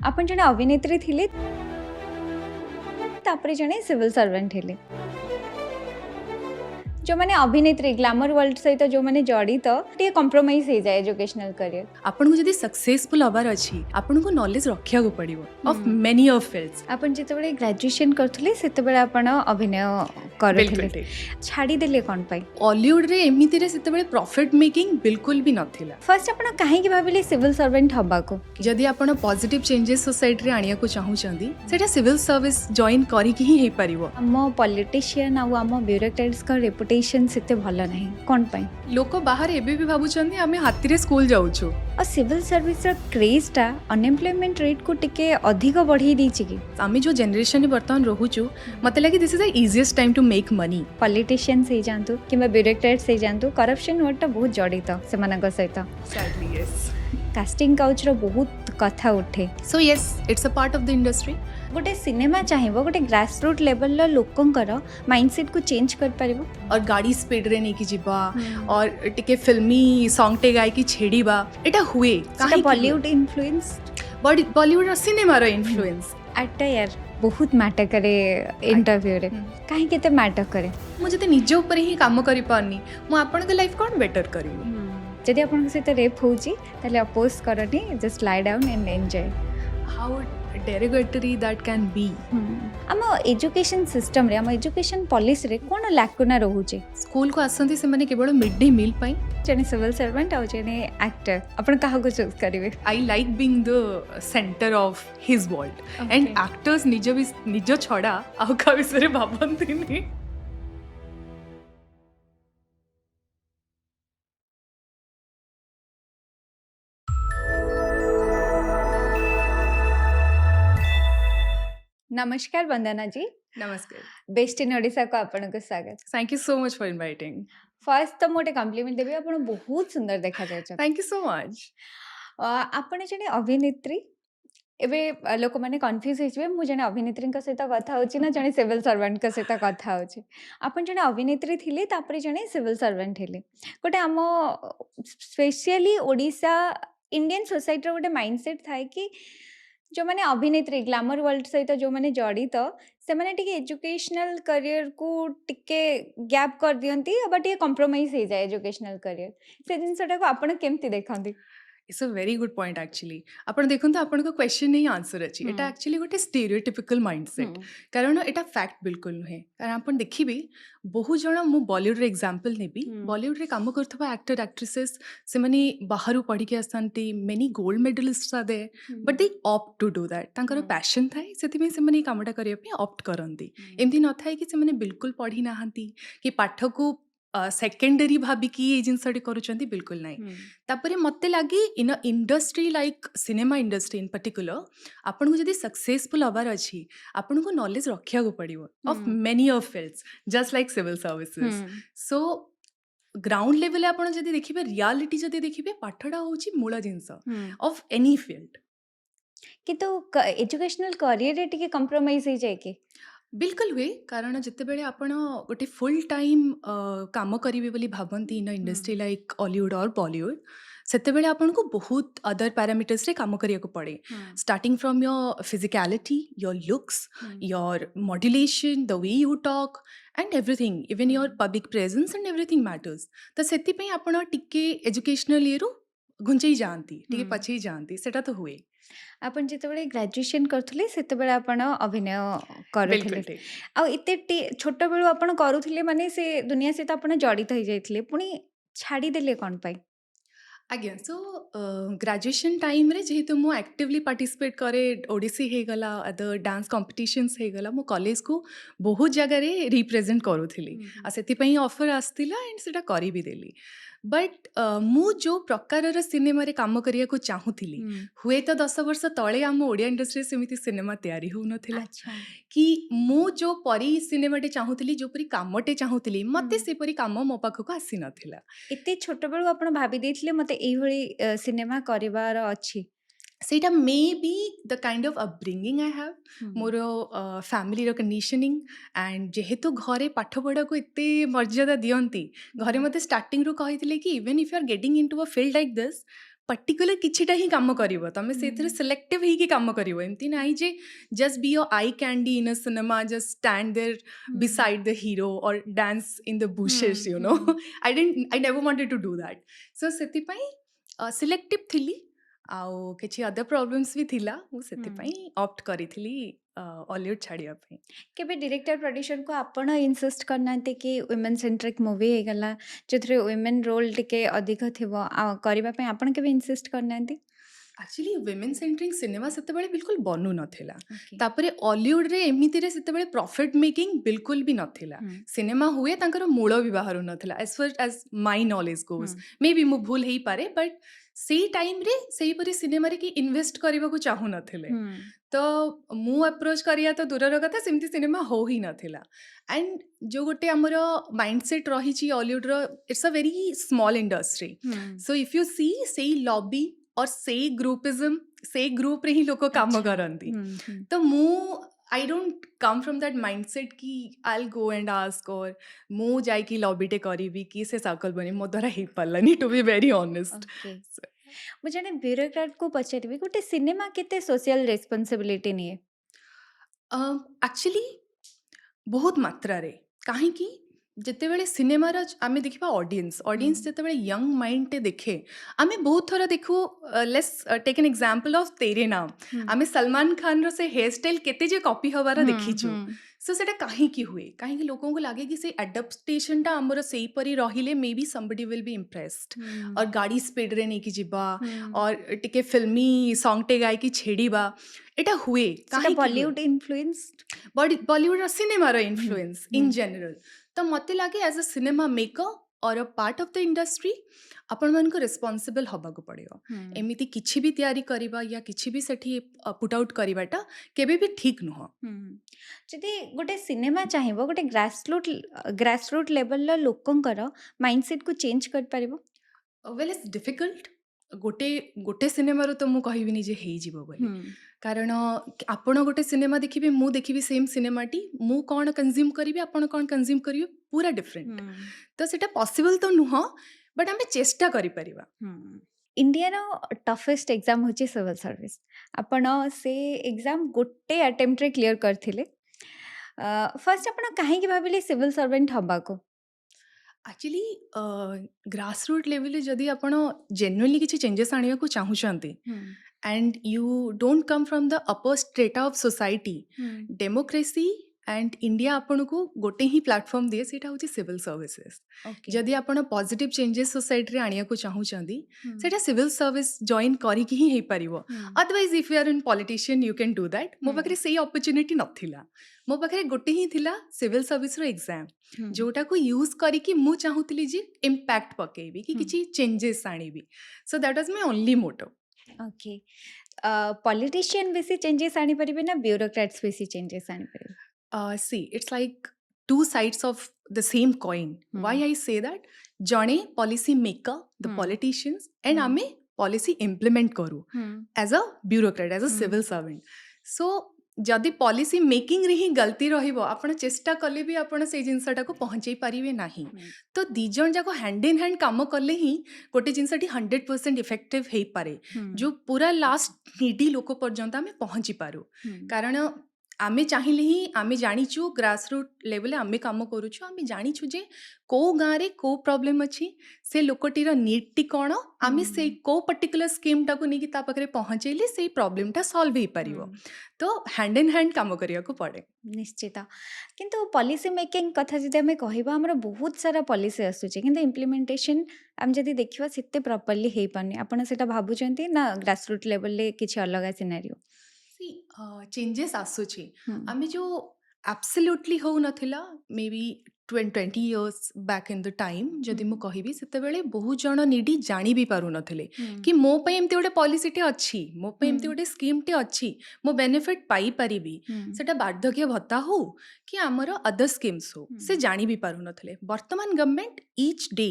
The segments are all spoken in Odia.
आपण जणे अभिनेत्री थिले तापरे जणे सिविल सर्वेंट हेले जो माने अभिनेत्री ग्लैमर वर्ल्ड सहित जो माने जड़ित टे कॉम्प्रोमाइज हो जाए एजुकेशनल करियर आपन को जदी सक्सेसफुल हबार अछि आपन को नॉलेज रखिया को पड़िबो ऑफ मेनी ऑफ फील्ड्स। आपण जेतेबेले ग्रेजुएशन करथुले सेतेबेले आपण अभिनय करथुले छाड़ी देले कोन पाई हॉलीवुड रे एमिति रे सेतेबेले प्रॉफिट मेकिंग बिल्कुल भी नथिला। फर्स्ट आपण काहे कि भाबिले सिविल सर्वेंट हबा को जदी आपण पॉजिटिव चेंजेस सोसाइटी रे आनिया को चाहू चंदी सेटा सिविल सर्विस जॉइन करी कि ही परिबो। हम पॉलिटिशियन आ हम ब्यूरोक्रेट्स का रेपुटेशन सेते भलो नहीं कोन पाई लोक बाहर एबे भी भाबु चंदी हमें हाथी रे स्कूल जाउछु और सिविल सर्विस रो क्रेज टा अनएम्प्लॉयमेंट रेट को टिके अधिक बढ़ी दीची कि आमी जो जनरेशन रे वर्तमान रहूछु मते लागी this is the easiest time to make money. Politician से जानतु किबा ब्यूरोक्रेट से जानतु करप्शन वर्ड टा बहुत जड़ित से मानक सहित एग्जैक्टली यस कास्टिंग काउच रो बहुत कथा उठे so yes it's a part of the industry. गोटे सिनेमा चाहिए गोटे ग्रास रूट लेवल लोकंकर माइंडसेट को चेंज कर परिबो और गाड़ी स्पीड रे नेकी जिबा और टिके फिल्मी सॉन्ग टे गाय की छेड़ीबा एटा हुए काहे बॉलीवुड इन्फ्लुएंस बॉलीवुड सिनेमा रो इन्फ्लुएंस एटा यार बहुत मैटर करे इंटरव्यू रे काहे केते मैटर करे मु जते निज ऊपर ही काम करि पारनी मु आपन के लाइफ कोन बेटर करिवि जदि आपन से रेप होउची ताले अपोज करनी just lie down and enjoy how derogatory that can be। आम एजुकेशन सिस्टम रे आम एजुकेशन पॉलिसी रे कोन लैकुना रहउचे स्कूल को आसंती से माने केवल मिड डे मील पाई जने सिविल सर्वेंट आ जने एक्टर अपन काहा को चूज करिवे I like being the centre of his world and actors निज छड़ा आ का विषय रे भाबंती नहीं। नमस्कार वंदना जी। नमस्कार। बेस्ट इन ओडिशा को आपन को स्वागत। Thank you so much for inviting. First तो मोटे कॉम्प्लीमेंट देबे आपन बहुत सुंदर देखा जाय छ। Thank you so much. आपन जने अभिनेत्री एबे लोक माने कंफ्यूज होइछबे मु जने अभिनेत्री का सहित कथा होची ना जने सिविल सर्वेंट का सहित कथा होची आपन जने अभिनेत्री थिले तापरे जने सिविल सर्वेंट हेले गोटे हम स्पेशली ओडिशा इंडियन सोसाइटी रो गोटे माइंडसेट थाए कि जो माने अभिनेत्री ग्लैमर वर्ल्ड सहित जो माने जड़ित से माने टिके एजुकेशनल करियर को टिके गैप कर दियंती अब टिके कॉम्प्रोमाइज हो जाए एजुकेशनल करियर से जिनसटा को आपण केमती देखंती। It's a very good point actually आपण देखो तो आपण को क्वेश्चन नहीं आंसर अछि एटा एक्चुअली गोटे स्टीरियोटिपिकल माइंडसेट कारण एटा फैक्ट बिल्कुल नुहे कारण आपण देखिबे बहु जण मु बॉलीवुड रे एग्जांपल नेबी बॉलीवुड रे काम करथबा एक्टर एक्ट्रेसेस से माने बाहरु पढ़ी के आसंती many gold medallists are they but they opt to do that तांकर पैशन थाए सेति में से माने कामटा करिया पे ऑप्ट करंती एमती न थाए कि से माने बिल्कुल पढ़ी नाहंती कि पाठ को सेकेंडरी भाबी कि ये जिनसटी करूचंती बिल्कुल नहीं। तापरे मते लागी in industry like cinema industry in particular आपन को जदी सक्सेसफुल हबार अछि आपन को नॉलेज रखिया को पड़िबो of many of fields just like civil services. So ground level आपन जदी देखिबे रियलिटी जदी देखिबे पाठडा होची मूल जिंस ऑफ एनी फील्ड कि तो एजुकेशनल करियर रे टिके कॉम्प्रोमाइज हो जाए कि बिल्कुल हुए कारण जिते बेले आपण गोटे फुल टाइम काम करिवे बोली भाबंती इन इंडस्ट्री लाइक हॉलीवुड और बॉलीवुड सेते बेले आपण को बहुत अदर पैरामीटर्स रे काम करिया को पड़े starting from your physicality your looks your modulation the way you talk and everything even your public presence and everything matters तो सेति पई आपण टिके एजुकेशनल ये रो घुंचई जानती टिके पछई जानती सेटा तो हुए आपण जेतेबेले ग्रेजुएशन करथुले सेतेबेले आपण अभिनय करथुले आ इते छोट बेलु आपण करूथुले माने से दुनिया से आपण जड़ित हो जाइथिले पुनी छाड़ी देले कोन पाई आज्ञा सो ग्रेजुएशन टाइम रे जेहेतु मु एक्टिवली पार्टिसिपेट करे ओडिसी हे गला अदर डांस कॉम्पिटिशन्स हे गला मु कॉलेज को बहुत जगह रे रिप्रेजेंट करूथली आ सेति पई ऑफर आस्तिला एंड सेटा करी भी देली बट मु जो प्रकार सिनेमा रे काम करिया को चाहूली हुए तो 10 वर्ष तले आम ओडिया इंडस्ट्री सेमिति सिनेमा तैयारी हो नथिला कि मु जो परी सिनेमाटे चाहूली जो परी कामटे चाहूली मते से परी काम मो पाख को आसी नथिला एते छोट बेलु आपण भाबी देथिले मते एई भली सिनेमा करिवार अछि सेटा may be the kind of upbringing I have मोर फैमिली रो कंडीशनिंग एंड जेहेतु घरे पाठ पढ़ा को इतने मर्यादा दियंती घरे मते स्टार्टिंग रो कहिथिले कि even if you are getting into a field like this particular किछिटा ही काम करिवो तमे सेथिरे ହୁଁ सिलेक्टिव ही कि काम करिवो एमती नाही जे just be your eye candy in a cinema just stand there ହୁଁ beside the hero or dance in the ହୁଁ bushes you ହୁଁ know I never wanted to do that so सेति पई सिलेक्टिव थिली आउ किछि अदर प्रॉब्लम्स भी थिला मु सेति ହୁଁ पई ऑप्ट करिथिली हॉलीवुड छाड़िया पई केबे डायरेक्टर प्रोड्यूसर को आपण इंसिस्ट करनाते कि वुमेन सेंट्रिक मूवी हे गला जेथरे वुमेन रोल टिके अधिक थिबो करबा पे आपण केबे इंसिस्ट करनाते एक्चुअली विमेन सेंट्रिक सिनेमा सेतेबेले बिल्कुल बनू नथिला ओके तापरे हॉलीवुड रे एमितिरे सेतेबेले प्रॉफिट मेकिंग बिल्कुल भी नथिला हुँ, सिनेमा हुए तांकर मूल भी बाहर नथिला as far as my knowledge goes हुँ, मे बी मु भूल हेई पारे बट सेई टाइम रे सेई परी सिनेमा रे कि इन्वेस्ट करबा को चाहू नथिले हुँ, तो मु अप्रोच करिया तो दूरर कथा सेमती सिनेमा हो ही नथिला एंड जो गोटे हमर माइंडसेट रही ची हॉलीवुड रो it's a very small industry हुँ, सो इफ यू सी सेई लॉबी और सेई ग्रुपिज्म सेई ग्रुप रे ही लोक काम अच्छा, करंती हुँ, हुँ, तो मु I don't come from that mindset कि I will go and ask or मु जाई कि लॉबीटे करिवि कि से सर्कल बनी मो द्वारा हे पल्लानी to be very honest okay मु जने ब्यूरोक्रेट को पचारिबि गोटे सिनेमा केते सोशल रिस्पांसिबिलिटी निए एक्चुअली बहुत मात्रारे काहींकि जेतेबेले सिनेमार आमे देखिबा ऑडियंस हुँ, ऑडियंस जेतेबेले यंग माइंड टे देखे आमे बहुत थोड़ा देखू let's take an example of Tere Naam हुँ, आमे सलमान खान रो से हेयर स्टाइल केते जे कॉपी हवार हुँ, देखिछु हुँ, सो सेटा काहींकि हुए काहींकि लोकों को लागे कि से एडप्टेशन टा हमर सेही परी रहिले maybe somebody will be impressed हुँ, और गाड़ी स्पीड रे नहीं कि जिबा हुँ, और टिके फिल्मी सॉन्ग टे गाय कि छेड़ीबा एटा हुए सेटा काहींकि हुए बॉलीवुड इन्फ्लुएंस्ड बॉलीवुड सिनेमार हुँ, इन्फ्लुएंस इन हुँ, जनरल तो मते लागे as a cinema maker or a part of the industry आपण मन को रिस्पांसिबल हबा को पड़ियो हुँ, एमिति किछि भी तैयारी करिबा या किछि भी सेठी पुट आउट करिबाटा केबे भी ठीक नुह हुँ, जदि गोटे सिनेमा चाहिबो गोटे ग्रासरूट लेवल लोकंकर माइंडसेट को चेंज कर पारिबो वेल इट्स डिफिकल्ट गोटे गोटे सिनेमार तो मु कहबिनी जे हेई जीवो बोली हुँ, कारण आपण गोटे सिनेमा देखिबे मु देखिबी सेम सिनेमाटी मु कौन कंज्यूम करिबे आपण कौन कंज्यूम करिबे पूरा डिफरेंट हुँ, तो सेटा पॉसिबल तो नुह बट आमे चेष्टा करि परिबा हुँ। इंडियार टफेस्ट एग्जाम होची सिविल सर्विस आपण से एग्जाम गोटे अटेम्प्ट रे क्लियर करथिले फर्स्ट आपण काहेकि भाबिले सिविल सर्वेंट हबाको एक्चुअली ग्रासरूट लेवल जदि आपण जेन्युइनली किसी चेंजेस आनिया को चाहूचंती हुँ, and you don't come from the upper strata of society हुँ, डेमोक्रेसी एंड इंडिया आपन को गोटे ही प्लेटफॉर्म दिए सेटा होची सिविल सर्विसेज ओके जदि आपण पॉजिटिव चेंजेस सोसाइटी रे आनिया को चाहूचंती हुँ, सेटा सिविल सर्विस जॉइन करी कि ही परिबो हुँ, otherwise if you are in politician you can do that मो हुँ, पाखरे सेही अपॉर्चुनिटी नथिला मो पाखरे गोटे ही थिला सिविल सर्विस रो एग्जाम हुँ, जोटा को यूज करी कि मु चाहूतली जे इम्पैक्ट पकेबी कि हुँ, किछि चेंजेस आनिबी so that was my only motto okay politician बेसी चेंजेस आनी परिबे ना ब्यूरोक्रेट्स बेसी चेंजेस आनी परिबे See, it's like two sides of the same coin. Why hmm, I say that? जणे policy maker, the hmm, politicians, and हुँ, आमे policy implement करू हुँ, as a bureaucrat, as a hmm, civil servant. So जदि policy making रे ही गलती रहिबो आपण चेष्टा कले भी आपण से जिंसटा को पहुंचै परिबे नाही हुँ, तो दी जण जाको हैंड इन हैंड काम कले ही गोटे जिंसटी 100% इफेक्टिव हेई पारे हुँ, जो पूरा लास्ट नीडी लोक पर्यंत आमे पहुंची पारू हुँ, कारण आमे चाहिए ही आमे जानिछु ग्रासरूट लेवल आमे काम करूछु आमे जानिछु जे को गाँ रे को प्रॉब्लम अछि से लोकटीर नीड टी कोन आमे से हुँ, को पर्टिकुलर स्कीम टा को नेकी ता पकरे पहुंचेले से प्रॉब्लम टा सॉल्व हे परिवो हुँ। तो हैंड इन हैंड काम करिया को पड़े ନିଶ୍ଚିତ କିନ୍ତୁ ପଲିସି ମେକିଂ କଥା ଯଦି ଆମେ କହିବା ଆମର ବହୁତ ସାରା ପଲିସି ଆସୁଛି କିନ୍ତୁ ଇମ୍ପ୍ଲିମେଣ୍ଟେସନ୍ ଆମେ ଯଦି ଦେଖିବା ସେତେ ପ୍ରପରଲି ହେଇପାରୁନି ଆପଣ ସେଇଟା ଭାବୁଛନ୍ତି ନା ଗ୍ରାସରୁଟ୍ ଲେଭେଲରେ କିଛି ଅଲଗା ସିନାରିଓ सी चेंजेस आसुची ହୁଁ आमे जो एब्सोल्युटली हो नथिला maybe 20 years back in the time ହୁଁ जदि मु कहिबी सेतेबेले बहुत जण नीडी जानी भी पारु नथिले ହୁଁ कि मो पय एमते गोटे पॉलिसी टे अछि मो पय ହୁଁ एमते गोटे स्कीम टे अछि मो बेनिफिट पाई परिबी ହୁଁ सेटा बार्धक्य भत्ता हो कि हमर अदर स्कीम्स हो ହୁଁ से जानी भी पारु नथिले वर्तमान government each day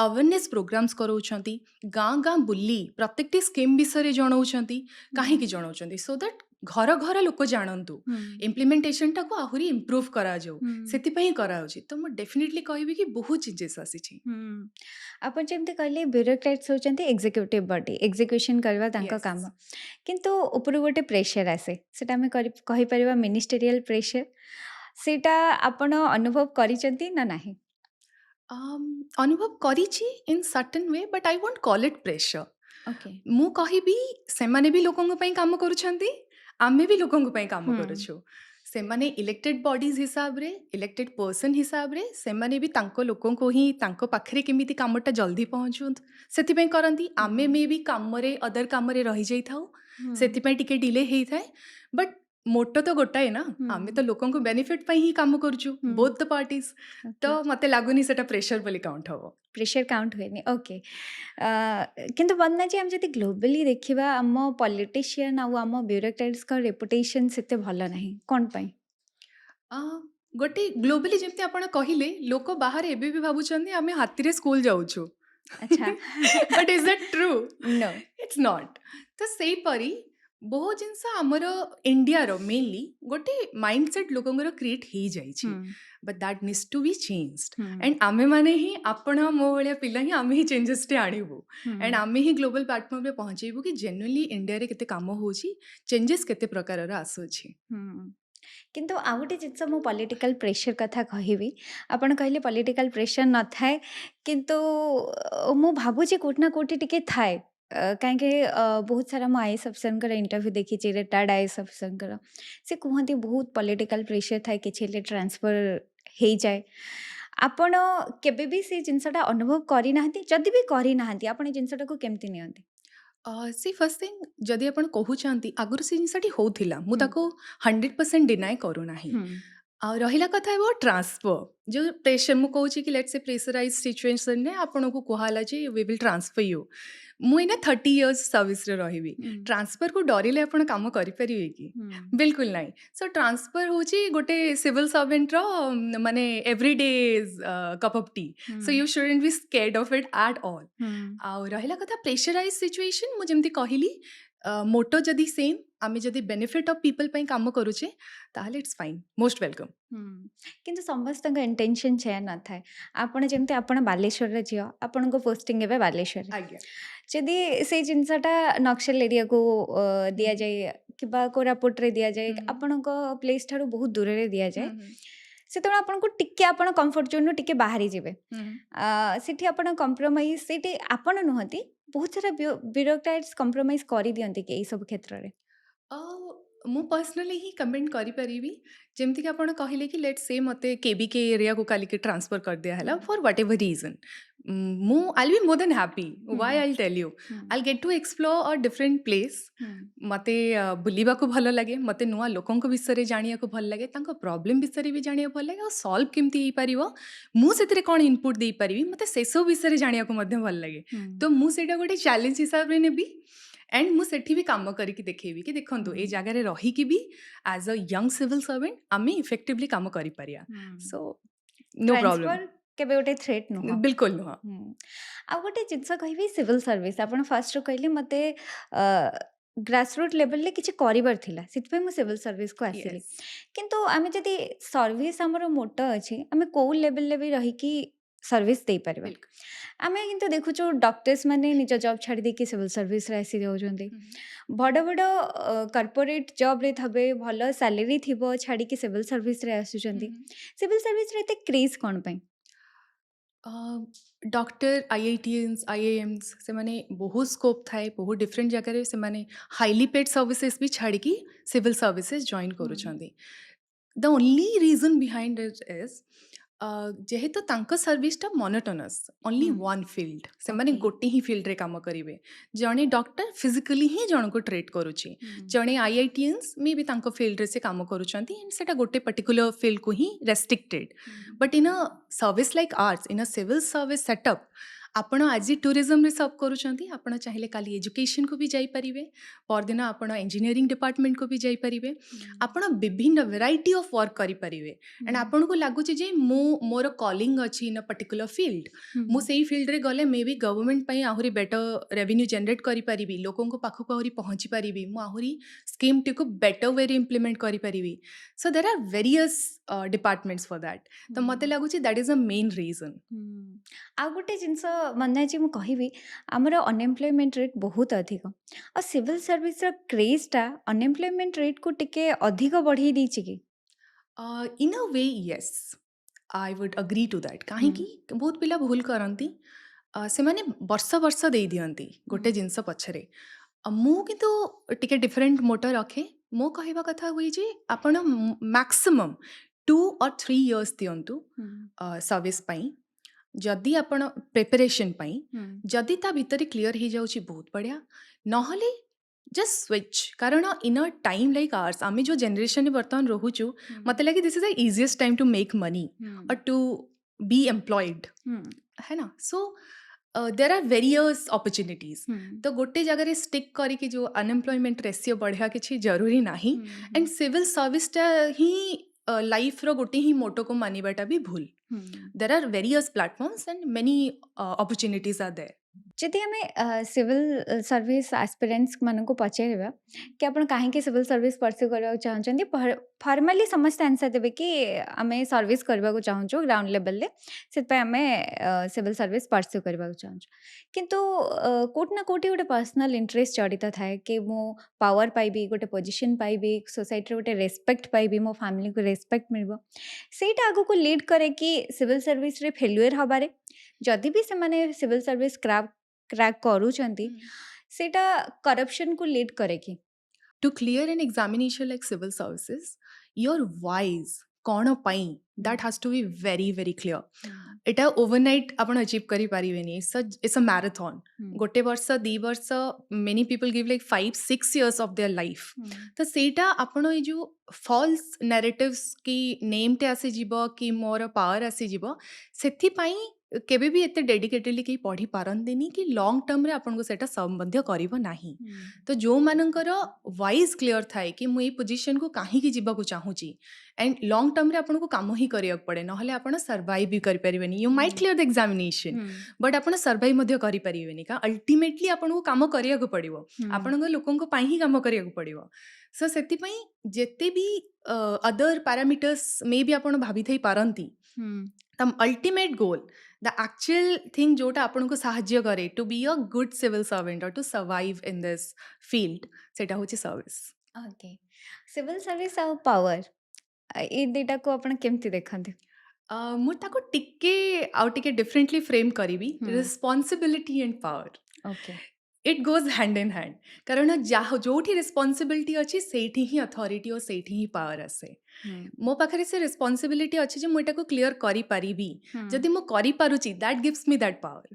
awareness programmes कराउछंती गाँ गाँ बुल्ली प्रत्येकटी स्कीम विषय रे जणाउछंती काहे कि जणाउछंती सो दैट घर घर लोक जानतु इम्प्लीमेंटेशन टाको आहुरी इम्प्रूव करा जाऊ सेतिपई कराउची तो मु डेफिनेटली कहबी कि बहुत चेंजेस आसीची ଆପଣ ଯେମିତି କହିଲେ ବ୍ୟୁରୋକ୍ରାଟ୍ସ ହେଉଛନ୍ତି ଏକ୍ଜିକ୍ୟୁଟିଭ ବଡି ଏକ୍ଜିକ୍ୟୁସନ୍ କରିବା ତାଙ୍କ यस କାମ କିନ୍ତୁ ଉପରୁ ଗୋଟେ ପ୍ରେସର ଆସେ ସେଟା ଆମେ କହିପାରିବା ମିନିଷ୍ଟେରିଆଲ ପ୍ରେସର ସେଇଟା ଆପଣ ଅନୁଭବ କରିଛନ୍ତି ନା ନାହିଁ अनुभव करिची in certain way but I won't call it pressure okay ମୁଁ କହିବି ସେମାନେ ବି ଲୋକଙ୍କ ପାଇଁ କାମ କରୁଛନ୍ତି ଆମେ ବି ଲୋକଙ୍କ ପାଇଁ କାମ କରୁଛୁ ସେମାନେ ଇଲେକ୍ଟେଡ୍ ବଡିଜ୍ ହିସାବରେ ଇଲେକ୍ଟେଡ୍ ପର୍ସନ୍ ହିସାବରେ ସେମାନେ ବି ତାଙ୍କ ଲୋକଙ୍କୁ ହିଁ ତାଙ୍କ ପାଖରେ କେମିତି କାମଟା ଜଲ୍ଦି ପହଞ୍ଚନ୍ତୁ ସେଥିପାଇଁ କରନ୍ତି ଆମେ ମେ ବି କାମରେ ଅଦର କାମରେ ରହିଯାଇଥାଉ ସେଥିପାଇଁ ଟିକେ ଡିଲେ ହେଇଥାଏ ବଟ୍ ମୋଟୋ ତ ଗୋଟାଏ ନା ଆମେ ତ ଲୋକଙ୍କୁ ବେନିଫିଟ୍ ପାଇଁ ହିଁ କାମ କରୁଛୁ ବୋଥ୍ ଦ ପାର୍ଟିଜ୍ ତ ମତେ ଲାଗୁନି ସେଟା ପ୍ରେସର ବୋଲି କାଉଣ୍ଟ ହବ ପ୍ରେସର କାଉଣ୍ଟ ହୁଏନି ଓକେ କିନ୍ତୁ ବନ୍ଦନାଜୀ ଆମେ ଯଦି ଗ୍ଲୋବାଲି ଦେଖିବା ଆମ ପଲିଟିସିଆନ୍ ଆଉ ଆମ ବ୍ୟୁରୋକ୍ରାଟ୍ସଙ୍କ ରେପୁଟେସନ୍ ସେତେ ଭଲ ନାହିଁ କ'ଣ ପାଇଁ ଗୋଟେ ଗ୍ଲୋବାଲି ଯେମିତି ଆପଣ କହିଲେ ଲୋକ ବାହାରେ ଏବେ ବି ଭାବୁଛନ୍ତି ଆମେ ହାତୀରେ ସ୍କୁଲ ଯାଉଛୁ ଆଚ୍ଛା but is that true no it's not ତ ସେଇପରି ବହୁ ଜିନିଷ ଆମର ଇଣ୍ଡିଆର ମେନଲି ଗୋଟେ ମାଇଣ୍ଡ ସେଟ୍ ଲୋକଙ୍କର କ୍ରିଏଟ୍ ହେଇଯାଇଛି but that needs to be changed and ଆମେମାନେ ହିଁ ଆପଣ ମୋ ଭଳିଆ ପିଲା ହିଁ ଆମେ ହିଁ ଚେଞ୍ଜେସଟେ ଆଣିବୁ ଆଣ୍ଡ ଆମେ ହିଁ ଗ୍ଲୋବାଲ ପ୍ଲାଟଫର୍ମରେ ପହଞ୍ଚେଇବୁ କି ଜେନ୍ୟୁନଲି ଇଣ୍ଡିଆରେ କେତେ କାମ ହେଉଛି ଚେଞ୍ଜେସ୍ କେତେ ପ୍ରକାରର ଆସୁଅଛି କିନ୍ତୁ ଆଉ ଗୋଟେ ଜିନିଷ ମୁଁ ପଲିଟିକାଲ ପ୍ରେସର କଥା କହିବି ଆପଣ କହିଲେ ପଲିଟିକାଲ ପ୍ରେସର ନଥାଏ କିନ୍ତୁ ମୁଁ ଭାବୁଛି କୋଉଠି ନା କୋଉଠି ଟିକେ ଥାଏ କାହିଁକି ବହୁତ ସାରା ମୁଁ ଆଇଏସ୍ ଅଫିସରଙ୍କର ଇଣ୍ଟରଭ୍ୟୁ ଦେଖିଛି ରିଟାୟାର୍ଡ ଆଇଏସ୍ ଅଫିସରଙ୍କର ସେ କୁହନ୍ତି ବହୁତ ପଲିଟିକାଲ ପ୍ରେସର ଥାଏ କିଛି ହେଲେ ଟ୍ରାନ୍ସଫର ହେଇଯାଏ ଆପଣ କେବେ ବି ସେ ଜିନିଷଟା ଅନୁଭବ କରିନାହାନ୍ତି ଯଦି ବି କରିନାହାନ୍ତି ଆପଣ ଏ ଜିନିଷଟାକୁ କେମିତି ନିଅନ୍ତି ସି ଫର୍ଷ୍ଟ ଥିଙ୍ଗ ଯଦି ଆପଣ କହୁଛନ୍ତି ଆଗରୁ ସେ ଜିନିଷଟି ହେଉଥିଲା ମୁଁ ହୁଁ। ତାକୁ 100% ଡିନାଏ କରୁନାହିଁ ଆଉ ରହିଲା କଥା ହେବ ଟ୍ରାନ୍ସଫର ଯେଉଁ ପ୍ରେସର ମୁଁ କହୁଛି କି ଲେଟ୍ସ ଏ ପ୍ରେସରାଇଜ ସିଚୁଏସନରେ ଆପଣଙ୍କୁ କୁହାହେଲା ଯେ ୱି ୱିଲ୍ ଟ୍ରାନ୍ସଫର ୟୁ ମୁଁ ଏଇନା 30 ଇୟର୍ସ ସର୍ଭିସରେ ରହିବି ଟ୍ରାନ୍ସଫରକୁ ଡରିଲେ ଆପଣ କାମ କରିପାରିବେ କି ବିଲକୁଲ ନାହିଁ ସୋ ଟ୍ରାନ୍ସଫର ହେଉଛି ଗୋଟେ ସିଭିଲ୍ ସର୍ଭେଣ୍ଟର ମାନେ everyday cup of tea so you shouldn't be scared of it at all ଆଉ ରହିଲା କଥା ପ୍ରେସରାଇଜ ସିଚୁଏସନ୍ ମୁଁ ଯେମିତି କହିଲି ମୋଟୋ ଯଦି ସେମ୍ ଆମେ ଯଦି ବେନିଫିଟ୍ ଅଫ୍ ପିପଲ୍ ପାଇଁ କାମ କରୁଛେ ତାହେଲେ ଇଟ୍ସ ଫାଇନ୍ ମୋଷ୍ଟ ୱେଲକମ୍ କିନ୍ତୁ ସମସ୍ତଙ୍କ ଇଣ୍ଟେନସନ୍ ସେୟା ନଥାଏ ଆପଣ ଯେମିତି ଆପଣ ବାଲେଶ୍ୱରର ଝିଅ ଆପଣଙ୍କ ପୋଷ୍ଟିଂ ଏବେ ବାଲେଶ୍ୱରରେ ଆଜ୍ଞା ଯଦି ସେଇ ଜିନିଷଟା ନକ୍ସଲ ଏରିଆକୁ ଦିଆଯାଏ କିମ୍ବା କୋରାପୁଟରେ ଦିଆଯାଏ ଆପଣଙ୍କ ପ୍ଲେସ୍ ଠାରୁ ବହୁତ ଦୂରରେ ଦିଆଯାଏ ସେତେବେଳେ ଆପଣଙ୍କୁ ଟିକେ ଆପଣ କମ୍ଫର୍ଟ ଜୋନ୍ରୁ ଟିକେ ବାହାରି ଯିବେ ସେଠି ଆପଣ କମ୍ପ୍ରମାଇଜ୍ ସେଇଠି ଆପଣ ନୁହନ୍ତି ବହୁତ ସାରା ବ୍ୟୁରୋକ୍ରାଟ୍ସ କମ୍ପ୍ରମାଇଜ୍ କରିଦିଅନ୍ତି କି ଏଇସବୁ କ୍ଷେତ୍ରରେ ମୁଁ ପର୍ସନାଲି ହିଁ କମେଣ୍ଟ କରିପାରିବି ଯେମିତିକି ଆପଣ କହିଲେ କି ଲେଟ୍ ସେ ମୋତେ କେବିକେ ଏରିଆକୁ କାଲିକି ଟ୍ରାନ୍ସଫର କରିଦିଆହେଲା ଫର୍ ହ୍ୱାଟ୍ ଏଭର୍ ରିଜନ୍ ମୁଁ I'll be more than happy why I'll tell you I'll get to explore a different place ମୋତେ ବୁଲିବାକୁ ଭଲ ଲାଗେ ମୋତେ ନୂଆ ଲୋକଙ୍କ ବିଷୟରେ ଜାଣିବାକୁ ଭଲ ଲାଗେ ତାଙ୍କ ପ୍ରୋବ୍ଲେମ୍ ବିଷୟରେ ବି ଜାଣିବାକୁ ଭଲ ଲାଗେ ଆଉ ସଲ୍ଭ କେମିତି ହେଇପାରିବ ମୁଁ ସେଥିରେ କ'ଣ ଇନପୁଟ୍ ଦେଇପାରିବି ମୋତେ ସେସବୁ ବିଷୟରେ ଜାଣିବାକୁ ମଧ୍ୟ ଭଲ ଲାଗେ ତ ମୁଁ ସେଇଟା ଗୋଟେ ଚ୍ୟାଲେଞ୍ଜ ହିସାବରେ ନେବି एंड ମୁଁ ସେଠି ବି କାମ କରିକି ଦେଖେଇବି କି ଦେଖନ୍ତୁ ଏ ଜାଗାରେ ରହିକି ବି ଆଜ୍ ଅ ୟଙ୍ଗ ସିଭିଲ୍ ସର୍ଭେଣ୍ଟ ଆମେ ଇଫେକ୍ଟିଭଲି କାମ କରିପାରିବା ସୋ नो प्रॉब्लम ट्रांसफर केबे गोटे थ्रेट नुह बिल्कुल नुह आ गोटे जिनस कहबी सिविल सर्विस आपण फर्स्ट कहले मते ग्रासरूट लेवल ले किछि करिवार थिला सितपे मु सिविल सर्विस को आसिली यस किंतु आमे जदी सर्विस हमर मोटो अछि आमे को लेवल ले भी रही कि सर्विस दे परिबा बिल्कुल आमे किंतु देखुछु डॉक्टर्स माने निज जॉब छाड़ी दे कि सिविल सर्विस रे आसी जाउछन्ती बड़ बड़ कॉर्पोरेट जॉब रे थबे भलो सैलरी थिबो छाड़ी कि सिविल सर्विस रे आसुछन्ती सिविल सर्विस रे ते क्रेज कोन पई डॉक्टर आईआईटीएन्स आईआईएम्स से माने बहुत स्कोप थाए बहुत डिफरेंट जगह से माने हाईली पेड सर्विसेज भी छाड़ी की सिविल सर्विसेज जॉइन करूछन्ती the only reason behind it is जेहेतु तांको सर्विसटा मोनोटोनस ओनली वन फील्ड से माने Okay. गोटे ही फील्ड रे काम करिवे जणे डॉक्टर फिजिकली ही जण को ट्रीट करूची जणे आईआईटीएन्स मे भी तांको फील्ड रे से काम करूछन्ती एंड सेटा गोटे पर्टिकुलर फील्ड को ही restricted but in a service like arts in a civil service setup ଆପଣ ଆଜି ଟୁରିଜମରେ ସର୍ଭ କରୁଛନ୍ତି, ଆପଣ ଚାହିଁଲେ କାଲି ଏଜୁକେସନକୁ ବି ଯାଇପାରିବେ, ପରଦିନ ଆପଣ ଇଞ୍ଜିନିୟରିଂ ଡିପାର୍ଟମେଣ୍ଟକୁ ବି ଯାଇପାରିବେ, ଆପଣ ବିଭିନ୍ନ ଭେରାଇଟି ଅଫ୍ ୱାର୍କ କରିପାରିବେ। ଆଣ୍ଡ ଆପଣଙ୍କୁ ଲାଗୁଛି ଯେ ମୋର କଲିଂ ଅଛି ଇନ୍ ଅ ପର୍ଟିକୁଲାର ଫିଲ୍ଡ, ମୁଁ ସେଇ ଫିଲ୍ଡରେ ଗଲେ ମେ ବି ଗଭର୍ଣ୍ଣମେଣ୍ଟ ପାଇଁ ଆହୁରି ବେଟର ରେଭିନ୍ୟୁ ଜେନେରେଟ୍ କରିପାରିବି, ଲୋକଙ୍କ ପାଖକୁ ଆହୁରି ପହଞ୍ଚି ପାରିବି, ମୁଁ ଆହୁରି ସ୍କିମ୍ଟିକୁ ବେଟର ୱେରେ ଇମ୍ପ୍ଲିମେଣ୍ଟ କରିପାରିବି। So there are various departments for that. ତ ମୋତେ ଲାଗୁଛି that is a main reason. ଆଉ ଗୋଟେ ଜିନିଷ ମନେ ଅଛି ମୁଁ କହିବି, ଆମର ଅନଏମ୍ପ୍ଲୟମେଣ୍ଟ ରେଟ୍ ବହୁତ ଅଧିକ। ଆଉ ସିଭିଲ୍ ସର୍ଭିସର କ୍ରେଜ୍ଟା ଅନଏମ୍ପ୍ଲୟମେଣ୍ଟ ରେଟ୍କୁ ଟିକେ ଅଧିକ ବଢ଼େଇ ଦେଇଛି କି? In a way, yes, I would agree to that. କାହିଁକି ବହୁତ ପିଲା ଭୁଲ କରନ୍ତି, ସେମାନେ ବର୍ଷ ବର୍ଷ ଦେଇ ଦିଅନ୍ତି ଗୋଟେ ଜିନିଷ ପଛରେ। ମୁଁ କିନ୍ତୁ ଟିକେ ଡିଫରେଣ୍ଟ ମୋଟୋ ରଖେ। ମୋ କହିବା କଥା ହୁଏ ଯେ ଆପଣ ମ୍ୟାକ୍ସିମମ୍ 2 or 3 years ଦିଅନ୍ତୁ ସର୍ଭିସ୍ ପାଇଁ, ଯଦି ଆପଣ ପ୍ରିପାରେସନ୍ ପାଇଁ, ଯଦି ତା ଭିତରେ କ୍ଲିଅର ହେଇଯାଉଛି ବହୁତ ବଢ଼ିଆ, ନହେଲେ ଜଷ୍ଟ ସ୍ୱିଚ୍। କାରଣ in a time like ours, ଆମେ ଯେଉଁ ଜେନେରେସନରେ ବର୍ତ୍ତମାନ ରହୁଛୁ, ମୋତେ ଲାଗେ this is the easiest time to make money or to be employed, है ना। So there are various opportunities. तो गोटे जगह स्टिक करके जो अनएम्प्लॉयमेंट रेशियो बढ़िया किसी जरूरी नहीं। एंड सिविल सर्विसटा ही लाइफ रो गोटे ही मोटो को मानिबाटा भी भूल। There are various platforms and many opportunities are there. ଯଦି ଆମେ ସିଭିଲ୍ ସର୍ଭିସ୍ ଆସ୍ପିରାଣ୍ଟସ୍ ମାନଙ୍କୁ ପଚାରିବା କି ଆପଣ କାହିଁକି ସିଭିଲ୍ ସର୍ଭିସ୍ ପର୍ସ୍ୟୁ କରିବାକୁ ଚାହୁଁଛନ୍ତି, ଫର୍ମାଲି ସମସ୍ତେ ଆନ୍ସର୍ ଦେବେ କି ଆମେ ସର୍ଭିସ୍ କରିବାକୁ ଚାହୁଁଛୁ ଗ୍ରାଉଣ୍ଡ ଲେଭେଲରେ, ସେଥିପାଇଁ ଆମେ ସିଭିଲ୍ ସର୍ଭିସ୍ ପର୍ସ୍ୟୁ କରିବାକୁ ଚାହୁଁଛୁ। କିନ୍ତୁ କେଉଁଠି ନା କେଉଁଠି ଗୋଟେ ପର୍ସନାଲ୍ ଇଣ୍ଟରେଷ୍ଟ ଜଡ଼ିତ ଥାଏ କି ମୁଁ ପାୱାର ପାଇବି, ଗୋଟେ ପୋଜିସନ୍ ପାଇବି, ସୋସାଇଟିରେ ଗୋଟେ ରେସ୍ପେକ୍ଟ ପାଇବି, ମୋ ଫ୍ୟାମିଲିକୁ ରେସ୍ପେକ୍ଟ ମିଳିବ, ସେଇଟା ଆଗକୁ ଲିଡ୍ କରେ କି ସିଭିଲ୍ ସର୍ଭିସରେ ଫେଲୁଅର୍ ହେବାରେ। ଯଦି ବି ସେମାନେ ସିଭିଲ୍ ସର୍ଭିସ୍ କ୍ରାକ୍ କରୁଛନ୍ତି, ସେଇଟା କରପ୍ସନକୁ ଲିଡ୍ କରେ କି? To clear an examination like civil services, your whys कौन पाई that has to be very very clear. এটা overnight ଆପଣ achieve କରି ପାରିବେନି। it's a marathon. ଗୋଟେ ବର୍ଷ 2 ବର୍ଷ, many people give like 5-6 years of their life. ତ ସେଇଟା ଆପଣ ଏଇ ଯେଉଁ false narratives କି ନେମ୍ଟେ ଆସିଯିବ କି ମୋର ପାୱାର ଆସିଯିବ, ସେଥିପାଇଁ କେବେ ବି ଏତେ ଡେଡିକେଟେଡଲି କେହି ପଢ଼ି ପାରନ୍ତିନି କି ଲଙ୍ଗ ଟର୍ମରେ ଆପଣଙ୍କୁ ସେଇଟା ସମ୍ବନ୍ଧ କରିବ ନାହିଁ। ତ ଯେଉଁମାନଙ୍କର ୱାଇଜ୍ କ୍ଲିଅର ଥାଏ କି ମୁଁ ଏଇ ପୋଜିସନକୁ କାହିଁକି ଯିବାକୁ ଚାହୁଁଛି, ଆଣ୍ଡ ଲଙ୍ଗ ଟର୍ମରେ ଆପଣଙ୍କୁ କାମ ହିଁ କରିବାକୁ ପଡ଼େ, ନହେଲେ ଆପଣ ସର୍ଭାଇଭ୍ ବି କରିପାରିବେନି। You might clear the examination, but ଆପଣ ସର୍ଭାଇଭ୍ ମଧ୍ୟ କରିପାରିବେନି। କାରଣ ଅଲ୍ଟିମେଟଲି ଆପଣଙ୍କୁ କାମ କରିବାକୁ ପଡ଼ିବ, ଆପଣଙ୍କ ଲୋକଙ୍କ ପାଇଁ ହିଁ କାମ କରିବାକୁ ପଡ଼ିବ। ସୋ ସେଥିପାଇଁ ଯେତେ ବି ଅଦର ପାରାମିଟର୍ସ ମେ ବି ଆପଣ ଭାବିଥାଇ ପାରନ୍ତି, the ultimate goal, the actual thing ଯେଉଁଟା ଆପଣଙ୍କୁ ସାହାଯ୍ୟ କରେ to be a good civil servant or to survive in this field, ସେଇଟା ହେଉଛି ସର୍ଭିସ୍। ଓକେ, ସିଭିଲ୍ ସର୍ଭିସ୍ ଆଉ ପାୱାର, ଏଇ ଦୁଇଟାକୁ ଆପଣ କେମିତି ଦେଖନ୍ତି? ମୁଁ ତାକୁ ଆଉ ଟିକେ ଡିଫରେଣ୍ଟଲି ଫ୍ରେମ୍ କରିବି, responsibility and power. Okay, it goes hand in hand. କାରଣ ଯେଉଁଠି ରେସ୍ପନ୍ସିବିଲିଟି ଅଛି ସେଇଠି ହିଁ ଅଥରିଟି ଓ ସେଇଠି ହିଁ ପାୱାର ଆସେ। ମୋ ପାଖରେ ସେ ରେସ୍ପନ୍ସିବିଲିଟି ଅଛି ଯେ ମୁଁ ଏଟାକୁ କ୍ଲିୟର କରିପାରିବି। ଯଦି ମୁଁ କରିପାରୁଛି, ଦ୍ୟାଟ୍ ଗିଭ୍ସ ମି ଦ୍ୟାଟ୍ ପାୱାର।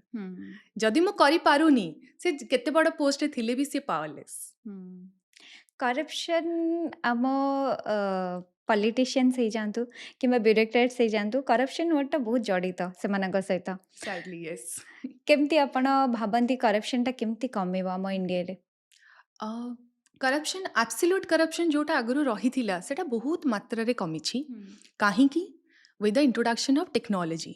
ଯଦି ମୁଁ କରିପାରୁନି, ସେ କେତେ ବଡ଼ ପୋଷ୍ଟରେ ଥିଲେ ବି ସେ ପାୱାରଲେସ୍। କରପ୍ସନ୍ ଆମ ପଲିଟିସିଆନ୍ସ ହେଇଯାଆନ୍ତୁ କିମ୍ବା ବ୍ୟୁରୋକ୍ରାଟ୍ସ ହେଇଯାଆନ୍ତୁ, କରପ୍ସନ୍ ୱାର୍ଡଟା ବହୁତ ଜଡ଼ିତ ସେମାନଙ୍କ ସହିତ। Sadly, yes. କେମିତି ଆପଣ ଭାବନ୍ତି କରପ୍ସନ୍ଟା କେମିତି କମିବ ଆମ ଇଣ୍ଡିଆରେ? କରପ୍ସନ୍, ଆବସଲ୍ୟୁଟ୍ କରପ୍ସନ୍ ଯେଉଁଟା ଆଗରୁ ରହିଥିଲା, ସେଇଟା ବହୁତ ମାତ୍ରାରେ କମିଛି। କାହିଁକି? With the introduction of technology.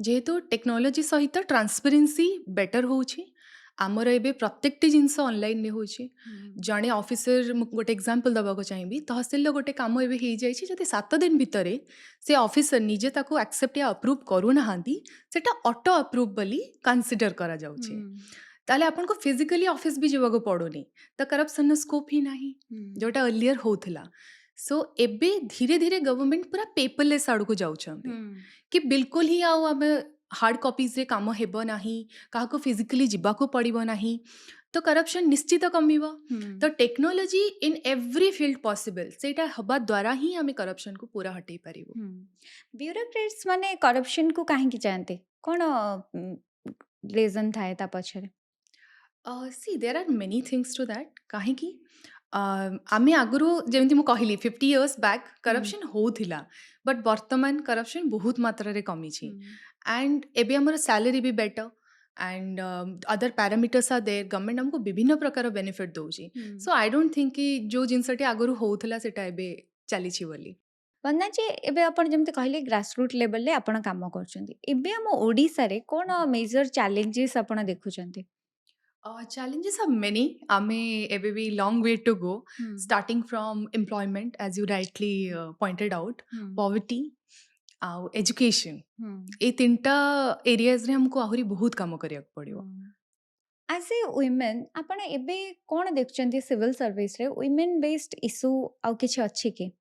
ଯେହେତୁ ଟେକ୍ନୋଲୋଜି ସହିତ ଟ୍ରାନ୍ସପେରେନ୍ସି ବେଟର୍ ହେଉଛି, ଆମର ଏବେ ପ୍ରତ୍ୟେକଟି ଜିନିଷ ଅନଲାଇନ୍ରେ ହେଉଛି। ଜଣେ ଅଫିସର, ମୁଁ ଗୋଟେ ଏକ୍ଜାମ୍ପଲ୍ ଦେବାକୁ ଚାହିଁବି, ତହସିଲର ଗୋଟେ କାମ ଏବେ ହେଇଯାଇଛି, ଯଦି 7 ଦିନ ଭିତରେ ସେ ଅଫିସର ନିଜେ ତାକୁ ଆକ୍ସେପ୍ଟ ୟା ଆପ୍ରୁଭ୍ କରୁନାହାନ୍ତି, ସେଇଟା ଅଟୋ ଆପ୍ରୁଭ୍ ବୋଲି କନସିଡର କରାଯାଉଛି। ତାହେଲେ ଆପଣଙ୍କୁ ଫିଜିକାଲି ଅଫିସ୍ ବି ଯିବାକୁ ପଡ଼ୁନି, ତ କରପ୍ସନ୍ର ସ୍କୋପ୍ ହିଁ ନାହିଁ, ଯେଉଁଟା अर्लियर ହେଉଥିଲା। ସୋ ଏବେ ଧୀରେ ଧୀରେ ଗଭର୍ଣ୍ଣମେଣ୍ଟ ପୁରା ପେପରଲେସ୍ ଆଡ଼କୁ ଯାଉଛନ୍ତି କି ବିଲକୁଲ ହିଁ ଆଉ ଆମେ ହାର୍ଡ଼ କପିଜ୍ରେ କାମ ହେବ ନାହିଁ, କାହାକୁ ଫିଜିକାଲି ଯିବାକୁ ପଡ଼ିବ ନାହିଁ, ତ କରପ୍ସନ୍ ନିଶ୍ଚିତ କମିବ। ତ technology in every field possible, ସେଇଟା ହେବା ଦ୍ୱାରା ହିଁ ଆମେ କରପ୍ସନ୍କୁ ପୁରା ହଟେଇ ପାରିବୁ। ବ୍ୟୁରୋକ୍ରାଟ୍ସ ମାନେ କରପ୍ସନ୍କୁ କାହିଁକି ଚାହାନ୍ତି? କ'ଣ ରିଜନ୍ ଥାଏ ତା ପଛରେ? See there are many things to that. କାହିଁକି ଆମେ ଆଗରୁ ଯେମିତି ମୁଁ କହିଲି 50 years ବ୍ୟାକ୍ କରପ୍ସନ୍ ହେଉଥିଲା, ବଟ୍ ବର୍ତ୍ତମାନ କରପ୍ସନ୍ ବହୁତ ମାତ୍ରାରେ କମିଛି। ଆଣ୍ଡ ଏବେ ଆମର ସାଲେରୀ ବି better, and other parameters are there government हमको विभिन्न प्रकार बेनिफिट दଉଛି सो आई डोंट थिंक कि जो जिनसटी आगରୁ होउथला सेटा एबे चलीछि बोली वंदना जी एबे आपण जेमते कहले ग्रासरूट लेवल रे आपण काम करछंती एबे हम ओडिसा रे कोन मेजर चैलेंजेस आपण देखुछंती challenges are many ame ebe भी long way to go hmm starting from employment as you rightly pointed out hmm poverty ଆଉ education हम्म ए तीनटा एरियाज रे हमको आहुरी बहुत काम करिया पड़ियो एज ए वुमेन आपण एबे कोन देखुछंती सिविल सर्विस रे वुमेन बेस्ड इशू आउ किछ अछि कि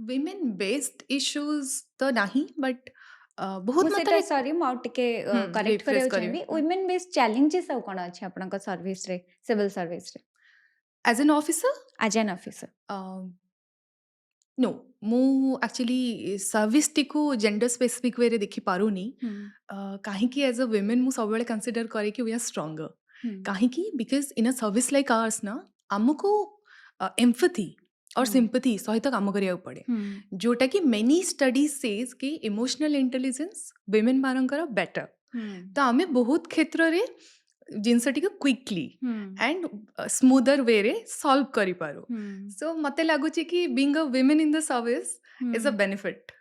women based issues तो नहीं बट मु बहुत सेटा मात्रा सॉरी मु टिके करेक्ट रिफ्रेश करियो करियो चाहिबी वुमेन बेस्ड चैलेंजेस आउ कोन अछि आपनका सर्विस रे सिविल सर्विस रे as an officer as an officer नो ମୁଁ ଆକ୍ଚୁଆଲି ସର୍ଭିସଟିକୁ ଜେଣ୍ଡର ସ୍ପେସିଫିକ୍ ୱେରେ ଦେଖିପାରୁନି କାହିଁକି ଏଜ୍ ଅ ୱିମେନ୍ ମୁଁ ସବୁବେଳେ କନସିଡର କରେ କି वी आर ଷ୍ଟ୍ରଙ୍ଗର କାହିଁକି ବିକଜ ଇନ୍ ଅ ସର୍ଭିସ ଲାଇକ୍ ଆୱାର୍ସ ନା ଆମକୁ ଏମ୍ପଥି और सिंपथी सहित काम କରିବାକୁ ପଡ଼େ जोटा कि मेनी स्टडीज सेज कि इमोशनल इंटेलिजेंस विमेन मानकर बेटर तो आम बहुत क्षेत्र रे जिनसटी क्विकली एंड स्मूदर वे रे सॉल्व करि पारो सो मते लागुची कि being a women in the service is a benefit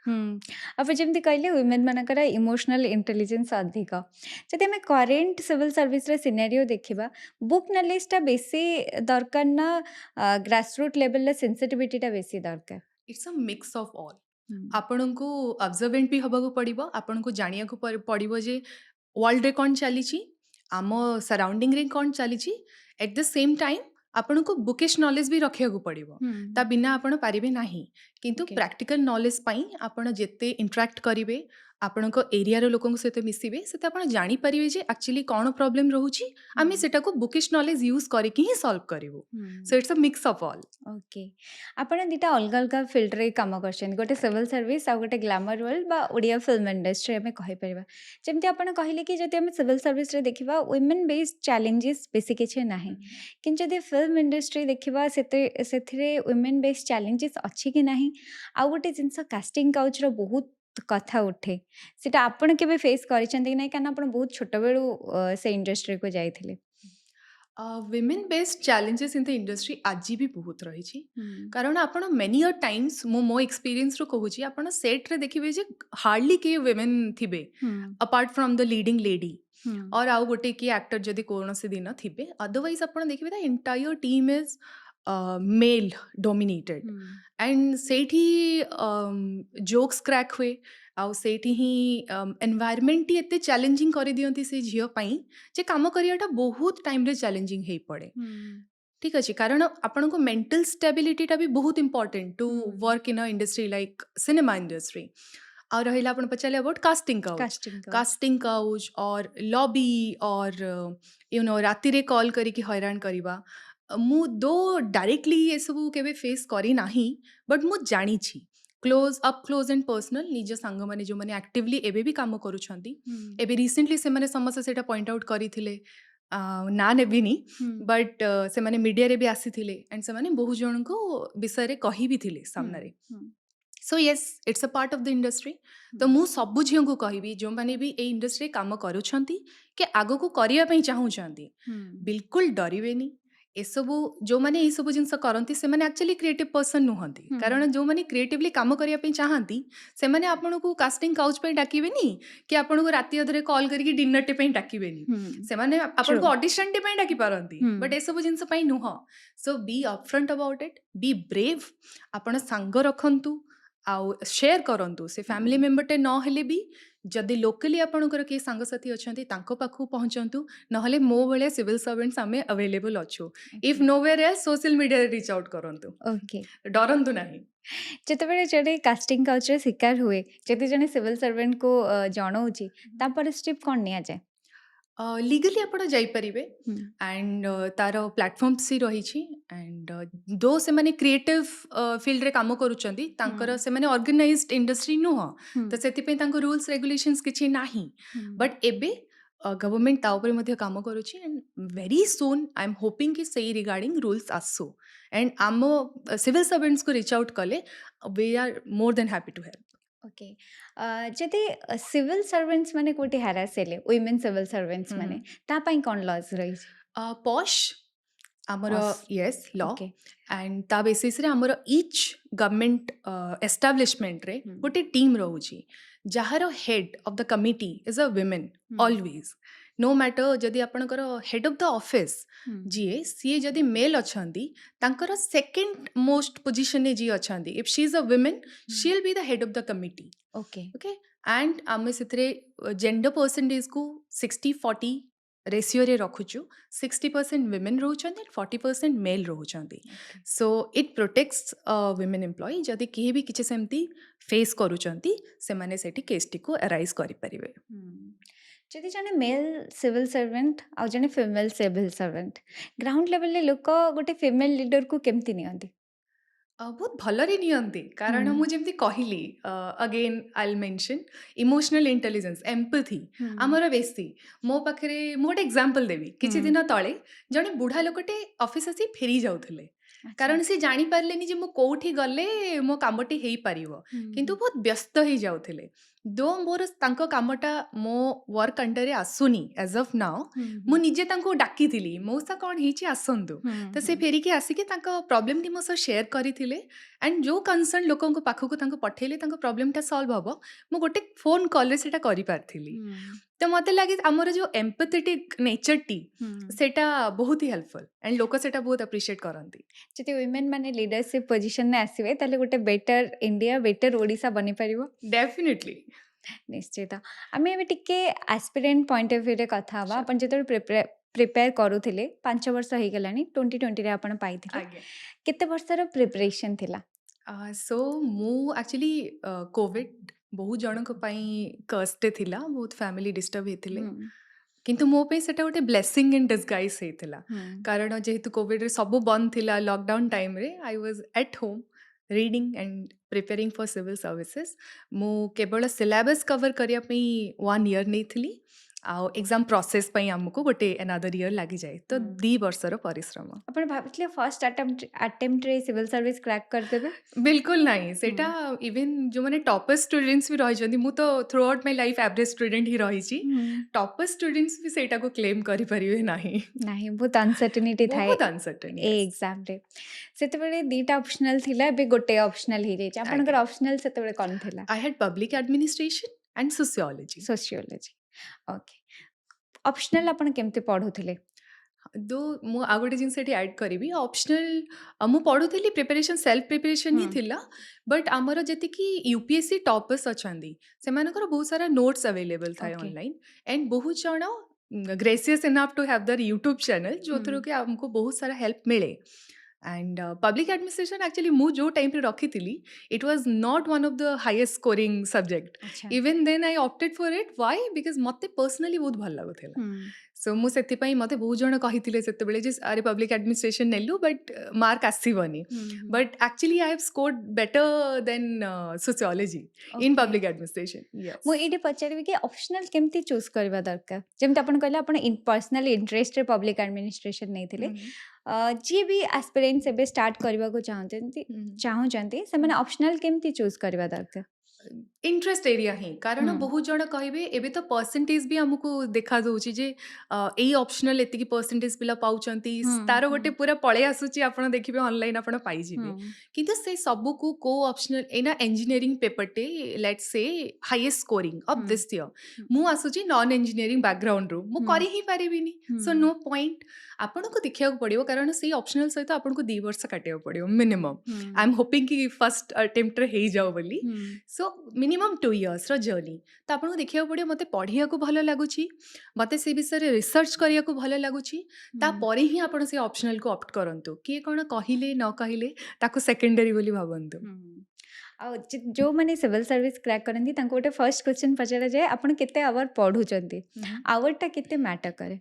अब जमी कहले वुमेन मानकर इमोशनल इंटेलिजेंस अधिक जदि आम करेन्ट सिविल सर्विस सिनेरियो देखा बुक नॉलेजटा बेसी दरकार ना ग्रासरूट लेवल सेंसिटिविटीटा बेसी दरकार it's a mix of all आपण को ऑब्जर्वेंट भी हबाक पड़ो आपण को जानिया को पड़ो जे वर्ल्ड रे कौन चली आम सराउंडिंग रे कौन चली एट द सेम टाइम आपण को बुकिश नॉलेज भी रखिया को पड़ो ता बिना आपण पारिबे नाही किंतु Okay. प्रैक्टिकल नॉलेज पई आपण जेते इंटरेक्ट करिवे आपण को एरिया रो लोकन सहित मिसिबे सेते आपण जानि परिबे जे एक्चुअली कोन प्रॉब्लम रहूची आमी सेटा को बुकिश नॉलेज यूज करके ही सॉल्व करिवो so it's a mix of all okay आपण दीटा अलग अलग फिल्ड रे काम करछन गोटे सिविल सर्विस आ गोटे ग्लैमर वर्ल्ड बा ओडिया फिल्म इंडस्ट्री हमें कहि परिबा जेमति आपण कहले कि जदि हम सिविल सर्विस रे देखिबा वुमेन बेस्ड चैलेंजेस बेसी किछ नाही कि जदि फिल्म इंडस्ट्री देखिबा सेथिरे वुमेन बेस्ड चैलेंजेस अछि कि नाही आ गोटे जिंस कास्टिंग काउच रो बहुत कथा उठे सेटा आपण केबे फेस करिसेंती नै कारण आपण बहुत छोट बेलू से इंडस्ट्री को जाइथिले women based challenges in the industry आज भी बहुत रही कारण आपण मेनी अ टाइम्स मो एक्सपीरियंस रो कहूची आपण सेट रे देखिबे जे हार्डली के विमेन थिबे apart from the leading lady or आउ गोटे कि एक्टर जदि कौन से दिन थिबे अदरवाइज आपण देखिबे the entire team is male dominated and सेठी जोक्स क्रैक हुए आउ सेठी ही एनवायरमेंट एते चैलेंजिंग कर दियंती से झियो पई जे काम करियाटा बहुत टाइम रे चैलेंजिंग हेई पड़े ठीक अच्छे कारण आपन को मेंटल स्टेबिलिटी टा भी बहुत important to work in a industry like cinema industry और रहिला अपन पचाले अबाउट कास्टिंग काउच और लॉबी और यू नो राति रे कॉल करी कि हैरान करिबा मु दो डायरेक्टली ये सब केबे फेस करी नाही बट मु जानी छी क्लोज एंड पर्सनल निज सांग माने जो माने एक्टिवली एबे भी काम करूछंती एबे रिसेंटली से माने समस्या सेटा पॉइंट आउट करिथिले ना नेबिनी बट से माने मीडिया रे भी आसीथिले एंड से माने बहु जन को विषय रे कहि भी थिले सामने रे so yes it's a part of the industry तो मु सबु झियो को कहबी जो माने भी ए इंडस्ट्री काम करूछंती के आगो को करिया पई चाहूछंती बिल्कुल डरिवेनी एसबू जो माने ये सब जिनस करती से माने एक्चुअली क्रिएटिव पर्सन नुहंती कारण जो माने क्रिएटिवली काम करिया पई चाहंती से माने आपन को कास्टिंग काउच पे डाकिबेनी कि आपन को राति अधरे कॉल करके डिनर टे पे डाकिबेनी से माने आपन को ऑडिशन टे पे डाकी पारंती बट ए सब जिनस पई नुह so be upfront about it be brave आपन संग रखंतु आउ शेयर करंतु से फैमिली मेंबर टे न हेले भी जदि लोकली आपणकर किए सांगसाथी अच्छे पाखु पहुँचतु ना मो भाया सिविल सर्वेंट्स आम अवेलेबल अच्छु if nowhere else social media reach out करंतु ओके डरंतु नहीं ଯେତେବେଳେ ଜଣେ କାଷ୍ଟିଂ କାଉଚରେ ଶିକାର ହୁଏ ଯଦି ଜଣେ ସିଭିଲ ସର୍ଭେଣ୍ଟକୁ ଜଣାଉଛି ତାପରେ ଷ୍ଟ୍ରିପ୍ କ'ଣ ନିଆଯାଏ लीगली आप जाइपारे एंड तार प्लाटफर्मस ही रही एंड दो से माने क्रिएटिव फील्ड रे काम करूचंती तांकर से माने ऑर्गेनाइज्ड इंडस्ट्री नुह तो सेति तांको रूल्स रेगुलेशंस किछि नाही बट एबे गवर्नमेंट ता ऊपर मध्य काम करूची and very soon I am hoping कि सही रिगार्डिंग रूल्स आसो एंड आम सिविल सर्वेंट्स को रीच आउट कले we are more than happy to help okay. जदि सिविल सर्वेंट्स माने कोठी हैरास हेले वुमेन सिविल सर्वेंट्स ହୁଁ ହୁଁ माने ता पई कोन लॉज रही? ପଶ୍ ଆମର पॉस। ୟେସ୍ ଲ ओके। ଆଣ୍ଡ ତା ବେସିସ୍ରେ ଆମର ଇଚ୍ ଗଭର୍ଣ୍ଣମେଣ୍ଟ ଏଷ୍ଟାବ୍ଲିଶମେଣ୍ଟରେ हुँ, ଗୋଟେ ଟିମ୍ ରହୁଛି ଯାହାର head of the committee is a women hmm, always no matter ଯଦି ଆପଣଙ୍କର ହେଡ୍ ଅଫ୍ ଦ ଅଫିସ୍ हुँ, ଯିଏ ସିଏ ଯଦି ମେଲ୍ ଅଛନ୍ତି ତାଙ୍କର ସେକେଣ୍ଡ ମୋଷ୍ଟ ପୋଜିସନରେ ଯିଏ ଅଛନ୍ତି if she is a women हुँ, she will be the head of the committee okay. Okay and आम से जेंडर परसेंटेज को 60-40 रेशियो रखुचु 60% विमेन रोचंती एंड 40% मेल रोचंती okay. So it protects women employ जदि केही भी किछि सेमती फेस करूचंती से माने सेठी केस टी को अराइज करि परिबे हुँ। जदि जने मेल सिविल सर्वेंट आ जने female civil servant ground level ले लोक गोटे फीमेल लीडर को केमति नियंती? बहुत भलरे नियंती कारण हुँ, मु जेमती कहली again I will mention emotional intelligence empathy हुँ, आमर बेसी मो पाखरे मु गोटे एग्जांपल देबी किछि हुँ, दिन तळे जणे बुढा लोकटे ऑफिस आसी फेरी जाउथले अच्छा। कारण से जानी पारलेनी जे मु कोठी गले मो कामटी हेई परिवो हुँ, किंतु हुँ, बहुत व्यस्त हेई जाउथले दो मोर तांको कामटा मो वर्क अंडर रे आसुनी एज ऑफ नाउ हुँ, मु हुँ, निजे तांको डाकिथिली मौसा कोन हिची आसंतु हुँ, तो से हुँ, फेरिकी आसिकी तांको प्रॉब्लम टी मो सह शेयर करिथिले एंड जो कंसर्न लोकों को पाखको तांको पठेले तांको प्रॉब्लम टा सॉल्व हबो मु गोटे फोन कॉल रे सेटा करि पारथिली हुँ, तो मते लागे हमर जो एम्पैथेटिक नेचर टी हुँ। सेटा बहुत ही हेल्पफुल एंड लोक सेटा बहुत अप्रिशिएट करंती जदि वुमेन माने लीडरशिप पोजिशन ने आसिबे ताले गोटे बेटर इंडिया बेटर ओडिशा बनि परिबो। डेफिनेटली निश्चित। आमे एबे टिके एस्पिरेंट पॉइंट ऑफ व्यू रे कथा हबा। श्योर आपण जेतोल प्रिपेयर करूथिले 5 वर्ष हेइ गेलानी 2020 रे आपण पाइथिले। आगे केते वर्षर प्रिपरेशन थिला? सो मु एक्चुअली कोविड बहुत जनक पई कष्ट थिला बहुत फैमिली डिस्टर्ब हेथिले हुँ, किंतु मो पे सेटा गोटे ब्लेसिंग इन डिस्गाइज हेथिला हुँ, कारण जेहेतु कोविड रे सब बंद थिला लॉकडाउन टाइम रे I was at home reading and preparing for civil services मु केवल सिलेबस कवर करिया पई 1 ईयर नहीं थिली आ एग्जाम प्रोसेस पई हमको गोटे अनदर ईयर लागि जाए तो हुँ। 2 वर्षर परिश्रम आपण भाबिथिले फर्स्ट अटेम्प्ट रे सिविल सर्विस क्रैक करदेबे? बिल्कुल नहीं सेटा हुँ, इवन जो मैंने टॉपर स्टूडेंट्स भी रही मु तो throughout my life average student ही रही हुँ। टॉपर स्टूडेंट्स भी सेटा को क्लेम करि परिबे नहीं ନାହିଁ ବହୁତ ଅନସର୍ଟନିଟି ଥାଏ बहुत अनसर्टेन ଏ यस ଏକ୍ଜାମରେ। ସେତେବେଳେ 2ଟା ଅପସନାଲ୍ ଥିଲା, ଏବେ ଗୋଟେ ଅପସନାଲ୍ ହେଇଯାଇଛି। आगे ଆପଣଙ୍କର ଅପସନାଲ୍ ସେତେବେଳେ କ'ଣ ଥିଲା? I had public administration and sociology sociology. Okay. Optional ଆପଣ କେମିତି ପଢ଼ୁଥିଲେ? दो मु आ गोटे जिन सेठी ऐड करिवि ऑप्शनल मु पढुथिली प्रिपरेशन सेल्फ प्रिपरेशन ହୁଁ, ही थिला बट आमर जति कि यूपीएससी टॉपर्स अछंदी सेमानकर बहुत सारा नोट्स अवेलेबल थाए ଓକେ। ऑनलाइन एंड बहुत जण gracious enough to have their YouTube channel जो ହୁଁ, थ्रू कि हमको बहुत सारा हेल्प मिले एंड पब्लिक एडमिनिस्ट्रेशन एक्चुअली मु जो टाइम रे रखी it was not one of the highest scoring subject ଆଚ୍ଛା। Even then I opted for it why because मते पर्सनली बहुत भल लागुଥିଲା ହୁଁ, सो मु ସେଥିପାଇଁ ମୋତେ ବହୁତ ଜଣ କହିଥିଲେ ସେତେବେଳେ ଯେ ଆରେ ପବ୍ଲିକ୍ ଆଡମିନିଷ୍ଟ୍ରେସନ୍ ନେଲୁ ବଟ୍ ମାର୍କ ଆସିବନି ହୁଁ, ହୁଁ। But actually I have scored better then sociology in okay. Public administration ମୁଁ ୟେସ୍ ଏଇଠି ପଚାରିବି କି ଅପସନାଲ୍ କେମିତି ଚୁଜ୍ କରିବା ଦରକାର? ଯେମିତି ଆପଣ କହିଲେ ଆପଣ ପର୍ସନାଲ ଇଣ୍ଟରେଷ୍ଟରେ ପବ୍ଲିକ୍ ଆଡମିନିଷ୍ଟ୍ରେସନ ନେଇଥିଲେ। ଯିଏ ବି ଆସ୍ପିରେଣ୍ଟସ୍ ଏବେ ଷ୍ଟାର୍ଟ କରିବାକୁ ଚାହୁଁଛନ୍ତି ସେମାନେ ଅପସନାଲ୍ କେମିତି ଚୁଜ୍ କରିବା ଦରକାର? इंटरेस्ट एरिया ही कारण ହୁଁ, बहुत जण कहिबे एबे तो परसेंटेज भी हमको देखा दउची जे एई ऑप्शनल एतिकी परसेंटेज पिला पाउचंती ହୁଁ, तार ହୁଁ, गोटे पूरा पळे आसुची आपण देखिबे ऑनलाइन आपण पाई ହୁଁ, जिवे किंतु से सब को ऑप्शनल एना इंजीनियरिंग पेपर टे let's say highest scoring of ହୁଁ, दिस ईयर ହୁଁ, मु आसुची नॉन इंजीनियरिंग बैकग्राउंड रू मु ହୁଁ, करि ही पारिबिनी ହୁଁ, सो नो पॉइंट आपण को देखिया पड़ियो कारण से ऑप्शनल सहित आपण को 2 वर्ष काटिया पड़ियो मिनिमम ହୁଁ, आई एम होपिंग कि फर्स्ट अटेम्प्ट रे हेई जाओ बोली ହୁଁ, सो मिनिमम 2 इयर्स जर्नी तो आपको देखा पड़ो मत पढ़िया भल लगुच मत से विषय में रिसर्च करने को भल लगुच ହୁଁ, तापर ही आप ऑप्शनल को ऑप्ट करंतु किए कौन कहले न कहले ताको सेकेंडरी बोली भाबंतु ହୁଁ। ଆଉ ଯୋଉମାନେ ସିଭିଲ ସର୍ଭିସ କ୍ରାକ୍ କରନ୍ତି ତାଙ୍କୁ ଗୋଟେ ଫର୍ଷ୍ଟ କ୍ୱେଶ୍ଚନ ପଚରାଯାଏ ଆପଣ କେତେ ଆୱାର ପଢୁଛନ୍ତି? ଆୱାରଟା କେତେ ମ୍ୟାଟର କରେ?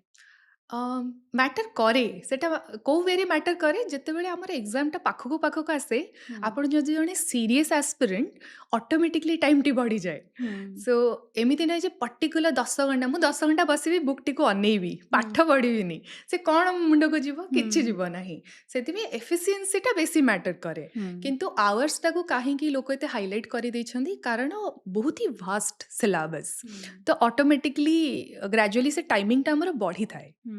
ମ୍ୟାଟର କରେ ସେଟା କୋଉ ୱେରେ ମ୍ୟାଟର କରେ ଯେତେବେଳେ ଆମର ଏକ୍ଜାମଟା ପାଖକୁ ପାଖକୁ ଆସେ ହୁଁ ଆପଣ ଯଦି ଜଣେ ସିରିୟସ୍ ଆସ୍ପିରେଣ୍ଟ ଅଟୋମେଟିକଲି ଟାଇମଟି ବଢ଼ିଯାଏ ହୁଁ ସୋ ଏମିତି ନାହିଁ ଯେ ପର୍ଟିକୁଲାର 10 ଘଣ୍ଟା ମୁଁ 10 ଘଣ୍ଟା ବସିବି ବୁକ୍ଟିକୁ ଅନେଇବି ପାଠ ପଢ଼ିବିନି ସେ କ'ଣ ମୁଣ୍ଡକୁ ଯିବ କିଛି ହୁଁ ଯିବ ନାହିଁ ସେଥିପାଇଁ ଏଫିସିଏନ୍ସିଟା ବେଶୀ ମ୍ୟାଟର କରେ ହୁଁ କିନ୍ତୁ ଆୱାର୍ସଟାକୁ କାହିଁକି ଲୋକ ଏତେ ହାଇଲାଇଟ୍ କରିଦେଇଛନ୍ତି କାରଣ ବହୁତ ହି ଭାଷ୍ଟ ସିଲାବସ୍ ହୁଁ ତ ଅଟୋମେଟିକଲି ଗ୍ରାଜୁଆଲି ସେ ଟାଇମିଂଟା ଆମର ବଢ଼ିଥାଏ ହୁଁ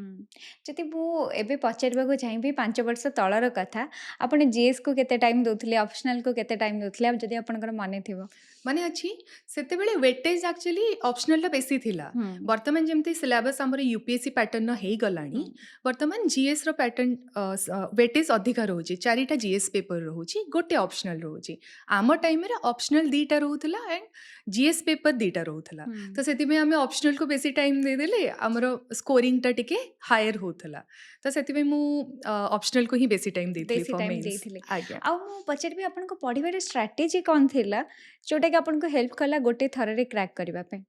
ଯଦି ମୁଁ ଏବେ ପଚାରିବାକୁ ଚାହିଁବି 5 ବର୍ଷ ତଳର କଥା ଆପଣ ଜିଏସ୍କୁ କେତେ ଟାଇମ୍ ଦେଉଥିଲେ ଅପସନାଲ୍କୁ କେତେ ଟାଇମ୍ ଦେଉଥିଲେ ଆଉ ଯଦି ଆପଣଙ୍କର ମନେ ଥିବ ମାନେ ଅଛି ସେତେବେଳେ ୱେଟେଜ୍ ଆକ୍ଚୁଆଲି ଅପସନାଲଟା ବେଶୀ ଥିଲା ହୁଁ ବର୍ତ୍ତମାନ ଯେମିତି ସିଲାବସ୍ ଆମର ୟୁପିଏସସି ପ୍ୟାଟର୍ନ ହେଇଗଲାଣି ହୁଁ ବର୍ତ୍ତମାନ ଜିଏସ୍ର ପ୍ୟାଟର୍ନ ୱେଟେଜ୍ ଅଧିକା ରହୁଛି 4ଟା ଜିଏସ୍ ପେପର ରହୁଛି ଗୋଟେ ଅପସନାଲ ରହୁଛି ଆମ ଟାଇମରେ ଅପସନାଲ 2ଟା ରହୁଥିଲା ଆଣ୍ଡ ଜିଏସ୍ ପେପର 2ଟା ରହୁଥିଲା ହୁଁ ତ ସେଥିପାଇଁ ଆମେ ଅପସନାଲକୁ ବେଶୀ ଟାଇମ୍ ଦେଇଦେଲେ ଆମର ସ୍କୋରିଂଟା ଟିକେ ହାୟର ହେଉଥିଲା ତ ସେଥିପାଇଁ ମୁଁ ଅପସନାଲକୁ ହିଁ ବେଶୀ ଟାଇମ୍ ଦେଇଥିଲି ବେଶୀ ଫର୍ ଟାଇମ୍ ମେନ୍ସ ଦେଇଥିଲେ ଆଜ୍ଞା ଆଉ ମୁଁ ପଚାରିବି ଆପଣଙ୍କ ପଢ଼ିବାର ଷ୍ଟ୍ରାଟେଜି କ'ଣ ଥିଲା ଯେଉଁଟାକି ଆପଣଙ୍କୁ ହେଲ୍ପ କଲା ଗୋଟେ ଥରରେ କ୍ରାକ୍ କରିବା ପାଇଁ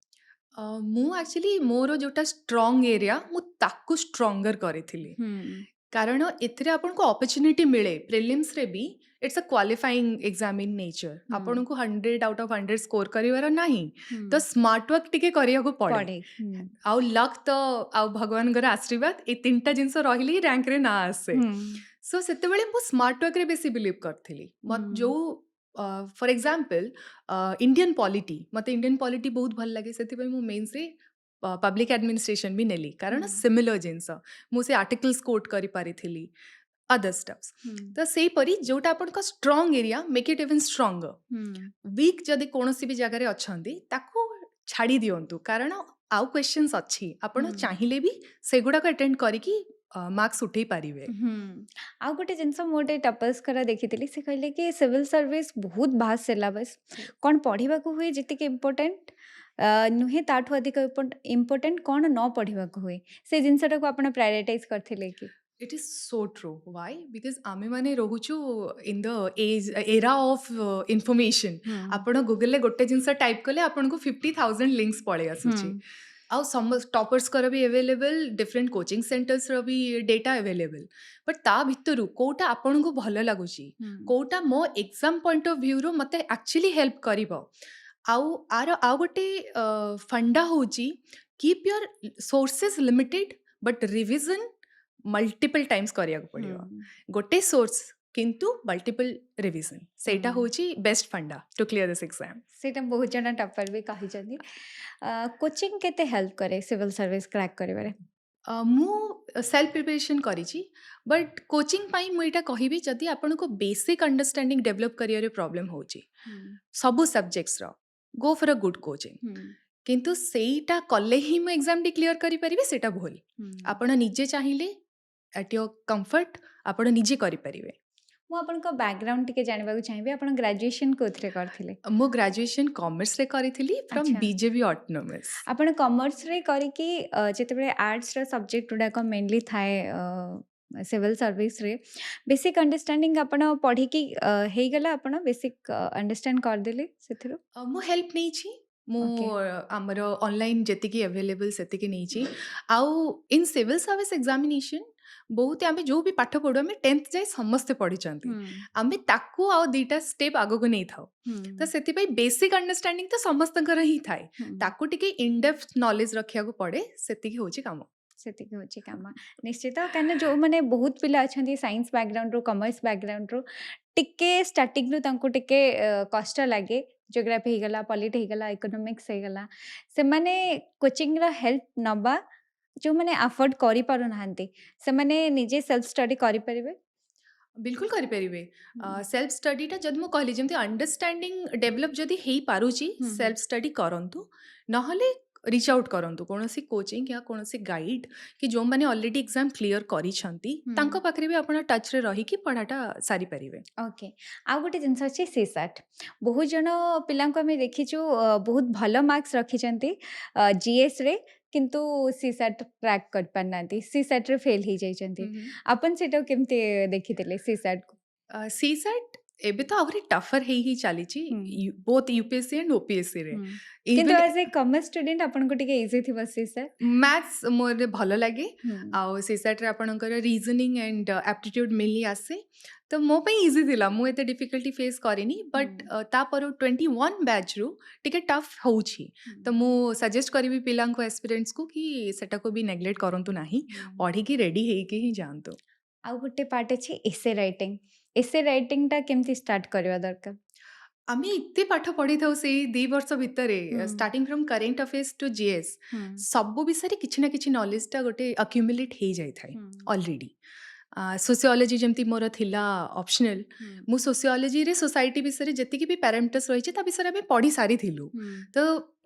ମୁଁ ଆକ୍ଚୁଆଲି ମୋର ଯେଉଁଟା ଷ୍ଟ୍ରଙ୍ଗ ଏରିଆ ମୁଁ ତାକୁ ଷ୍ଟ୍ରଙ୍ଗର କରିଥିଲି ହୁଁ କାରଣ ଏଥିରେ ଆପଣଙ୍କୁ ଅପରଚ୍ୟୁନିଟି ମିଳେ ପ୍ରିଲିମ୍ସରେ ବି it's a qualifying exam in nature ହୁଁ ଆପଣଙ୍କୁ 100 ଆଉଟ୍ ଅଫ୍ 100 ସ୍କୋର କରିବାର ନାହିଁ ହୁଁ ତ ସ୍ମାର୍ଟ ୱାର୍କ ଟିକେ କରିବାକୁ ପଡ଼େ ପଢ଼େ ଆଉ ଲକ୍ ତ ଆଉ ଭଗବାନଙ୍କର ଆଶୀର୍ବାଦ ଏ 3ଟା ଜିନିଷ ରହିଲେ ହିଁ ରାଙ୍କରେ ନାଁ ଆସେ ହୁଁ ସୋ ସେତେବେଳେ ମୁଁ ସ୍ମାର୍ଟ ୱାର୍କରେ ବେଶୀ ବିଲିଭ୍ କରିଥିଲି ହୁଁ ଯେଉଁ ଫର୍ ଏକ୍ଜାମ୍ପଲ୍ ଇଣ୍ଡିଆନ୍ ପଲିଟି ମୋତେ ଇଣ୍ଡିଆନ୍ ପଲିଟି ବହୁତ ଭଲ ଲାଗେ ସେଥିପାଇଁ ମୁଁ ମେନ୍ସରେ ପବ୍ଲିକ୍ ଆଡମିନିଷ୍ଟ୍ରେସନ୍ ବି ନେଲି କାରଣ ହୁଁ ସିମିଲର ଜିନିଷ ମୁଁ ସେ ଆର୍ଟିକଲ୍ସ କୋଟ୍ କରିପାରିଥିଲି ଅଦର ଷ୍ଟଫ୍ସ ହୁଁ ତ ସେଇପରି ଯେଉଁଟା ଆପଣଙ୍କ ଷ୍ଟ୍ରଙ୍ଗ ଏରିଆ ମେକ୍ ଇଟ୍ ଇଭେନ୍ ଷ୍ଟ୍ରଙ୍ଗର ହୁଁ ୱିକ୍ ଯଦି କୌଣସି ବି ଜାଗାରେ ଅଛନ୍ତି ତାକୁ ଛାଡ଼ି ଦିଅନ୍ତୁ କାରଣ ଆଉ କ୍ୱେଶ୍ଚନ୍ସ ଅଛି ଆପଣ ହୁଁ ଚାହିଁଲେ ବି ସେଗୁଡ଼ାକ ଆଟେଣ୍ଡ କରିକି ମାର୍କସ୍ ଉଠେଇ ପାରିବେ ହୁଁ ଆଉ ଗୋଟେ ଜିନିଷ ମୁଁ ଗୋଟେ ଟପର୍ସଙ୍କର ଦେଖିଥିଲି ସେ କହିଲେ କି ସିଭିଲ୍ ସର୍ଭିସ୍ ବହୁତ ଭାଷ୍ଟ ସିଲାବସ୍ କ'ଣ ପଢ଼ିବାକୁ ହୁଏ ଯେତିକି ଇମ୍ପୋର୍ଟାଣ୍ଟ ନୁହେଁ ତାଠୁ ଅଧିକ ଇମ୍ପୋର୍ଟାଣ୍ଟ କ'ଣ ନ ପଢ଼ିବାକୁ ହୁଏ ସେ ଜିନିଷଟାକୁ ଆପଣ ପ୍ରାୟୋରିଟାଇଜ୍ କରିଥିଲେ କି it is so true why because ଆମେମାନେ ରହୁଛୁ in the age era of information ହୁଁ ଆପଣ ଗୁଗଲରେ ଗୋଟେ ଜିନିଷ ଟାଇପ୍ କଲେ ଆପଣଙ୍କୁ 50,000 ଲିଙ୍କ୍ସ ପଳେଇ ହୁଁ ଆସୁଛି ଆଉ ଟପର୍ସଙ୍କର ବି ଆଭେଲେବଲ୍ ଡିଫରେଣ୍ଟ କୋଚିଂ ସେଣ୍ଟର୍ସର ବି ଡେଟା ଆଭେଲେବଲ୍ ବଟ୍ ତା ଭିତରୁ କେଉଁଟା ଆପଣଙ୍କୁ ଭଲ ଲାଗୁଛି ହୁଁ କେଉଁଟା ମୋ ଏକ୍ଜାମ୍ ପଏଣ୍ଟ ଅଫ୍ ଭ୍ୟୁରୁ ମୋତେ ଆକ୍ଚୁଆଲି ହେଲ୍ପ କରିବ ଆଉ ଆର ଆଉ ଗୋଟେ ଫଣ୍ଡା ହେଉଛି keep your sources limited but revision multiple Times କରିବାକୁ ହୁଁ ପଡ଼ିବ ଗୋଟେ ସୋର୍ସ କିନ୍ତୁ ମଲ୍ଟିପଲ୍ ରିଭିଜନ୍ ସେଇଟା ହୁଁ ହେଉଛି ବେଷ୍ଟ ଫଣ୍ଡା ଟୁ କ୍ଲିୟର ଦିସ୍ ଏକ୍ଜାମ୍ ସେଇଟା ବହୁତ ଜଣ ଟପର ବି କହିଛନ୍ତି କୋଚିଂ କେତେ ହେଲ୍ପ କରେ ସିଭିଲ୍ ସର୍ଭିସ୍ କ୍ରାକ୍ କରିବାରେ ମୁଁ ସେଲ୍ଫ ପ୍ରିପାରେସନ୍ କରିଛି ବଟ୍ କୋଚିଂ ପାଇଁ ମୁଁ ଏଇଟା କହିବି ଯଦି ଆପଣଙ୍କୁ ବେସିକ୍ ଅଣ୍ଡରଷ୍ଟାଣ୍ଡିଂ ଡେଭଲପ୍ କରିବାରେ ପ୍ରୋବ୍ଲେମ୍ ହେଉଛି ହୁଁ ସବୁ ସବଜେକ୍ଟସର ଗୋ ଫର୍ ଅ ଗୁଡ୍ କୋଚିଂ ହୁଁ କିନ୍ତୁ ସେଇଟା କଲେ ହିଁ ମୁଁ ଏକ୍ଜାମ୍ଟି କ୍ଲିୟର କରିପାରିବି ସେଇଟା ଭୁଲ ହୁଁ ଆପଣ ନିଜେ ଚାହିଁଲେ ଆଟ୍ ୟୋର୍ କମ୍ଫର୍ଟ ଆପଣ ନିଜେ କରିପାରିବେ ମୁଁ ଆପଣଙ୍କ ବ୍ୟାକଗ୍ରାଉଣ୍ଡ ଟିକେ ଜାଣିବାକୁ ଚାହିଁବି ଆପଣ ଗ୍ରାଜୁଏସନ୍ କୋଉଥିରେ କରିଥିଲେ ମୁଁ ଗ୍ରାଜୁଏସନ୍ କମର୍ସରେ କରିଥିଲି ଫ୍ରମ୍ ଆଚ୍ଛା ବିଜେପି ଅଟୋନମସ୍ ଆପଣ କମର୍ସରେ କରିକି ଯେତେବେଳେ ଆର୍ଟ୍ସର ସବଜେକ୍ଟ ଗୁଡ଼ାକ ମେନଲି ଥାଏ ସିଭିଲ୍ ସର୍ଭିସରେ ବେସିକ୍ ଅଣ୍ଡରଷ୍ଟାଣ୍ଡିଂ ଆପଣ ପଢ଼ିକି ହେଇଗଲା ଆପଣ ବେସିକ୍ ଅଣ୍ଡରଷ୍ଟାଣ୍ଡ କରିଦେଲେ ସେଥିରୁ ମୁଁ ହେଲ୍ପ ନେଇଛି ମୁଁ ଓକେ ଆମର ଅନଲାଇନ୍ ଯେତିକି ଆଭେଲେବଲ୍ ସେତିକି ନେଇଛି ଆଉ ଇନ୍ ସିଭିଲ୍ ସର୍ଭିସ୍ ଏକ୍ଜାମିନେସନ୍ ବହୁତ ଆମେ ଯେଉଁ ବି ପାଠ ପଢ଼ୁ ଆମେ 10th ଯାଏ ସମସ୍ତେ ପଢ଼ିଛନ୍ତି ହୁଁ ଆମେ ତାକୁ ଆଉ 2ଟା ଷ୍ଟେପ୍ ଆଗକୁ ନେଇଥାଉ ହୁଁ ତ ସେଥିପାଇଁ ବେସିକ୍ ଅଣ୍ଡରଷ୍ଟାଣ୍ଡିଂ ତ ସମସ୍ତଙ୍କର ହିଁ ଥାଏ ହୁଁ ତାକୁ ଟିକେ ଇନଡେପ୍ଥ ନଲେଜ ରଖିବାକୁ ପଡ଼େ ସେତିକି ହେଉଛି କାମ ସେତିକି ହେଉଛି କାମ ନିଶ୍ଚିତ କାହିଁକିନା ଯେଉଁମାନେ ବହୁତ ପିଲା ଅଛନ୍ତି ସାଇନ୍ସ ବ୍ୟାକଗ୍ରାଉଣ୍ଡରୁ କମର୍ସ ବ୍ୟାକଗ୍ରାଉଣ୍ଡରୁ ଟିକେ ଷ୍ଟାର୍ଟିଂରୁ ତାଙ୍କୁ ଟିକେ କଷ୍ଟ ଲାଗେ ଜିଓଗ୍ରାଫି ହେଇଗଲା ପଲିଟି ହେଇଗଲା ଇକୋନୋମିକ୍ସ ହେଇଗଲା ସେମାନେ କୋଚିଂର ହେଲ୍ପ ନେବା ଯେଉଁମାନେ ଆଫୋର୍ଡ କରିପାରୁନାହାନ୍ତି ସେମାନେ ନିଜେ ସେଲ୍ଫ ଷ୍ଟଡି କରିପାରିବେ ବିଲକୁଲ କରିପାରିବେ ହୁଁ ସେଲ୍ଫ ଷ୍ଟଡିଟା ଯଦି ମୁଁ କହିଲି ଯେମିତି ଅଣ୍ଡରଷ୍ଟାଣ୍ଡିଂ ଡେଭଲପ୍ ଯଦି ହେଇପାରୁଛି ହୁଁ ହୁଁ ସେଲ୍ଫ ଷ୍ଟଡି କରନ୍ତୁ ନହେଲେ ରିଚ୍ ଆଉଟ୍ କରନ୍ତୁ କୌଣସି କୋଚିଂ ୟା କୌଣସି ଗାଇଡ୍ କି ଯେଉଁମାନେ ଅଲରେଡ଼ି ଏକ୍ଜାମ୍ କ୍ଲିୟର କରିଛନ୍ତି ହୁଁ ତାଙ୍କ ପାଖରେ ବି ଆପଣ ଟଚ୍ରେ ରହିକି ପଢ଼ାଟା ସାରିପାରିବେ ଓକେ ଆଉ ଗୋଟେ ଜିନିଷ ଅଛି ସିସାଟ୍ ବହୁତ ଜଣ ପିଲାଙ୍କୁ ଆମେ ଦେଖିଛୁ ବହୁତ ଭଲ ମାର୍କସ୍ ରଖିଛନ୍ତି ଜିଏସ୍ରେ କିନ୍ତୁ ସିସାଟ୍ କ୍ରାକ୍ କରିପାରିନାହାନ୍ତି ସିସାଟ୍ରେ ଫେଲ୍ ହେଇଯାଇଛନ୍ତି ଆପଣ ସେଇଟାକୁ କେମିତି ଦେଖିଥିଲେ ସିସାଟ୍କୁ ସିସାଟ୍ ଏବେ ତ ଆହୁରି ଟଫର ହେଇ ଚାଲିଛି ହୁଁ ବୋଥ ୟୁପିଏସସି ଏଣ୍ଡ ଓପିଏସସି ରେ। ହୁଁ କିନ୍ତୁ ଇଭେନ୍ ଆଜ ଏ କମର୍ସ ଷ୍ଟୁଡେଣ୍ଟ ଆପଣଙ୍କୁ ଟିକେ ଇଜି ଥିବ ସି ସାର୍। ମ୍ୟାଥ୍ସ ମୋର ଭଲ ଲାଗେ, ହୁଁ ଆଉ ସିସାଟ୍ରେ ଆପଣଙ୍କର ରିଜନିଂ ଆଣ୍ଡ ଆପ୍ଟିଟ୍ୟୁଡ୍ ମିଲି ଆସେ, ତ ମୋ ପାଇଁ ଇଜି ଥିଲା, ମୁଁ ଏତେ ଡିଫିକଲ୍ଟି ଫେସ୍ କରିନି। ବଟ୍ ହୁଁ ତାପର 21 ବ୍ୟାଚ୍ରୁ ଟିକେ ଟଫ୍ ହେଉଛି, ହୁଁ ତ ମୁଁ ସଜେଷ୍ଟ କରିବି ପିଲାଙ୍କୁ ଆସ୍ପିରେଣ୍ଟସ୍କୁ କି ସେଟାକୁ ବି ନେଗ୍ଲେକ୍ଟ କରନ୍ତୁ ନାହିଁ, ହୁଁ ପଢ଼ିକି ରେଡ଼ି ହେଇକି ହିଁ ଯାଆନ୍ତୁ। ଆଉ ଗୋଟେ ପାର୍ଟ ଅଛି ଏସେ ରାଇଟିଂ। ଏସେ ରାଇଟିଂଟା କେମିତି ଷ୍ଟାର୍ଟ କରିବା ଦରକାର? ଆମେ ଏତେ ପାଠ ପଢ଼ିଥାଉ ସେଇ 2 ବର୍ଷ ଭିତରେ, ହୁଁ starting from current affairs to GS, ହୁଁ ସବୁ ବିଷୟରେ କିଛି ନା କିଛି ନଲେଜଟା ଗୋଟେ ଆକ୍ୟୁମୁଲେଟ୍ ହେଇଯାଇଥାଏ ହୁଁ ଅଲରେଡ଼ି। ସୋସିଓଲୋଜି ଯେମିତି ମୋର ଥିଲା ଅପସନାଲ୍, ହୁଁ ମୁଁ ସୋସିଓଲୋଜିରେ ସୋସାଇଟି ବିଷୟରେ ଯେତିକି ବି ପ୍ୟାରାମିଟର୍ସ ରହିଛି ତା ବିଷୟରେ ଆମେ ପଢ଼ି ସାରିଥିଲୁ। ହୁଁ ତ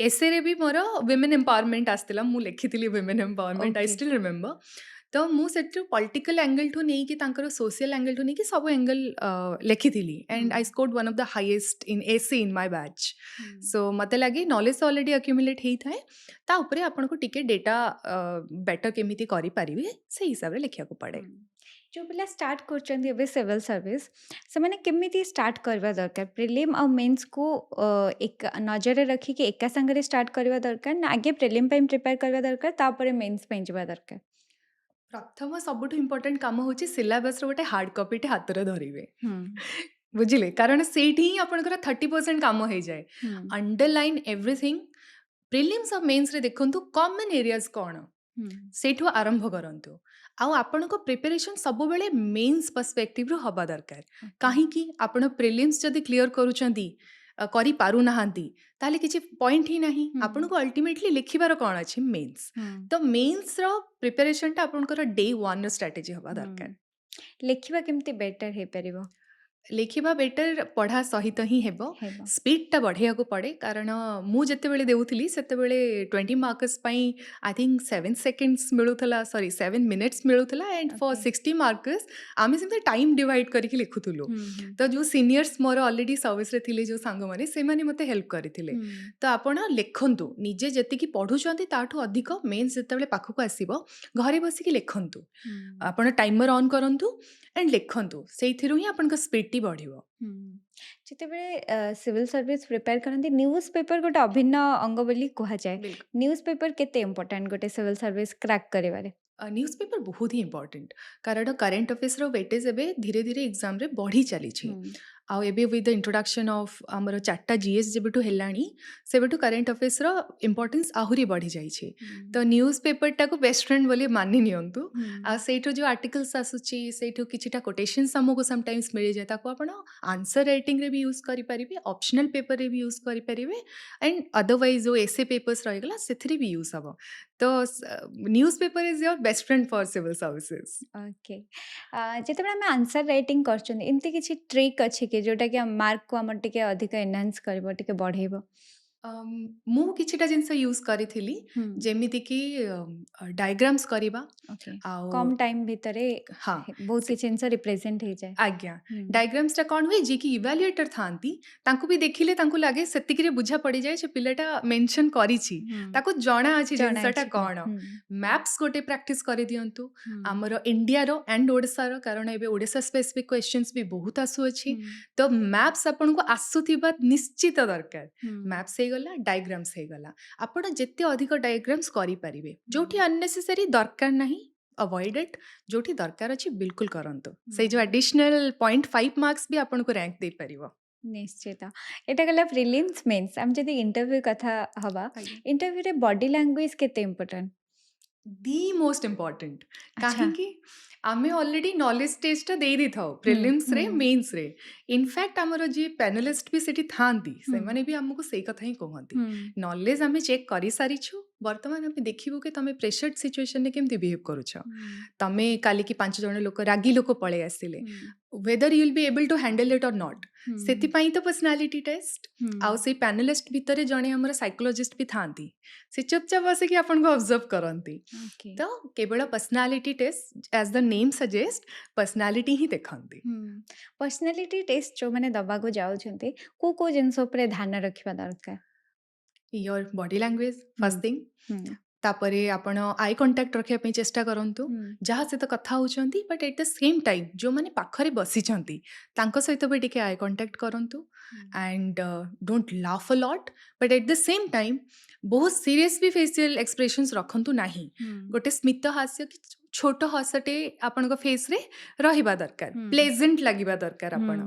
ଏସେରେ ବି ମୋର ୱିମେନ୍ ଏମ୍ପାୱାରମେଣ୍ଟ ଆସିଥିଲା, ମୁଁ ଲେଖିଥିଲି women empowerment, I okay steel remember. ତ ମୁଁ ସେଥିରୁ ପଲିଟିକାଲ ଆଙ୍ଗେଲଠୁ ନେଇକି ତାଙ୍କର ସୋସିଆଲ ଆଙ୍ଗେଲଠୁ ନେଇକି ସବୁ ଆଙ୍ଗେଲ ଲେଖିଥିଲି, ହୁଁ and I scored one of the highest in essay in my batch. ହୁଁ ସୋ ମୋତେ ଲାଗେ ନଲେଜ ଅଲରେଡ଼ି ଆକ୍ୟୁମୁଲେଟ୍ ହେଇଥାଏ, ତା ଉପରେ ଆପଣଙ୍କୁ ଟିକେ ଡେଟା ବେଟର କେମିତି କରିପାରିବେ ସେଇ ହିସାବରେ ଲେଖିବାକୁ ପଡ଼େ। ହୁଁ ଯୋଉ ପିଲା ଷ୍ଟାର୍ଟ କରୁଛନ୍ତି ଏବେ ସିଭିଲ ସର୍ଭିସ, ସେମାନେ କେମିତି ଷ୍ଟାର୍ଟ କରିବା ଦରକାର? ପ୍ରିଲିମ୍ ଆଉ ମେନ୍ସକୁ ନଜରରେ ରଖିକି ଏକା ସାଙ୍ଗରେ ଷ୍ଟାର୍ଟ କରିବା ଦରକାର ନା ଆଗେ ପ୍ରିଲିମ୍ ପାଇଁ ପ୍ରିପେୟାର କରିବା ଦରକାର ତାପରେ ମେନ୍ସ ପାଇଁ ଯିବା ଦରକାର? ପ୍ରଥମ ସବୁଠୁ ଇମ୍ପୋର୍ଟାଣ୍ଟ କାମ ହେଉଛି ସିଲାବସ୍ର ଗୋଟେ ହାର୍ଡ଼ କପିଟେ ହାତରେ ଧରିବେ। ହୁଁ ବୁଝିଲେ, କାରଣ ସେଇଠି ହିଁ ଆପଣଙ୍କର 30% କାମ ହେଇଯାଏ। ହୁଁ ଅଣ୍ଡରଲାଇନ୍ ଏଭ୍ରିଥିଙ୍ଗ। ପ୍ରିଲିମ୍ସ ଆଉ ମେନ୍ସରେ ଦେଖନ୍ତୁ କମନ୍ ଏରିଆଜ କ'ଣ, ହୁଁ ସେଇଠୁ ଆରମ୍ଭ କରନ୍ତୁ। ଆଉ ଆପଣଙ୍କ ପ୍ରିପାରେସନ୍ ସବୁବେଳେ ମେନ୍ସ ପର୍ସପେକ୍ଟିଭରୁ ହେବା ଦରକାର। ଓକେ କାହିଁକି, ଆପଣ ପ୍ରିଲିମ୍ସ ଯଦି କ୍ଲିଅର କରୁଛନ୍ତି, କରିପାରୁନାହାନ୍ତି, ତାହେଲେ କିଛି ପଏଣ୍ଟ ହିଁ ନାହିଁ। ହୁଁ ଆପଣଙ୍କୁ ଅଲ୍ଟିମେଟଲି ଲେଖିବାର କ'ଣ ଅଛି, ମେନ୍ସ। ହୁଁ ତ ମେନ୍ସର ପ୍ରିପାରେସନ୍ଟା ଆପଣଙ୍କର ଡେ 1ର ଷ୍ଟ୍ରାଟେଜି ହେବା ଦରକାର। ହୁଁ ଲେଖିବା କେମିତି ବେଟର ହେଇପାରିବ? ଲେଖିବା ବେଟର ପଢ଼ା ସହିତ ହିଁ ହେବ। ହେବ ସ୍ପିଡ଼ଟା ବଢ଼େଇବାକୁ ପଡ଼େ, କାରଣ ମୁଁ ଯେତେବେଳେ ଦେଉଥିଲି ସେତେବେଳେ 20 ମାର୍କସ୍ ପାଇଁ ଆଇ ଥିଙ୍କ 7 ସେକେଣ୍ଡସ୍ ମିଳୁଥିଲା, ସରି 7 ମିନିଟ୍ସ ମିଳୁଥିଲା, ଆଣ୍ଡ ଫର୍ ଓକେ 60 ମାର୍କସ୍ ଆମେ ସେମିତି ଟାଇମ୍ ଡିଭାଇଡ଼ କରିକି ଲେଖୁଥିଲୁ। ହୁଁ ହୁଁ ତ ଯେଉଁ ସିନିୟର୍ସ ମୋର ଅଲରେଡ଼ି ସର୍ଭିସରେ ଥିଲେ ଯେଉଁ ସାଙ୍ଗମାନେ, ସେମାନେ ମୋତେ ହେଲ୍ପ କରିଥିଲେ। ହୁଁ ତ ଆପଣ ଲେଖନ୍ତୁ, ନିଜେ ଯେତିକି ପଢ଼ୁଛନ୍ତି ତାଠୁ ଅଧିକ ମେନ୍ସ ଯେତେବେଳେ ପାଖକୁ ଆସିବ ଘରେ ବସିକି ଲେଖନ୍ତୁ। ହୁଁ ଆପଣ ଟାଇମର ଅନ୍ କରନ୍ତୁ ଆଣ୍ଡ ଲେଖନ୍ତୁ, ସେଇଥିରୁ ହିଁ ଆପଣଙ୍କ ସ୍ପିଡଟି ବଢ଼ିବ। ହୁଁ ଯେତେବେଳେ ସିଭିଲ ସର୍ଭିସ ପ୍ରିପେୟାର କରନ୍ତି ନ୍ୟୁଜ୍ ପେପର ଗୋଟେ ଅଭିନ୍ନ ଅଙ୍ଗ ବୋଲି କୁହାଯାଏ। ବିଲକୁଲ। ନ୍ୟୁଜ୍ ପେପର କେତେ ଇମ୍ପୋର୍ଟାଣ୍ଟ ଗୋଟେ ସିଭିଲ ସର୍ଭିସ କ୍ରାକ୍ କରିବାରେ? ନ୍ୟୁଜ୍ ପେପର ବହୁତ ହିଁ ଇମ୍ପର୍ଟାଣ୍ଟ, କାରଣ କରେଣ୍ଟ ଆଫେୟାର୍ସର ୱେଟେଜ୍ ଏବେ ଧୀରେ ଧୀରେ ଏକ୍ଜାମରେ ବଢ଼ି ଚାଲିଛି। ହୁଁ ଆଉ ଏବେ ୱିଥ୍ ଦ ଇଣ୍ଟ୍ରୋଡକ୍ସନ୍ ଅଫ୍ ଆମର 4ଟା ଜିଏସ୍ ଯେବେଠୁ ହେଲାଣି, ସେବେଠୁ କରେଣ୍ଟ ଆଫେୟାର୍ସର ଇମ୍ପର୍ଟାନ୍ସ ଆହୁରି ବଢ଼ିଯାଇଛି। ହୁଁ ତ ନ୍ୟୁଜ୍ ପେପରଟାକୁ ବେଷ୍ଟ ଫ୍ରେଣ୍ଡ ବୋଲି ମାନି ନିଅନ୍ତୁ। ହୁଁ ଆଉ ସେଇଠୁ ଯେଉଁ ଆର୍ଟିକଲ୍ସ ଆସୁଛି, ସେଇଠୁ କିଛିଟା କୋଟେସନ୍ସ ଆମକୁ ସମଟାଇମ୍ସ ମିଳିଯାଏ, ତାକୁ ଆପଣ ଆନ୍ସର ରାଇଟିଂରେ ବି ୟୁଜ୍ କରିପାରିବେ, ଅପସନାଲ୍ ପେପରରେ ବି ୟୁଜ୍ କରିପାରିବେ, ଆଣ୍ଡ ଅଦରୱାଇଜ୍ ଯେଉଁ ଏସେ ପେପର୍ସ ରହିଗଲା ସେଥିରେ ବି ୟୁଜ୍ ହେବ। ତ news paper is your best friend for civil services. Okay ଯେତେବେଳେ ଆମେ ଆନ୍ସର ରାଇଟିଂ କରୁଛନ୍ତି ଏମିତି କିଛି ଟ୍ରିକ୍ ଅଛି କି ଯୋଉଟାକି ମାର୍କକୁ ଆମର ଟିକେ ଅଧିକ ଏନହାନ୍ସ କରିବ ଟିକେ ବଢ଼େଇବ? ମୁଁ କିଛିଟା ଜିନିଷ ୟୁଜ୍ କରିଥିଲି, ହୁଁ ଯେମିତିକି ଡାଇଗ୍ରାମ୍ସ କରିବା, ଓକେ ଆଉ କମ୍ ଟାଇମ୍ ଭିତରେ ହଁ ବହୁତ ସେ କିଛି ଜିନିଷ ରିପ୍ରେଜେଣ୍ଟ ହେଇଯାଏ। ଆଜ୍ଞା, ହୁଁ ଡାଇଗ୍ରାମ୍ସଟା କ'ଣ ହୁଏ, ଯିଏକି ଇଭାଲୁଏଟର ଥାଆନ୍ତି ତାଙ୍କୁ ବି ଦେଖିଲେ ତାଙ୍କୁ ଲାଗେ ସେତିକିରେ ବୁଝା ପଡ଼ିଯାଏ ଯେ ପିଲାଟା ମେନସନ୍ କରିଛି, ହୁଁ ତାକୁ ଜଣା ଅଛି ଜଣା ଜିନିଷଟା ଅଛି କ'ଣ। ହୁଁ ମ୍ୟାପ୍ସ ଗୋଟେ ପ୍ରାକ୍ଟିସ୍ କରିଦିଅନ୍ତୁ, ହୁଁ ଆମର ଇଣ୍ଡିଆର ଆଣ୍ଡ ଓଡ଼ିଶାର, କାରଣ ଏବେ ଓଡ଼ିଶା ସ୍ପେସିଫିକ୍ କ୍ୱେଶ୍ଚନ୍ସ ବି ବହୁତ ଆସୁଅଛି। ହୁଁ ତ ମ୍ୟାପ୍ସ ଆପଣଙ୍କୁ ଆସୁଥିବା ନିଶ୍ଚିତ ଦରକାର। ହୁଁ ମ୍ୟାପ୍ସ ହେଇଗଲା, ଡାଇଗ୍ରାମ୍ସ ହେଇଗଲା, ଆପଣ ଯେତେ ଅଧିକ ଡାଇଗ୍ରାମ୍ସ କରିପାରିବେ। ହୁଁ ଯେଉଁଠି ଅନନେସେସାରୀ ଦରକାର ନାହିଁ ଅଭଏଡ୍ ଇଟ୍, ଯେଉଁଠି ଦରକାର ଅଛି ବିଲକୁଲ କରନ୍ତୁ। ସେଇ ଯେଉଁ ହୁଁ ଆଡିସନାଲ 0.5 ମାର୍କସ୍ ବି ଆପଣଙ୍କୁ ରାଙ୍କ ଦେଇପାରିବ। ନିଶ୍ଚିତ ଏଇଟା ଗଲା ପ୍ରିଲିମ୍ସ ମେନ୍ସ। ଆମେ ଯଦି ଇଣ୍ଟରଭ୍ୟୁ କଥା ହବା, ଆଜ୍ଞା, ଇଣ୍ଟରଭ୍ୟୁରେ ବଡି ଲାଙ୍ଗୁଏଜ କେତେ ଇମ୍ପୋର୍ଟାଣ୍ଟ? ଦି ମୋଷ୍ଟ ଇମ୍ପର୍ଟାଣ୍ଟ। ଆଚ୍ଛା କାହିଁକି, ଆମେ ଅଲରେଡ଼ି ନଲେଜ ଟେଷ୍ଟଟା ଦେଇ ଦେଇଥାଉ ହୁଁ ହୁଁ ପ୍ରିଲିମ୍ସରେ ମେନ୍ସରେ। ଇନଫ୍ୟାକ୍ଟ ଆମର ଯିଏ ପ୍ୟାନେଲିଷ୍ଟ ବି ସେଠି ଥାଆନ୍ତି, ହୁଁ ସେମାନେ ବି ଆମକୁ ସେଇ କଥା ହିଁ କୁହନ୍ତି। ହୁଁ ନଲେଜ ଆମେ ଚେକ୍ କରିସାରିଛୁ, ବର୍ତ୍ତମାନ ଆମେ ଦେଖିବୁ କି ତମେ ପ୍ରେସର୍ଡ ସିଚୁଏସନରେ କେମିତି ବିହେଭ୍ କରୁଛ। ହୁଁ ତମେ କାଲିକି 5 ଜଣ ଲୋକ ରାଗି ଲୋକ ପଳେଇ ଆସିଲେ, ହୁଁ whether you will be able to handle it or not, ହୁଁ ସେଥିପାଇଁ ତ ପର୍ସନାଲିଟି ଟେଷ୍ଟ। ହୁଁ ଆଉ ସେଇ ପ୍ୟାନେଲିଷ୍ଟ ଭିତରେ ଜଣେ ଆମର ସାଇକୋଲୋଜିଷ୍ଟ ବି ଥାଆନ୍ତି, ସେ ଚୁପଚାପ ବସିକି ଆପଣଙ୍କୁ ଅବଜର୍ଭ କରନ୍ତି। ଓକେ ତ କେବଳ personality test, as the name suggest, personality ହିଁ ଦେଖନ୍ତି। ପର୍ସନାଲିଟି ଟେଷ୍ଟ ଯୋଉମାନେ ଦବାକୁ ଯାଉଛନ୍ତି କୋଉ କୋଉ ଜିନିଷ ଉପରେ ଧ୍ୟାନ ରଖିବା ଦରକାର? ୟୋର ବଡି ଲାଙ୍ଗୁଏଜ ହୁଁ ଫର୍ଷ୍ଟ ଥିଙ୍ଗ, ହୁଁ तापरे आपण आई कांटेक्ट रखिया पे चेष्टा करंतु जहाँ सहित कथा होचंती but at the same time जो माने पाखरे बसिचंती तांको सहित भी टिके आई कांटेक्ट करंतु and don't laugh a lot but at the same time बहुत सीरियस भी फेसियल एक्सप्रेशंस रखंतु नाही गोटे स्मित हास्य कि छोट हसटे आपण फेस रे रहिबा दरकार प्लेजेंट लागिबा दरकार आपण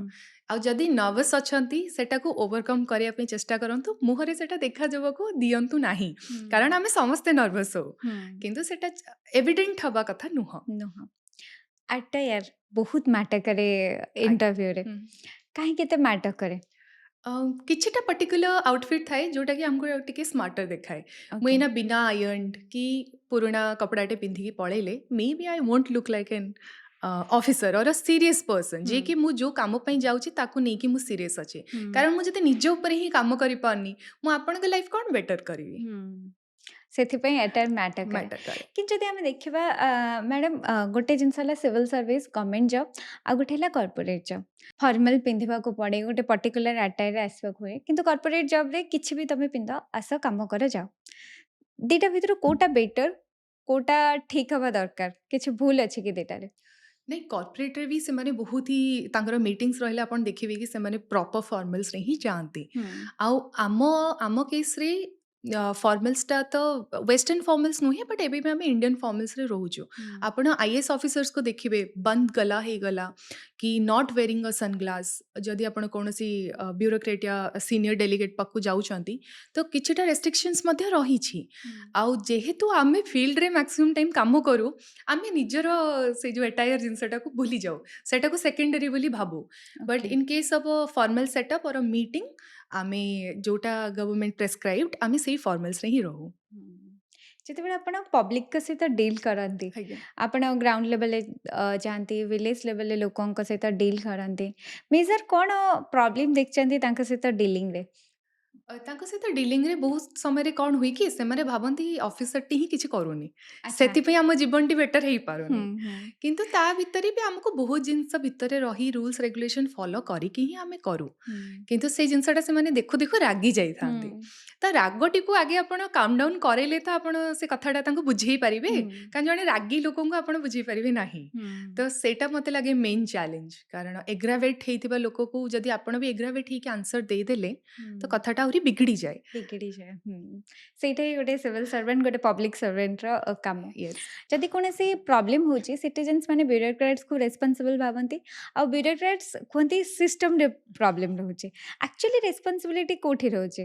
आ जदि नर्वस अछंती सेटाको ओवरकम करिया पे चेष्टा करंतु मुहरे सेटा देखा जबको दियंतु नाही कारण आमे समस्ते नर्वस हो किंतु सेटा एविडेंट हवा कथा नुह नुह अटायर बहुत मैटर करे इंटरव्यू रे काहे केते मैटर करे किछिटा पर्टिकुलर आउटफिट थाए जोटा कि हमको टिके स्मार्टर देखाए मुझे बिना आयर्न कि पुराना कपड़ाटे पिंधिकी पळेले maybe I won't look like an officer or a serious person जे कि मु जो काम पई जाउची ताकू नै कि मु सीरियस अछि कारण मु जते निज ऊपर ही काम करि पानी मु आपन के लाइफ कोन बेटर करिवि ସେଥିପାଇଁ ଏଟା ମ୍ୟାଟର କରେ मैटर करे କିନ୍ତୁ ଯଦି ଆମେ ଦେଖିବା ମ୍ୟାଡ଼ାମ୍ ଗୋଟେ ଜିନିଷ ହେଲା ସିଭିଲ୍ ସର୍ଭିସ୍ ଗଭର୍ଣ୍ଣମେଣ୍ଟ ଜବ୍ ଆଉ ଗୋଟେ ହେଲା କର୍ପୋରେଟ୍ ଜବ୍ ଫର୍ମାଲ୍ ପିନ୍ଧିବାକୁ ପଡ଼େ ଗୋଟେ ପର୍ଟିକୁଲାର ଆଟାୟାରରେ ଆସିବାକୁ ହୁଏ କିନ୍ତୁ କର୍ପୋରେଟ୍ ଜବ୍ରେ କିଛି ବି ତମେ ପିନ୍ଧ ଆସ କାମ କର ଯାଅ ଦିଟା ଭିତରୁ କୋଉଟା ବେଟର କୋଉଟା ଠିକ୍ ହବା ଦରକାର କିଛି ଭୁଲ ଅଛି କି ଦିଟାରେ नहीं कॉर्पोरेट भी से माने बहुत ही तांकर मीटिंग्स रहले आपण देखिबे कि से माने प्रॉपर फॉर्मल्स रे ही जांती आउ आम आम केस रे फॉर्मल्सटा तो वेस्टर्न फॉर्मल्स नुहे बट एबे भी आम इंडियन फॉर्मल्स रे रोजु आपण आईएएस ऑफिसर्स को देखिबे बंद गला हे गला कि नॉट वेयरिंग अ सनग्लास जदि आपण कोनोसी ब्यूरोक्रेट या सीनियर डेलीगेट पाकु जाउचंती तो किछिटा रेस्ट्रिक्शंस मध्ये रहिछि आउ जेहेतु आमे फील्ड रे मैक्सिमम टाइम काम करू आमे निजर से जो एटायर जिनसटा को भूली जाऊ सेटा को सेकेंडरी बोली भाबू but in case of a formal setup or a meeting आमे जोटा गवर्नमेंट प्रेस्क्राइब्ड आमे सेही फॉर्मल्स रे ही रहू ଯେତେବେଳେ ଆପଣ ପବ୍ଲିକଙ୍କ ସହିତ ଡିଲ୍ କରନ୍ତି ଆପଣ ଗ୍ରାଉଣ୍ଡ ଲେଭେଲରେ ଯାଆନ୍ତି ଭିଲେଜ ଲେଭେଲରେ ଲୋକଙ୍କ ସହିତ ଡିଲ୍ କରନ୍ତି ମେଜର କ'ଣ ପ୍ରୋବ୍ଲେମ୍ ଦେଖିଛନ୍ତି ତାଙ୍କ ସହିତ ଡିଲିଂରେ ତାଙ୍କ ସହିତ ଡିଲିଂରେ ବହୁତ ସମୟରେ କ'ଣ ହୁଏ କି ସେମାନେ ଭାବନ୍ତି ଅଫିସରଟି ହିଁ କିଛି କରୁନି ଆଚ୍ଛା ସେଥିପାଇଁ ଆମ ଜୀବନଟି ବେଟର ହେଇପାରୁନି ହୁଁ କିନ୍ତୁ ତା ଭିତରେ ବି ଆମକୁ ବହୁତ ଜିନିଷ ଭିତରେ ରହି ରୁଲ୍ସ ରେଗୁଲେସନ ଫଲୋ କରିକି ହିଁ ଆମେ କରୁ ହୁଁ କିନ୍ତୁ ସେଇ ଜିନିଷଟା ସେମାନେ ଦେଖୁ ଦେଖୁ ରାଗି ଯାଇଥାନ୍ତି ତ ରାଗଟିକୁ ଆଗେ ଆପଣ କାମ୍ ଡାଉନ୍ କରେଇଲେ ତ ଆପଣ ସେ କଥାଟା ତାଙ୍କୁ ବୁଝେଇ ପାରିବେ କାରଣ ଜଣେ ରାଗି ଲୋକଙ୍କୁ ଆପଣ ବୁଝେଇ ପାରିବେ ନାହିଁ ତ ସେଇଟା ମୋତେ ଲାଗେ ମେନ୍ ଚ୍ୟାଲେଞ୍ଜ କାରଣ ଏଗ୍ରାଭେଟ୍ ହେଇଥିବା ଲୋକକୁ ଯଦି ଆପଣ ବି ଏଗ୍ରାଭେଟ୍ ହେଇକି ଆନ୍ସର ଦେଇଦେଲେ ତ କଥାଟା ଆହୁରି ବିଗିଡ଼ି ଯାଏ ବିଗିଡ଼ିଯାଏ ସେଇଟା ହିଁ ଗୋଟେ ସିଭିଲ୍ ସର୍ଭେଣ୍ଟ ଗୋଟେ ପବ୍ଲିକ୍ ସର୍ଭେଣ୍ଟର କାମ ୟେସ୍ ଯଦି କୌଣସି ପ୍ରୋବ୍ଲେମ୍ ହେଉଛି ସିଟିଜେନ୍ସ ମାନେ ବ୍ୟୁରୋକ୍ରାଟ୍ସକୁ ରେସ୍ପନ୍ସିବଲ୍ ଭାବନ୍ତି ଆଉ ବ୍ୟୁରୋକ୍ରାଟ୍ସ କୁହନ୍ତି ସିଷ୍ଟମ୍ରେ ପ୍ରୋବ୍ଲେମ୍ ରହୁଛି ଆକ୍ଚୁଆଲି ରେସ୍ପନ୍ସିବିଲିଟି କେଉଁଠି ରହୁଛି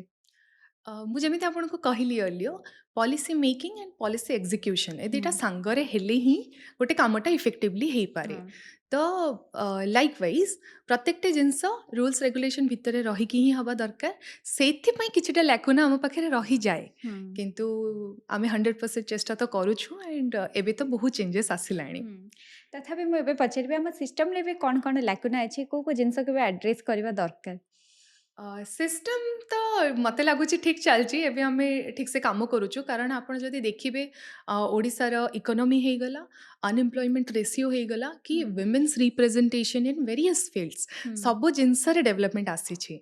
ମୁଁ ଯେମିତି ଆପଣଙ୍କୁ କହିଲି ଅର୍ଲିୟର ପଲିସି ମେକିଂ ଆଣ୍ଡ ପଲିସି ଏକ୍ଜିକ୍ୟୁସନ୍ ଏ ଦୁଇଟା ସାଙ୍ଗରେ ହେଲେ ହିଁ ଗୋଟେ କାମଟା ଇଫେକ୍ଟିଭଲି ହେଇପାରେ ତ ଲାଇକ୍ ୱାଇଜ୍ ପ୍ରତ୍ୟେକଟି ଜିନିଷ ରୁଲ୍ସ ରେଗୁଲେସନ୍ ଭିତରେ ରହିକି ହିଁ ହେବା ଦରକାର ସେଇଥିପାଇଁ କିଛିଟା ଲ୍ୟାକୁନା ଆମ ପାଖରେ ରହିଯାଏ କିନ୍ତୁ ଆମେ 100% ଚେଷ୍ଟା ତ କରୁଛୁ ଆଣ୍ଡ ଏବେ ତ ବହୁତ ଚେଞ୍ଜେସ୍ ଆସିଲାଣି ତଥାପି ମୁଁ ଏବେ ପଚାରିବି ଆମ ସିଷ୍ଟମ୍ରେ ଏବେ କ'ଣ କ'ଣ ଲାକୁନା ଅଛି କେଉଁ କେଉଁ ଜିନିଷକୁ ଏବେ ଆଡ୍ରେସ୍ କରିବା ଦରକାର ସିଷ୍ଟମ୍ ତ ମୋତେ ଲାଗୁଛି ଠିକ୍ ଚାଲିଛି ଏବେ ଆମେ ଠିକ୍ ସେ କାମ କରୁଛୁ କାରଣ ଆପଣ ଯଦି ଦେଖିବେ ଓଡ଼ିଶାର ଇକୋନୋମି ହେଇଗଲା ଅନଏମ୍ପ୍ଲୟମେଣ୍ଟ ରେସିଓ ହେଇଗଲା କି women's representation in various fields ସବୁ ଜିନିଷରେ ଡେଭଲପମେଣ୍ଟ ଆସିଛି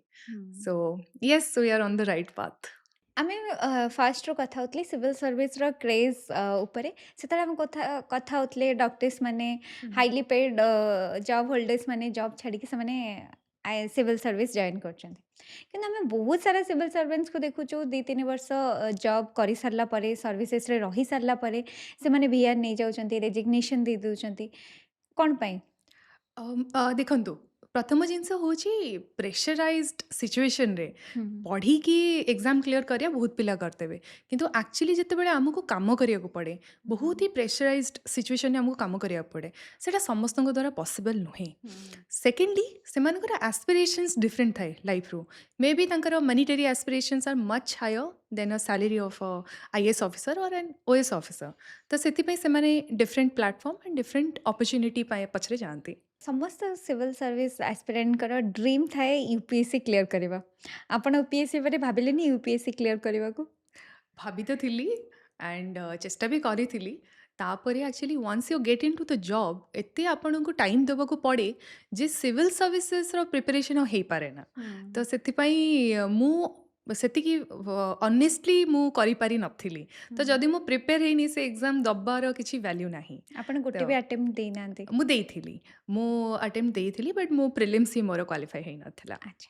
so yes we are on the right path ଆମେ ଫାଷ୍ଟରୁ କଥା ହେଉଥିଲେ ସିଭିଲ୍ ସର୍ଭିସର କ୍ରେଜ୍ ଉପରେ ସେତେବେଳେ ଆମେ କଥା ହେଉଥିଲେ ଡକ୍ଟର୍ସ ମାନେ ହାଇଲି ପେଡ୍ ଜବ୍ ହୋଲ୍ଡର୍ସ ମାନେ ଜବ୍ ଛାଡ଼ିକି ସେମାନେ ସିଭିଲ୍ ସର୍ଭିସ୍ ଜଏନ୍ କରୁଛନ୍ତି କିନ୍ତୁ ଆମେ ବହୁତ ସାରା ସିଭିଲ୍ ସର୍ଭେଣ୍ଟସ୍କୁ ଦେଖୁଛୁ 2-3 ବର୍ଷ ଜବ୍ କରିସାରିଲା ପରେ ସର୍ଭିସେସ୍ରେ ରହିସାରିଲା ପରେ ସେମାନେ ଭିଆର୍ ନେଇଯାଉଛନ୍ତି ରେଜିଗ୍ନେସନ୍ ଦେଇ ଦେଉଛନ୍ତି କ'ଣ ପାଇଁ ଦେଖନ୍ତୁ ପ୍ରଥମ ଜିନିଷ ହେଉଛି ପ୍ରେସରାଇଜ୍ଡ ସିଚୁଏସନ୍ରେ ପଢ଼ିକି ଏକ୍ଜାମ୍ କ୍ଲିୟର କରିବା ବହୁତ ପିଲା କରିଦେବେ କିନ୍ତୁ ଆକ୍ଚୁଆଲି ଯେତେବେଳେ ଆମକୁ କାମ କରିବାକୁ ପଡ଼େ ବହୁତ ହି ପ୍ରେସରାଇଜ୍ଡ ସିଚୁଏସନ୍ରେ ଆମକୁ କାମ କରିବାକୁ ପଡ଼େ ସେଇଟା ସମସ୍ତଙ୍କ ଦ୍ୱାରା ପସିବଲ୍ ନୁହେଁ ସେକେଣ୍ଡଲି ସେମାନଙ୍କର ଆସ୍ପିରେସନ୍ସ ଡିଫରେଣ୍ଟ ଥାଏ ଲାଇଫ୍ରୁ ମେ ବି ତାଙ୍କର ମନିଟେରୀ ଆସ୍ପିରେସନ୍ସ ଆର୍ ମଚ୍ ହାୟର ଦେନ୍ ଅ ସାଲେରୀ ଅଫ୍ ଆଇଏଏସ୍ ଅଫିସର ଅର୍ ଆନ୍ ଓଏସ୍ ଅଫିସର ତ ସେଥିପାଇଁ ସେମାନେ different platform and different opportunity ପାଇଁ ପଛରେ ଯାଆନ୍ତି ସମସ୍ତ ସିଭିଲ୍ ସର୍ଭିସ୍ ଆସ୍ପିରାଣ୍ଟଙ୍କର ଡ୍ରିମ୍ ଥାଏ ୟୁପିଏସ୍ସି କ୍ଲିୟର କରିବା ଆପଣ ୟୁପିଏସ୍ସି ପରେ ଭାବିଲେନି ୟୁପିଏସ୍ସି କ୍ଲିୟର କରିବାକୁ ଭାବି ତ ଥିଲି ଆଣ୍ଡ ଚେଷ୍ଟା ବି କରିଥିଲି ତାପରେ actually once you get into the job ଏତେ ଆପଣଙ୍କୁ ଟାଇମ୍ ଦେବାକୁ ପଡ଼େ ଯେ ସିଭିଲ୍ ସର୍ଭିସେସ୍ର ପ୍ରିପାରେସନ୍ ଆଉ ହେଇପାରେ ନା ତ ସେଥିପାଇଁ ମୁଁ ସେତିକି ଅନେଷ୍ଟଲି ମୁଁ କରିପାରି ନଥିଲି। ତ ହୁଁ। ଯଦି ମୁଁ ପ୍ରିପେୟାର ହେଇନି ସେ ଏକ୍ଜାମ ଦବାର କିଛି ଭ୍ୟାଲ୍ୟୁ ନାହିଁ। ଆପଣ ଗୋଟେ ତ ବି ଆଟେମ୍ପ୍ଟ ଦେଇନାହାନ୍ତି? ମୁଁ ଦେଇଥିଲି। ମୁଁ ଆଟେମ୍ପ୍ଟ ଦେଇଥିଲି ବଟ୍ ମୋ ପ୍ରିଲିମ୍ସ ହିଁ ମୋର କ୍ୱାଲିଫାଏ ହେଇନଥିଲା। ଆଚ୍ଛା।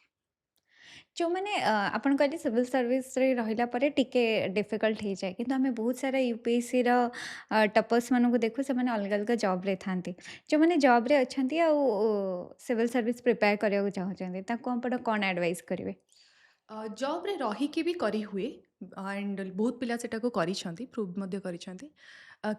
ଯେଉଁମାନେ ଆପଣ କହିଲେ ସିଭିଲ୍ ସର୍ଭିସରେ ରହିଲା ପରେ ଟିକେ ଡିଫିକଲ୍ଟ ହେଇଯାଏ କିନ୍ତୁ ଆମେ ବହୁତ ସାରା ୟୁପିଏସ୍ସିର ଟପର୍ସ ମାନଙ୍କୁ ଦେଖୁ ସେମାନେ ଅଲଗା ଅଲଗା ଜବ୍ରେ ଥାନ୍ତି ଯେଉଁମାନେ ଜବ୍ରେ ଅଛନ୍ତି ଆଉ ସିଭିଲ୍ ସର୍ଭିସ ପ୍ରିପେୟାର କରିବାକୁ ଚାହୁଁଛନ୍ତି ତାଙ୍କୁ ଆପଣ କ'ଣ ଆଡ଼ଭାଇସ୍ କରିବେ? ଜବ୍‌ରେ ରହିକି ବି କରିହୁଏ ଆଣ୍ଡ ବହୁତ ପିଲା ସେଟାକୁ କରିଛନ୍ତି, ପ୍ରୁଭ୍ ମଧ୍ୟ କରିଛନ୍ତି।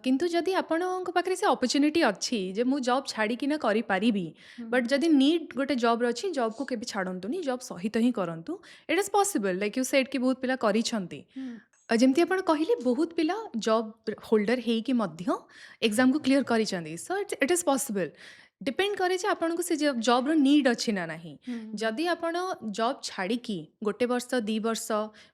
କିନ୍ତୁ ଯଦି ଆପଣଙ୍କ ପାଖରେ ସେ ଅପର୍ଚ୍ୟୁନିଟି ଅଛି ଯେ ମୁଁ ଜବ୍ ଛାଡ଼ିକିନା କରିପାରିବି, ହୁଁ ବଟ୍ ଯଦି ନିଡ୍ ଗୋଟେ ଜବ୍‌ର ଅଛି, ଜବ୍‌କୁ କେବେ ଛାଡ଼ନ୍ତୁନି, ଜବ୍ ସହିତ ହିଁ କରନ୍ତୁ। It is possible like you said କି ବହୁତ ପିଲା କରିଛନ୍ତି। ହୁଁ ଯେମିତି ଆପଣ କହିଲେ ବହୁତ ପିଲା ଜବ୍ ହୋଲ୍ଡର ହେଇକି ମଧ୍ୟ ଏକ୍ଜାମକୁ କ୍ଲିୟର କରିଛନ୍ତି। Show eat is possible. Depend କରେ ଯେ ଆପଣଙ୍କୁ ସେ ଜବ୍‌ର ନିଡ୍ ଅଛି ନା ନାହିଁ। ହୁଁ ଯଦି ଆପଣ ଜବ୍ ଛାଡ଼ିକି 1 ବର୍ଷ 2 ବର୍ଷ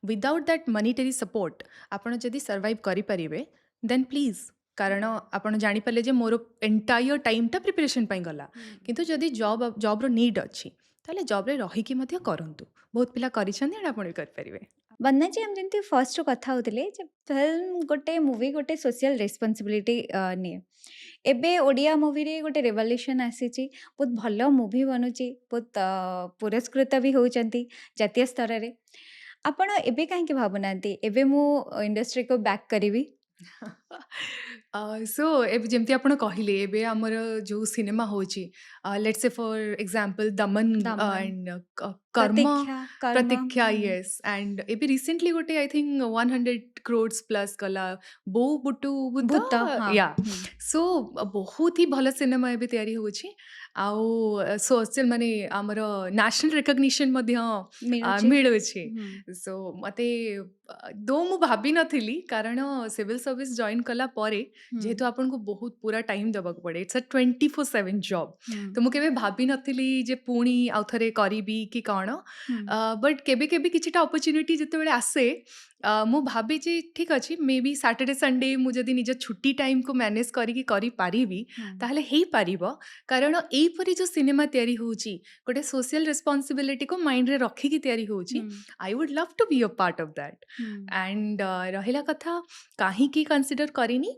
ୱିଦାଉଟ୍ ଦ୍ୟାଟ୍ ମନିଟାରୀ ସପୋର୍ଟ ଆପଣ ଯଦି ସର୍ଭାଇଭ୍ କରିପାରିବେ ଦେନ୍ ପ୍ଲିଜ୍। କାରଣ ଆପଣ ଜାଣିପାରିଲେ ଯେ ମୋର ଏଣ୍ଟାୟର ଟାଇମ୍‌ଟା ପ୍ରିପାରେସନ୍ ପାଇଁ ଗଲା। ହୁଁ କିନ୍ତୁ ଯଦି ଜବ୍‌ର ନିଡ୍ ଅଛି ତାହେଲେ ଜବ୍‌ରେ ରହିକି ମଧ୍ୟ କରନ୍ତୁ। ବହୁତ ପିଲା କରିଛନ୍ତି ଆଣ୍ଡ ଆପଣ ବି କରିପାରିବେ। ବନ୍ଦନା ଆମେ ଯେମିତି ଫର୍ଷ୍ଟରୁ କଥା ହେଉଥିଲେ ଯେ ଫିଲ୍ମ ଗୋଟେ ମୁଭି ଗୋଟେ ସୋସିଆଲ ରେସ୍ପନ୍ସିବିଲିଟି ନିଏ ଏବେ ଓଡ଼ିଆ ମୁଭିରେ ଗୋଟେ ରେଭଲ୍ୟୁସନ୍ ଆସିଛି ବହୁତ ଭଲ ମୁଭି ବନୁଛି ବହୁତ ପୁରସ୍କୃତ ବି ହେଉଛନ୍ତି ଜାତୀୟ ସ୍ତରରେ ଆପଣ ଏବେ କାହିଁକି ଭାବୁନାହାନ୍ତି ଏବେ ମୁଁ ଇଣ୍ଡଷ୍ଟ୍ରିକୁ ବ୍ୟାକ୍ କରିବି? ସୋ ଏବେ ଯେମିତି ଆପଣ କହିଲେ ଏବେ ଆମର ଯୋଉ ସିନେମା ହେଉଛି ଲେଟ୍ସ ସେ for example Daman Daman, and କର୍ମ ପ୍ରତୀକ୍ଷା, କର୍ମ। ପ୍ରତୀକ୍ଷା ୟେସ୍ ଆଣ୍ଡ ଏବେ ରିସେଣ୍ଟଲି ଗୋଟେ ଆଇ ଥିଙ୍କ 100 କ୍ରୋଡ୍ସ ପ୍ଲସ୍ ଗଲା ବୋଉ ବୁଟୁ ବୁଦ୍ଧ ଭୂତ ହଁ। ୟା ସୋ ବହୁତ ହି ଭଲ ସିନେମା ଏବେ ତିଆରି ହେଉଛି ଆଉ ସୋସିଆଲ ମାନେ ଆମର ନ୍ୟାସନାଲ ରେକଗ୍ନିସନ୍ ମଧ୍ୟ ମିଳୁଛି। ମିଳୁଛି। ହୁଁ ସୋ ମୋତେ ଦୋ ମୁଁ ଭାବିନଥିଲି କାରଣ ସିଭିଲ୍ ସର୍ଭିସ୍ ଜଏନ୍ କଲା ପରେ ହୁଁ ଯେହେତୁ ଆପଣଙ୍କୁ ବହୁତ ପୁରା ଟାଇମ୍ ଦେବାକୁ ପଡ଼େ ଇଟ୍ସ 24/7 ଜବ୍। ହୁଁ ତ ମୁଁ କେବେ ଭାବିନଥିଲି ଯେ ପୁଣି ଆଉଥରେ କରିବି କି କ'ଣ ହୁଁ ବଟ୍ କେବେ କେବେ କିଛିଟା ଅପରଚ୍ୟୁନିଟି ଯେତେବେଳେ ଆସେ ମୁଁ ଭାବିଛି ଠିକ୍ ଅଛି ମେ ବି ସାଟର୍ଡେ ସଣ୍ଡେ ମୁଁ ଯଦି ନିଜ ଛୁଟି ଟାଇମ୍‌କୁ ମ୍ୟାନେଜ୍ କରିକି କରିପାରିବି ହୁଁ ତାହେଲେ ହେଇପାରିବ। କାରଣ ଏଇପରି ଯେଉଁ ସିନେମା ତିଆରି ହେଉଛି ଗୋଟେ ସୋସିଆଲ ରେସ୍ପନ୍ସିବିଲିଟିକୁ ମାଇଣ୍ଡରେ ରଖିକି ତିଆରି ହେଉଛି। ହୁଁ I would love to be a part of that. ହୁଁ ଆଣ୍ଡ ରହିଲା କଥା କାହିଁକି କନସିଡର କରିନି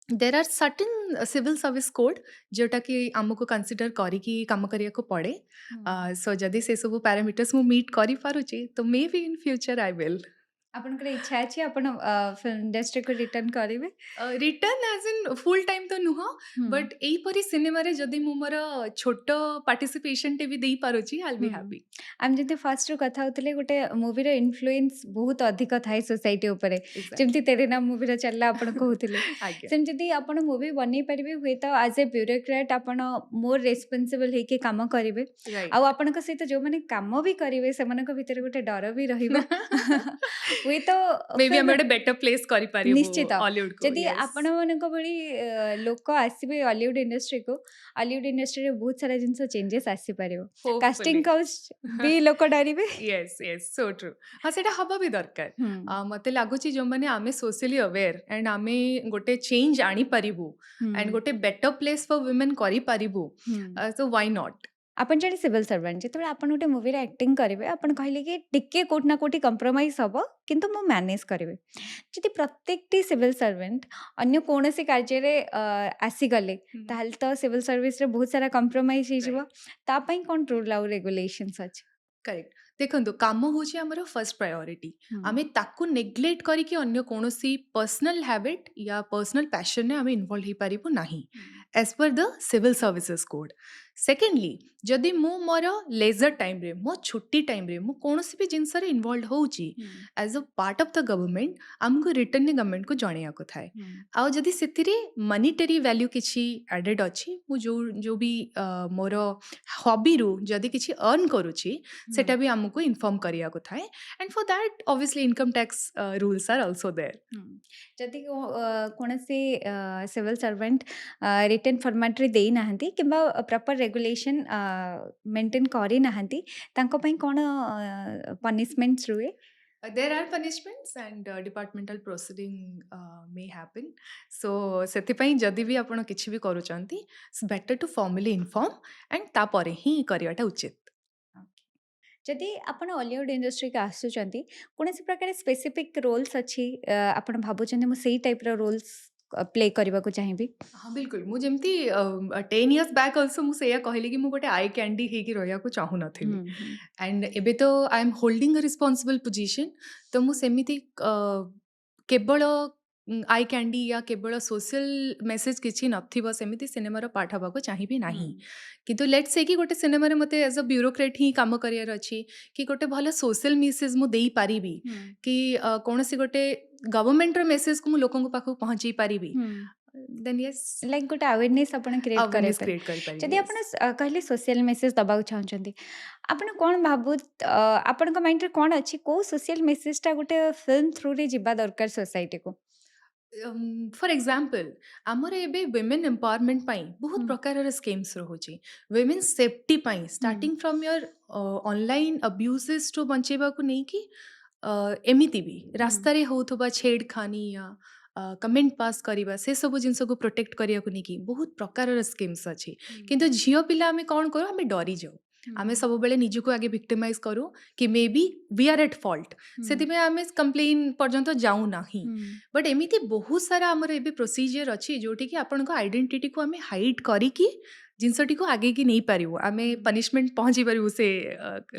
there are certain civil service code ଯେଉଁଟାକି ଆମକୁ କନସିଡର କରିକି କାମ କରିବାକୁ ପଡ଼େ। ହୁଁ ସୋ ଯଦି ସେସବୁ ପ୍ୟାରାମିଟର୍ସ ମୁଁ ମିଟ୍ କରିପାରୁଛି ତ ମେ ବି ଇନ୍ ଫ୍ୟୁଚର୍ ଆଇ ୱିଲ୍। ଆପଣଙ୍କର ଇଚ୍ଛା ଅଛି ଆପଣ ଫିଲ୍ମ ଇଣ୍ଡଷ୍ଟ୍ରିକୁ ରିଟର୍ନ କରିବେ? Return as in full time ତ ନୁହଁ ହୁଁ ବଟ୍ ଏଇପରି ସିନେମାରେ ଯଦି ମୁଁ ମୋର ଛୋଟ ପାର୍ଟିସିପେସନ୍ଟେ ବି ଦେଇପାରୁଛି ଆଇ ହୁଁ ବି ହାପି। ଆମେ ଯେମିତି ଫାର୍ଷ୍ଟରୁ କଥା ହେଉଥିଲେ ଗୋଟେ ମୁଭିର ଇନଫ୍ଲୁଏନ୍ସ ବହୁତ ଅଧିକ ଥାଏ ସୋସାଇଟି ଉପରେ ଯେମିତି ଏକ୍ଜାକ୍ଟଲି ତେରେ ନାମ ମୁଭିର ଚାଲିଲା ଆପଣ କହୁଥିଲେ ଆଜ୍ଞା ସେମିତି ଯଦି ଆପଣ ମୁଭି ବନେଇ ପାରିବେ ହୁଏତ ଆଜ୍ ଏ ବ୍ୟୁରୋକ୍ରାଟ୍ ଆପଣ ମୋର୍ ରେସ୍ପନ୍ସିବଲ୍ ହେଇକି କାମ କରିବେ ଆଉ ରାଇଟ୍। ଆପଣଙ୍କ ସହିତ ଯେଉଁମାନେ କାମ ବି କରିବେ ସେମାନଙ୍କ ଭିତରେ ଗୋଟେ ଡର ବି ରହିବ ହୁଏତ ମେ ବି ଆମେ ଫିଲ୍ମ ଗୋଟେ ବେଟର ପ୍ଲେସ୍ କରିପାରିବୁ ନିଶ୍ଚିତ ହଲିଉଡକୁ ଯଦି ୟେସ୍ ଆପଣମାନଙ୍କ ଭଳି ଲୋକ ଆସିବେ ଅଲିଉଡ୍ ଇଣ୍ଡଷ୍ଟ୍ରିକୁ ଅଲିଉଡ୍ ଇଣ୍ଡଷ୍ଟ୍ରିରେ ବହୁତ ସାରା ଜିନିଷ ଚେଞ୍ଜେସ୍ ଆସିପାରିବ କାଷ୍ଟିଂ ହୋପଫୁଲି କାଉଚ୍ ବି ଲୋକ ଡରିବେ। Yes yes so true. ହଁ ସେଇଟା ହବା ବି ଦରକାର। ହୁଁ ମୋତେ ଲାଗୁଛି ଯେଉଁମାନେ ଆମେ ସୋସିଆଲି ଆୱେର୍ ଆଣ୍ଡ ଆମେ ଗୋଟେ ଚେଞ୍ଜ ଆଣିପାରିବୁ ହୁଁ ଆଣ୍ଡ ଗୋଟେ ବେଟର ପ୍ଲେସ୍ ଫର୍ ୱିମେନ୍ କରିପାରିବୁ ହୁଁ ସୋ ହ୍ୱାଇ ନଟ୍। ଆପଣ ଜଣେ ସିଭିଲ୍ ସର୍ଭାଣ୍ଟ ଯେତେବେଳେ ଆପଣ ଗୋଟେ ମୁଭିରେ ଆକ୍ଟିଂ କରିବେ ଆପଣ କହିଲେ କି ଟିକେ କୋଉଠି ନା କୋଉଠି କମ୍ପ୍ରମାଇଜ୍ ହେବ କିନ୍ତୁ ମୁଁ ମ୍ୟାନେଜ୍ କରିବି ଯଦି ପ୍ରତ୍ୟେକଟି ସିଭିଲ୍ ସର୍ଭାଣ୍ଟ ଅନ୍ୟ କୌଣସି କାର୍ଯ୍ୟରେ ଆସିଗଲେ ତାହେଲେ ତ ସିଭିଲ୍ ସର୍ଭିସରେ ବହୁତ ସାରା କମ୍ପ୍ରମାଇଜ୍ ହେଇଯିବ ରାଇଟ୍ ତା ପାଇଁ କ'ଣ ରୁଲ୍ ଆଉ ରେଗୁଲେସନ୍ସ ଅଛି? କରେକ୍ଟ। ଦେଖନ୍ତୁ କାମ ହେଉଛି ଆମର ଫର୍ଷ୍ଟ ପ୍ରାୟୋରିଟି। ହୁଁ ଆମେ ତାକୁ ନେଗ୍ଲେକ୍ଟ କରିକି ଅନ୍ୟ କୌଣସି ପର୍ସନାଲ୍ ହ୍ୟାବିଟ୍ ୟା ପର୍ସନାଲ୍ ପ୍ୟାସନ୍‌ରେ ଆମେ ଇନଭଲ୍ଭ ହେଇପାରିବୁ ନାହିଁ ହୁଁ as per the civil services code. Secondly ଯଦି ମୁଁ ମୋର ଲେଜର୍ ଟାଇମ୍‌ରେ ମୋ ଛୁଟି ଟାଇମ୍‌ରେ ମୁଁ କୌଣସି ବି ଜିନିଷରେ ଇନଭଲ୍ଭ ହେଉଛି ହୁଁ ଆଜ୍ ଅ ପାର୍ଟ ଅଫ୍ ଦ ଗଭର୍ଣ୍ଣମେଣ୍ଟ ଆମକୁ ରିଟର୍ଣ୍ଣରେ ଗଭର୍ଣ୍ଣମେଣ୍ଟକୁ ଜଣେଇବାକୁ ଥାଏ। ହୁଁ ଆଉ ଯଦି ସେଥିରେ ମନିଟାରୀ ଭ୍ୟାଲ୍ୟୁ କିଛି ଆଡ଼େଡ୍ ଅଛି ମୁଁ ଯେଉଁ ବି ମୋର ହବିରୁ ଯଦି କିଛି ଅର୍ନ କରୁଛି ହୁଁ ସେଟା ବି ଆମକୁ ଇନଫର୍ମ କରିବାକୁ ଥାଏ and for that obviously income tax rules are also there. ହୁଁ ଯଦି କୌଣସି ସିଭିଲ୍ ସର୍ଭାଣ୍ଟ ରିଟର୍ନ ଫର୍ମାଟ୍ରେ ଦେଇନାହାନ୍ତି କିମ୍ବା ପ୍ରପର୍ ରେଗୁଲେସନ୍ ମେଣ୍ଟେନ୍ କରିନାହାନ୍ତି ତାଙ୍କ ପାଇଁ କ'ଣ ପନିଶମେଣ୍ଟସ୍ ରୁହେ? There are punishments and departmental proceeding may happen. So ସେଥିପାଇଁ ଯଦି ବି ଆପଣ କିଛି ବି କରୁଛନ୍ତି it's better to formally inform and ତାପରେ ହିଁ କରିବାଟା ଉଚିତ। जदि आपण हॉलीवुड इंडस्ट्री के आसुचंती कोनोसी प्रकार स्पेसिफिक रोल्स अछि आपण भाबुचंती मु सेही टाइप रो रोल्स प्ले करबा को चाहिबी? हाँ, बिल्कुल। ମୁଁ ଯେମିତି 10 ଇୟର୍ସ ବ୍ୟାକ୍ ଅଲ୍ସୋ ମୁଁ ସେଇଆ କହିଲି କି ମୁଁ ଗୋଟେ ଆଇ କ୍ୟାଣ୍ଡି ହେଇକି ରହିବାକୁ ଚାହୁଁନଥିଲି। ହୁଁ, ହୁଁ। ଆଣ୍ଡ ଏବେ ତ ଆଇ ଏମ୍ ହୋଲ୍ଡିଂ ଅ ରିସ୍ପନ୍ସିବଲ୍ ପୋଜିସନ୍। ତ ମୁଁ ସେମିତି କେବଳ ଆଇ କ୍ୟାଣ୍ଡି ୟା କେବଳ ସୋସିଆଲ ମେସେଜ କିଛି ନଥିବ ସେମିତି ସିନେମାର ପାର୍ଟ ହେବାକୁ ଚାହିଁବି ହୁଁ, ନାହିଁ। କିନ୍ତୁ ଲେଟ୍ସ ସେ କି ଗୋଟେ ସିନେମାରେ ମୋତେ ଏଜ୍ ଅ ବ୍ୟୁରୋକ୍ରେଟ୍ ହିଁ କାମ କରିବାର ଅଛି କି ଗୋଟେ ଭଲ ସୋସିଆଲ ମେସେଜ ମୁଁ ଦେଇପାରିବି ହୁଁ, କି କୌଣସି ଗୋଟେ ଗଭର୍ଣ୍ଣମେଣ୍ଟର ମେସେଜକୁ ମୁଁ ଲୋକଙ୍କ ପାଖକୁ ପହଞ୍ଚେଇ ପାରିବି ହୁଁ। ଦେନ୍ ୟେସ୍ लाइक गोटे अवेयरनेस आपण क्रिएट करे awareness पर create କରିପାରିବି जदि ୟେସ୍। आपण कहले सोशल मेसेज दबाउ चाहछंती आपण कोन भाबुत आपण माइंड रे कोन अछि को सोशल मेसेजटा गोटे फिल्म थ्रू रे जिबा दरकार सोसाइटी को? फॉर एग्जाम्पल आमर एबे वुमेन एम्पावरमेंट पाई बहुत हुँ, प्रकार स्कीम्स रहुची वुमेन सेफ्टी पाई हुँ, starting from your online abuses to बंचेबा को नहीं कि एमिति भी हुँ, रास्ता रे होथबा छेड़खानी या कमेंट पास करवा से सब जिनस को प्रोटेक्ट करिया को नहीं कि बहुत प्रकार स्कीम्स अच्छी हुँ, किंतु झियो पिला आमे कौन करू आमे डरी जाऊ आमे हुँ, सब बेले निजको आगे विक्टिमाइज करू कि maybe we are at fault हुँ, से आमे कंप्लेन पर्यंत जाऊ नाही हुँ, बट एमिति बहुत सारा आमर एबे प्रोसीजर अच्छी जोटि कि आपण आइडेंटिटी को आमे हाइड करिकी जिनसटी को आगे की नहीं पारिबु आमे हुँ, पनिशमेंट पहुंची पारिबु से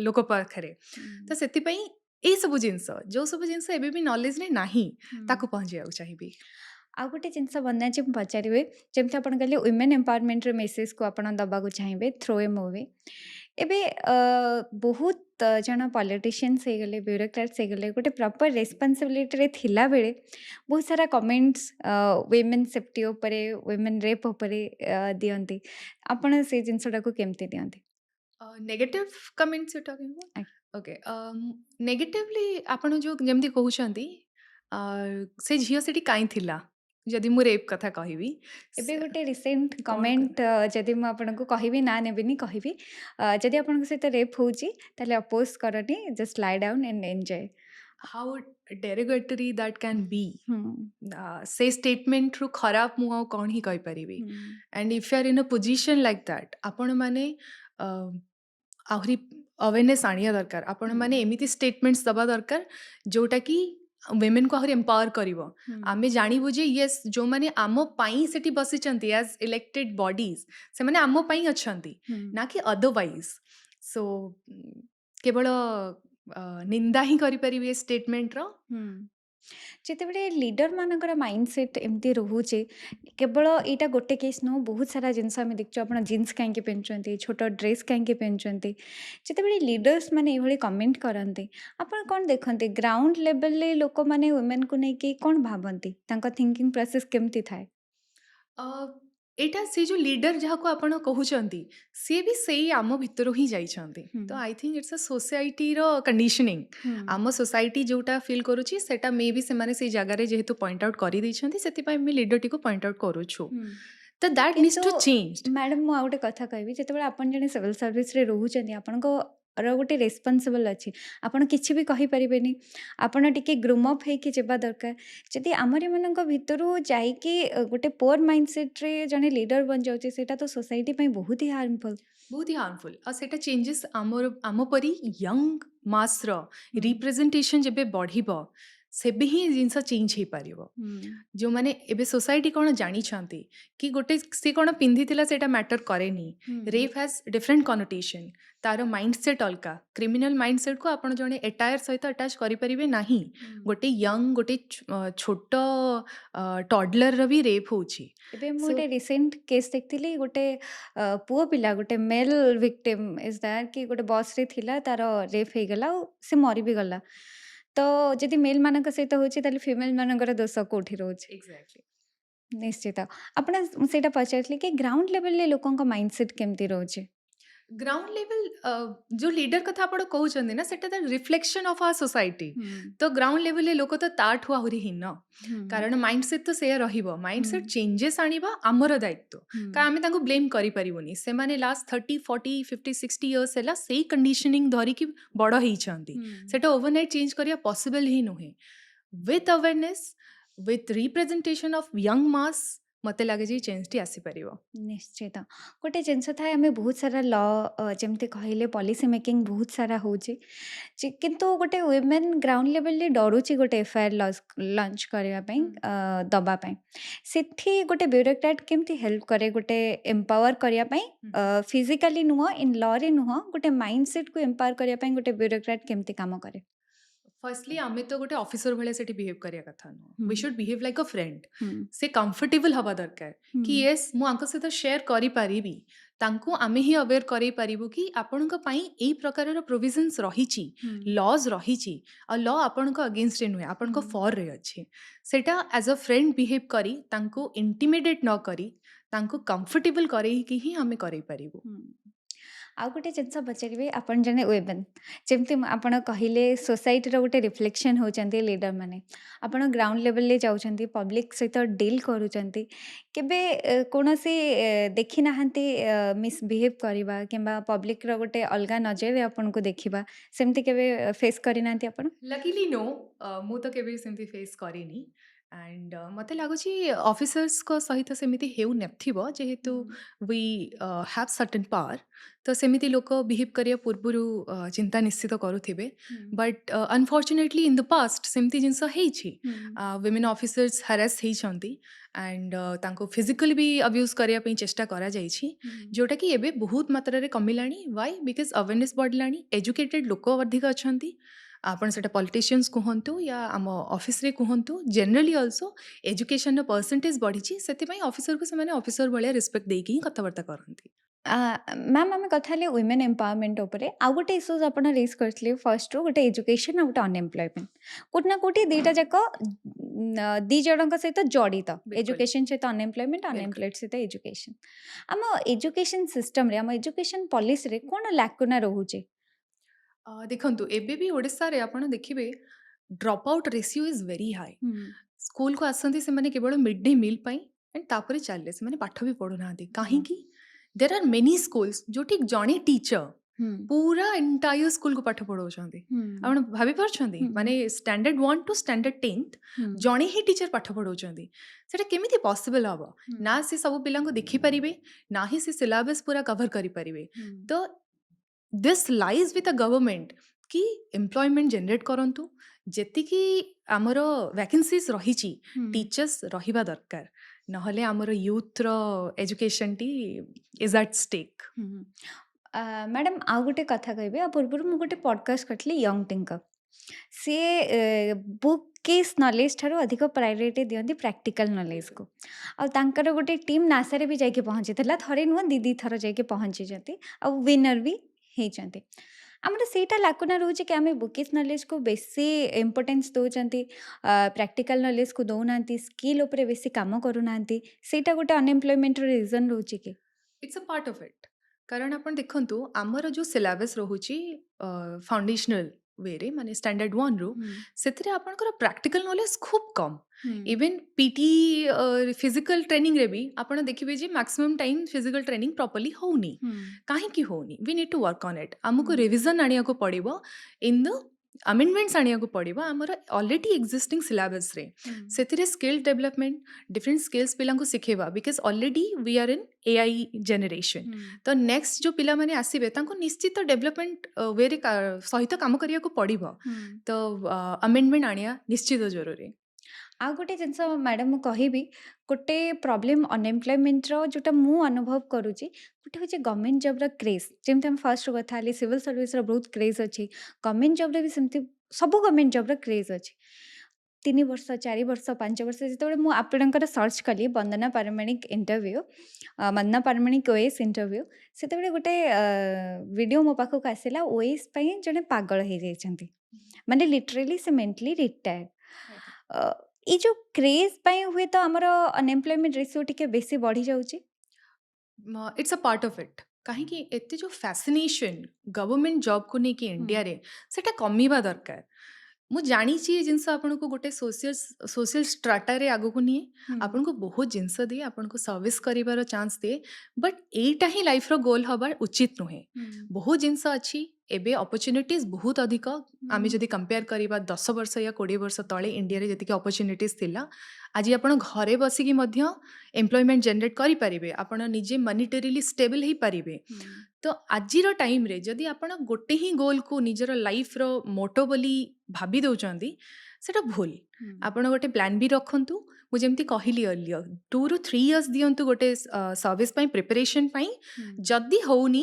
लोक पाखरे हुँ, तो सेतिपई ए सब जिनस जो सब जिनस एबे भी नॉलेज रे नाही हुँ। ताकू पहुंचाइବାକୁ चाहिबी। ଆଉ ଗୋଟେ ଜିନିଷ ବନ୍ୟାଜୀ ମୁଁ ପଚାରିବି ଯେମିତି ଆପଣ କହିଲେ ୱିମେନ୍ ଏମ୍ପାୱାରମେଣ୍ଟର ମେସେଜକୁ ଆପଣ ଦେବାକୁ ଚାହିଁବେ ଥ୍ରୋ ଏ ମୁଭି ଏବେ ବହୁତ ଜଣ ପଲିଟିସିଆନ୍ସ ହେଇଗଲେ ବ୍ୟୁରୋକ୍ରାଟ୍ସ ହେଇଗଲେ ଗୋଟେ ପ୍ରପର ରେସ୍ପନ୍ସିବିଲିଟିରେ ଥିଲାବେଳେ ବହୁତ ସାରା କମେଣ୍ଟସ୍ ୱିମେନ୍ ସେଫ୍ଟି ଉପରେ ୱିମେନ୍ ରେପ୍ ଉପରେ ଦିଅନ୍ତି ଆପଣ ସେଇ ଜିନିଷଟାକୁ କେମିତି ଦିଅନ୍ତି? नेगेटिव कमेंट्स यू टॉकिंग ଆଜ୍ଞା। अबाउट ओके नेगेटिवली आपण जो जेमती कहउछंती से झियो सेठी काई थिला जदि मु रेप कथा कहबी ଏବେ ଗୋଟେ ରିସେଣ୍ଟ कौन କମେଣ୍ଟ ଯଦି ମୁଁ ଆପଣଙ୍କୁ କହିବି ନା ନେବିନି କହିବି ଯଦି ଆପଣଙ୍କ ସହିତ ରେପ୍ ହେଉଛି ତାହେଲେ ଅପୋଜ୍ କରନି just lie down and enjoy. How derogatory that can be ହୁଁ से स्टेटमेंट रु खराब मु आउ कौन ही कहि परिबी ହୁଁ and if you are in a position like that आपण माने आहरी अवेयरनेस आनिया दरकार आपण ହୁଁ माने एमिति स्टेटमेंट्स दबा दरकार जोटा कि वुमेन को आहरी एम्पावर करिवो ହୁଁ आमे जानिबु जे यस जो माने आमो पाई सेठी बसिचंती एज इलेक्टेड बॉडीज से माने आमो पाई अछंती ହୁଁ ना कि अदरवाइज सो केवल निंदा ही करि परिबे स्टेटमेंट रो ହୁଁ ଯେତେବେଳେ ଲିଡରମାନଙ୍କର ମାଇଣ୍ଡସେଟ୍ ଏମିତି ରହୁଛି କେବଳ ଏଇଟା ଗୋଟେ କେସ୍ ନୁହଁ ବହୁତ ସାରା ଜିନିଷ ଆମେ ଦେଖୁଛୁ ଆପଣ ଜିନ୍ସ କାହିଁକି ପିନ୍ଧୁଛନ୍ତି ଛୋଟ ଡ୍ରେସ୍ କାହିଁକି ପିନ୍ଧୁଛନ୍ତି ଯେତେବେଳେ ଲିଡର୍ସ ମାନେ ଏଇଭଳି କମେଣ୍ଟ କରନ୍ତି ଆପଣ କ'ଣ ଦେଖନ୍ତି ଗ୍ରାଉଣ୍ଡ ଲେଭେଲରେ ଲୋକମାନେ ୱିମେନ୍କୁ ନେଇକି କ'ଣ ଭାବନ୍ତି ତାଙ୍କ ଥିଙ୍କିଂ ପ୍ରୋସେସ୍ କେମିତି ଥାଏ? अ, एटा से जो लीडर जहाको आपण कहउचंती से भी सेई आम भितर ही जाइछंती ହୁଁ तो I think it's a society रो कंडीशनिंग ହୁଁ आम सोसाइटी जोटा फील करूची सेटा मे बी से माने सेई जगह रे जेहेतु पॉइंट आउट करी दैछंती सेति पई मी लीडर टी को पॉइंट आउट करूछु ହୁଁ तो दैट नीड्स କିନ୍ତୁ टू चेंज। ମ୍ୟାଡ଼ାମ୍ ମୁଁ ଆଉ ଗୋଟେ କଥା କହିବି ଯେତେବେଳେ ଆପଣ ଜଣେ ସିଭିଲ୍ ସର୍ଭିସରେ ରହୁଛନ୍ତି ଆପଣଙ୍କର ଗୋଟେ ରେସ୍ପନ୍ସିବଲ୍ ଅଛି ଆପଣ କିଛି ବି କହିପାରିବେନି ଆପଣ ଟିକେ ଗ୍ରୁମ୍ ଅପ୍ ହେଇକି ଯିବା ଦରକାର ଯଦି ଆମର ଏମାନଙ୍କ ଭିତରୁ ଯାଇକି ଗୋଟେ ପୋର୍ ମାଇଣ୍ଡସେଟ୍ରେ ଜଣେ ଲିଡର୍ ବନିଯାଉଛି ସେଇଟା ତ ସୋସାଇଟି ପାଇଁ ବହୁତ ହି ହାର୍ମଫୁଲ୍। बहुत ही हार्मफुल और सेटा चेंजेस आमर आम परी यंग मास रो रिप्रेजेंटेशन जेबे बढ़िबो सेबे ही जिनस चेंज हे पारिबो जो माने एबे सोसाइटी कोन जानी छांती कि गोटे से कोन पिंधी थिला सेटा मैटर करेनी रेप हैज डिफरेंट कनोटेशन तार माइंडसेट अलका क्रिमिनल माइंडसेट को आपण जने एटायर सहित अटैच करि परिबे नाही गोटे यंग गोटे छोट टॉडलर रो भी रेप होची ଏବେ ମୁଁ सो ଗୋଟେ ରିସେଣ୍ଟ କେସ୍ ଦେଖିଥିଲି ଗୋଟେ ପୁଅ ପିଲା ଗୋଟେ ମେଲ୍ ଭିକ୍ଟିମ୍ ଇଜ୍ ଦ୍ୟାଟ୍ କି ଗୋଟେ ବସ୍ରେ ଥିଲା ତାର ରେପ୍ ହେଇଗଲା ଆଉ ସେ ମରି ବି ଗଲା ତ ଯଦି ମେଲ୍ ମାନଙ୍କ ସହିତ ହେଉଛି ତାହେଲେ ଫିମେଲ୍ ମାନଙ୍କର ଦୋଷ କୋଉଠି ରହୁଛି? एग्जैक्टली ନିଶ୍ଚିତ ଆପଣ ମୁଁ ସେଇଟା ପଚାରିଥିଲି କି ଗ୍ରାଉଣ୍ଡ ଲେଭେଲରେ ଲୋକଙ୍କ ମାଇଣ୍ଡସେଟ୍ କେମିତି ରହୁଛି? ग्राउंड लेवल जो लीडर कथा आपण कहउचंदी ना सेटा the reflection of our society ହୁଁ तो ग्राउंड लेवल ले लोक तो ताठु आहुरी हिन्न ହୁଁ कारण माइंडसेट तो से रहिबो माइंडसेट ହୁଁ चेंजेस आनिबा आमर दायित्व ହୁଁ का आमे तांको ब्लेम करि परिबोनी से माने लास्ट 30 40 50 60 इयर्स हैला सेई कंडीशनिंग धरी कि बड़ हेइचंदी ହୁଁ सेटा ओवरनाइट चेंज करिया पॉसिबल ही नुहे with awareness with representation of young mass ମୋତେ ଲାଗେ ଯେ ଚେଞ୍ଜଟି ଆସିପାରିବ। ନିଶ୍ଚିତ। ଗୋଟେ ଜିନିଷ ଥାଏ ଆମେ ବହୁତ ସାରା ଯେମିତି କହିଲେ ପଲିସି ମେକିଂ ବହୁତ ସାରା ହେଉଛି। କିନ୍ତୁ ଗୋଟେ ୱିମେନ୍ ଗ୍ରାଉଣ୍ଡ ଲେଭେଲରେ ଡରୁଛି ଗୋଟେ ଏଫଆଇଆର୍ ଲଞ୍ଚ କରିବା ପାଇଁ ହୁଁ। ଦବା ପାଇଁ। ସେଠି ଗୋଟେ ବ୍ୟୁରୋକ୍ରାଟ କେମିତି ହେଲ୍ପ କରେ ଗୋଟେ ଏମ୍ପାୱାର କରିବା ପାଇଁ ହୁଁ। ଫିଜିକାଲି ନୁହଁ ଇନ୍ ଲରେ ନୁହଁ ଗୋଟେ ମାଇଣ୍ଡ ସେଟ୍କୁ ଏମ୍ପାୱାର କରିବା ପାଇଁ ଗୋଟେ ବ୍ୟୁରୋକ୍ରାଟ କେମିତି କାମ କରେ? ଫର୍ଷ୍ଟଲି ଆମେ ତ ଗୋଟେ ଅଫିସର ଭଳିଆ ସେଠି ବିହେଭ୍ କରିବା କଥା ନୁହଁ। ହୁଁ ୱି ସୁଡ୍ ବିହେଭ୍ ଲାଇକ୍ ଅ ଫ୍ରେଣ୍ଡ। ହୁଁ ସେ କମ୍ଫର୍ଟେବଲ୍ ହବା ଦରକାର କି ହୁଁ ୟେସ୍ ମୁଁ ଆଙ୍କ ସହିତ ସେୟାର କରିପାରିବି। ତାଙ୍କୁ ଆମେ ହିଁ ଆୱେୟାର କରେଇ ପାରିବୁ କି ଆପଣଙ୍କ ପାଇଁ ଏଇ ପ୍ରକାରର ପ୍ରୋଭିଜନ୍ସ ରହିଛି, ହୁଁ ଲଜ୍ ରହିଛି ଆଉ ଲ ଆପଣଙ୍କ ଅଗେନଷ୍ଟରେ ନୁହେଁ, ଆପଣଙ୍କ ହୁଁ ଫର୍ରେ ଅଛି। ସେଇଟା ଆଜ୍ ଅ ଫ୍ରେଣ୍ଡ ବିହେଭ୍ କରି ତାଙ୍କୁ ଇଣ୍ଟିମିଡେଟ୍ ନ କରି ତାଙ୍କୁ କମ୍ଫର୍ଟେବଲ୍ କରେଇକି ହିଁ ଆମେ କରେଇ ପାରିବୁ। ହୁଁ। ଆଉ ଗୋଟେ ଜିନିଷ ପଚାରିବି ଆପଣ ଜଣେ ୱିମେନ୍ ଯେମିତି ଆପଣ କହିଲେ ସୋସାଇଟିର ଗୋଟେ ରିଫ୍ଲେକ୍ସନ୍ ହେଉଛନ୍ତି ଲିଡର ମାନେ ଆପଣ ଗ୍ରାଉଣ୍ଡ ଲେଭେଲରେ ଯାଉଛନ୍ତି ପବ୍ଲିକ ସହିତ ଡିଲ୍ କରୁଛନ୍ତି କେବେ କୌଣସି ଦେଖି ନାହାନ୍ତି ମିସବିହେଭ୍ କରିବା କିମ୍ବା ପବ୍ଲିକର ଗୋଟେ ଅଲଗା ନଜରରେ ଆପଣଙ୍କୁ ଦେଖିବା ସେମିତି କେବେ ଫେସ୍ କରିନାହାନ୍ତି ଆପଣ? ଲକିଲି ନୋ, ମୁଁ ତ କେବେ ସେମିତି ଫେସ୍ କରିନି। ଆଣ୍ଡ ମୋତେ ଲାଗୁଛି ଅଫିସର୍ସଙ୍କ ସହିତ ସେମିତି ହେଉନଥିବ ଯେହେତୁ ୱି ହ୍ୟାଭ୍ ସର୍ଟନ୍ ପାୱାର। ତ ସେମିତି ଲୋକ ବିହେଭ୍ କରିବା ପୂର୍ବରୁ ଚିନ୍ତା ନିଶ୍ଚିତ କରୁଥିବେ। But unfortunately in the past ସେମିତି ଜିନିଷ ହେଇଛି। ୱିମେନ୍ ଅଫିସର୍ସ ହାରାସ୍ ହେଇଛନ୍ତି ଆଣ୍ଡ ତାଙ୍କୁ ଫିଜିକାଲି ବି ଅବ୍ୟୁଜ୍ କରିବା ପାଇଁ ଚେଷ୍ଟା କରାଯାଇଛି, ଯେଉଁଟାକି ଏବେ ବହୁତ ମାତ୍ରାରେ କମିଲାଣି। ୱାଇ? ବିକଜ ଆୱେରନେସ୍ ବଢ଼ିଲାଣି, ଏଜୁକେଟେଡ୍ ଲୋକ ଅଧିକ ଅଛନ୍ତି। ଆପଣ ସେଟା ପଲିଟିସିଆନ୍ସ କୁହନ୍ତୁ ୟା ଆମ ଅଫିସରେ କୁହନ୍ତୁ, ଜେନେରାଲି ଅଲସୋ ଏଜୁକେସନର ପରସେଣ୍ଟେଜ ବଢ଼ିଛି। ସେଥିପାଇଁ ଅଫିସରକୁ ସେମାନେ ଅଫିସର ଭଳିଆ ରେସ୍ପେକ୍ଟ ଦେଇକି ହିଁ କଥାବାର୍ତ୍ତା କରନ୍ତି। ମ୍ୟାମ୍ ଆମେ କଥା ହେଲେ ୱିମେନ୍ ଏମ୍ପାୱାରମେଣ୍ଟ ଉପରେ ଆଉ ଗୋଟେ ଇସ୍ୟୁଜ୍ ଆପଣ ରେଜ୍ କରିଥିଲେ ଫର୍ଷ୍ଟରୁ ଗୋଟେ ଏଜୁକେସନ୍ ଆଉ ଗୋଟେ ଅନଏମ୍ପ୍ଲୟମେଣ୍ଟ କୋଉଠି ନା କୋଉଠି ଦୁଇଟା ଯାକ ଦୁଇ ଜଣଙ୍କ ସହିତ ଜଡ଼ିତ ବିଲକୁଲ ଏଜୁକେସନ୍ ସହିତ ଅନଏମ୍ପ୍ଲୟମେଣ୍ଟ ବିଲକୁଲ। ଅନଏମ୍ପ୍ଲୟଡ ସହିତ ଏଜୁକେସନ୍ ଆମ ଏଜୁକେସନ୍ ସିଷ୍ଟମରେ ଆମ ଏଜୁକେସନ୍ ପଲିସିରେ କ'ଣ ଲାକୁନା ରହୁଛି? ଦେଖନ୍ତୁ ଏବେ ବି ଓଡ଼ିଶାରେ ଆପଣ ଦେଖିବେ drop out ratio is very high. ହୁଁ ସ୍କୁଲକୁ ଆସନ୍ତି ସେମାନେ କେବଳ ମିଡ୍ ଡେ ମିଲ୍ ପାଇଁ ଆଣ୍ଡ ତାପରେ ଚାଲିଲେ, ସେମାନେ ପାଠ ବି ପଢ଼ୁନାହାନ୍ତି। କାହିଁକି? ଦେର୍ ଆର୍ ମେନି ସ୍କୁଲ୍ସ ଯୋଉଠି ଜଣେ ଟିଚର ହୁଁ ପୁରା ଏଣ୍ଟାୟର ସ୍କୁଲକୁ ପାଠ ପଢ଼ାଉଛନ୍ତି। ହୁଁ ଆପଣ ଭାବିପାରୁଛନ୍ତି? ହୁଁ ମାନେ ଷ୍ଟାଣ୍ଡାର୍ଡ 1 ଟୁ ଷ୍ଟାଣ୍ଡାର୍ଡ 10th ହୁଁ ଜଣେ ହିଁ ଟିଚର ପାଠ ପଢ଼ାଉଛନ୍ତି। ସେଟା କେମିତି ପସିବଲ୍ ହବ? ନା ସେ ସବୁ ପିଲାଙ୍କୁ ଦେଖିପାରିବେ, ନା ହିଁ ସେ ସିଲାବସ୍ ପୁରା କଭର କରିପାରିବେ। ତ ଦିସ୍ ଲାଇଜ୍ ୱିଥ୍ ଅ ଗଭର୍ଣ୍ଣମେଣ୍ଟ କି ଏମ୍ପ୍ଲୟମେଣ୍ଟ ଜେନେରେଟ୍ କରନ୍ତୁ। ଯେତିକି ଆମର ଭ୍ୟାକେନ୍ସିଜ୍ ରହିଛି ଟିଚର୍ସ ରହିବା ଦରକାର, ନହେଲେ ଆମର ୟୁଥ୍ର ଏଜୁକେସନଟି ଇଜ୍ ଆଟ୍ ଷ୍ଟେକ୍। ମ୍ୟାଡ଼ାମ୍ ଆଉ ଗୋଟେ କଥା କହିବି ଆ ପୂର୍ବରୁ ମୁଁ ଗୋଟେ ପଡ଼କାଷ୍ଟ କରିଥିଲି ୟଙ୍ଗ ଟିଙ୍କ ସିଏ ବୁକ୍ କେସ୍ ନଲେଜ ଠାରୁ ଅଧିକ ପ୍ରାୟୋରିଟି ଦିଅନ୍ତି ପ୍ରାକ୍ଟିକାଲ ନଲେଜକୁ ଆଉ ତାଙ୍କର ଗୋଟେ ଟିମ୍ ନାସାରେ ବି ଯାଇକି ପହଞ୍ଚିଥିଲା ଥରେ ନୁହଁ ଦୁଇ ଥର ଯାଇକି ପହଞ୍ଚିଛନ୍ତି ଆଉ ୱିନର ବି ହେଇଛନ୍ତି। ଆମର ସେଇଟା ଲାକୁନା ରହୁଛି କି ଆମେ ବୁକିସ୍ ନଲେଜକୁ ବେଶୀ ଇମ୍ପୋର୍ଟାନ୍ସ ଦେଉଛନ୍ତି ପ୍ରାକ୍ଟିକାଲ ନଲେଜକୁ ଦେଉନାହାନ୍ତି ସ୍କିଲ୍ ଉପରେ ବେଶୀ କାମ କରୁନାହାନ୍ତି ସେଇଟା ଗୋଟେ ଅନଏମ୍ପ୍ଲୟମେଣ୍ଟର ରିଜନ୍ ରହୁଛି କି? ଇଟ୍ସ ଅ ପାର୍ଟ ଅଫ୍ ଇଟ୍। କାରଣ ଆପଣ ଦେଖନ୍ତୁ ଆମର ଯେଉଁ ସିଲାବସ୍ ରହୁଛି ଫାଉଣ୍ଡେସନାଲ ୱେରେ ମାନେ ଷ୍ଟାଣ୍ଡାର୍ଡ 1ରୁ, ସେଥିରେ ଆପଣଙ୍କର ପ୍ରାକ୍ଟିକାଲ ନଲେଜ ଖୁବ୍ କମ୍। ଇଭେନ୍ ପିଟି ଫିଜିକାଲ ଟ୍ରେନିଂରେ ବି ଆପଣ ଦେଖିବେ ଯେ maximum time physical training properly ହେଉନି। କାହିଁକି ହେଉନି? We need to work on it. ଆମକୁ ରିଭିଜନ୍ ଆଣିବାକୁ ପଡ଼ିବ, ଇନ୍ ଦ ଆମେଣ୍ଡମେଣ୍ଟସ୍ ଆଣିବାକୁ ପଡ଼ିବ ଆମର ଅଲରେଡ଼ି ଏକ୍ଜିଷ୍ଟିଂ ସିଲାବସ୍ରେ। ସେଥିରେ ସ୍କିଲ୍ ଡେଭଲପମେଣ୍ଟ, ଡିଫରେଣ୍ଟ ସ୍କିଲ୍ସ ପିଲାଙ୍କୁ ଶିଖେଇବା, because already we are in AI generation. ତ ନେକ୍ସଟ ଯେଉଁ ପିଲାମାନେ ଆସିବେ ତାଙ୍କୁ ନିଶ୍ଚିତ ଡେଭଲପମେଣ୍ଟ ୱେରେ ସହିତ କାମ କରିବାକୁ ପଡ଼ିବ। ତ ଆମେଣ୍ଡମେଣ୍ଟ ଆଣିବା ନିଶ୍ଚିତ ଜରୁରୀ। ଆଉ ଗୋଟେ ଜିନିଷ ମ୍ୟାଡ଼ାମ୍ ମୁଁ କହିବି ଗୋଟେ ପ୍ରୋବ୍ଲେମ୍ ଅନଏମ୍ପ୍ଲୟମେଣ୍ଟର ଯେଉଁଟା ମୁଁ ଅନୁଭବ କରୁଛି ଗୋଟେ ହେଉଛି ଗଭର୍ଣ୍ଣମେଣ୍ଟ ଜବ୍ର କ୍ରେଜ୍ ଯେମିତି ଆମେ ଫାର୍ଷ୍ଟରୁ କଥା ହେଲି ସିଭିଲ୍ ସର୍ଭିସର ବହୁତ କ୍ରେଜ୍ ଅଛି ଗଭର୍ଣ୍ଣମେଣ୍ଟ ଜବ୍ରେ ବି ସେମିତି ସବୁ ଗଭର୍ଣ୍ଣମେଣ୍ଟ ଜବ୍ର କ୍ରେଜ୍ ଅଛି 3 ବର୍ଷ 4 ବର୍ଷ 5 ବର୍ଷ ଯେତେବେଳେ ମୁଁ ଆପଣଙ୍କର ସର୍ଚ୍ଚ କଲି ବନ୍ଦନା ପାରମାଣିକ ଇଣ୍ଟରଭ୍ୟୁ ବନ୍ଦନା ପାରମାଣିକ ଓଏସ୍ ଇଣ୍ଟରଭ୍ୟୁ ସେତେବେଳେ ଗୋଟେ ଭିଡ଼ିଓ ମୋ ପାଖକୁ ଆସିଲା ଓଏସ୍ ପାଇଁ ଜଣେ ପାଗଳ ହେଇଯାଇଛନ୍ତି ମାନେ ଲିଟରାଲି ସେ ମେଣ୍ଟାଲି ରିଟାୟାର୍ଡ ଏଇ ଯେଉଁ କ୍ରେଜ୍ ପାଇଁ ହୁଏତ ଆମର ଅନଏମ୍ପ୍ଲୟମେଣ୍ଟ ରେସିଓ ଟିକେ ବେଶୀ ବଢ଼ିଯାଉଛି। ଇଟ୍ସ ଅ ପାର୍ଟ ଅଫ୍ ଇଟ୍। କାହିଁକି ଏତେ ଯେଉଁ ଫ୍ୟାସିନେସନ୍ ଗଭର୍ଣ୍ଣମେଣ୍ଟ ଜବ୍କୁ ନେଇକି ଇଣ୍ଡିଆରେ ସେଟା କମିବା ଦରକାର। ମୁଁ ଜାଣିଛି ଏ ଜିନିଷ ଆପଣଙ୍କୁ ଗୋଟେ ସୋସିଆଲ ଷ୍ଟ୍ରାଟାରେ ଆଗକୁ ନିଏ, ଆପଣଙ୍କୁ ବହୁତ ଜିନିଷ ଦିଏ, ଆପଣଙ୍କୁ ସର୍ଭିସ୍ କରିବାର ଚାନ୍ସ ଦିଏ, ବଟ୍ ଏଇଟା ହିଁ ଲାଇଫ୍ର ଗୋଲ୍ ହେବା ଉଚିତ ନୁହେଁ। ବହୁତ ଜିନିଷ ଅଛି एबे अपॉर्चुनिटीज बहुत अधिक आमे जदि कंपेयर करिबा 10 वर्ष या 20 वर्ष तले इंडिया रे जतिके अपॉर्चुनिटीज थिला आज आपण घरे बसिकी मध्य एम्प्लॉयमेंट जनरेट करि परिबे आपण निजे मॉनिटरीली स्टेबल ही परिबे तो आजिर टाइम रे जदि आपण गोटे ही गोल को निजर लाइफ रो मोटो बोली भाबी दउचंदी सेटा भूल आपण गोटे प्लान भी रखंतु मु जेमती कहली अर्लियर 2 ରୁ 3 इयर्स दियंतु गोटे सर्विस पई प्रिपरेशन पई जदि होउनी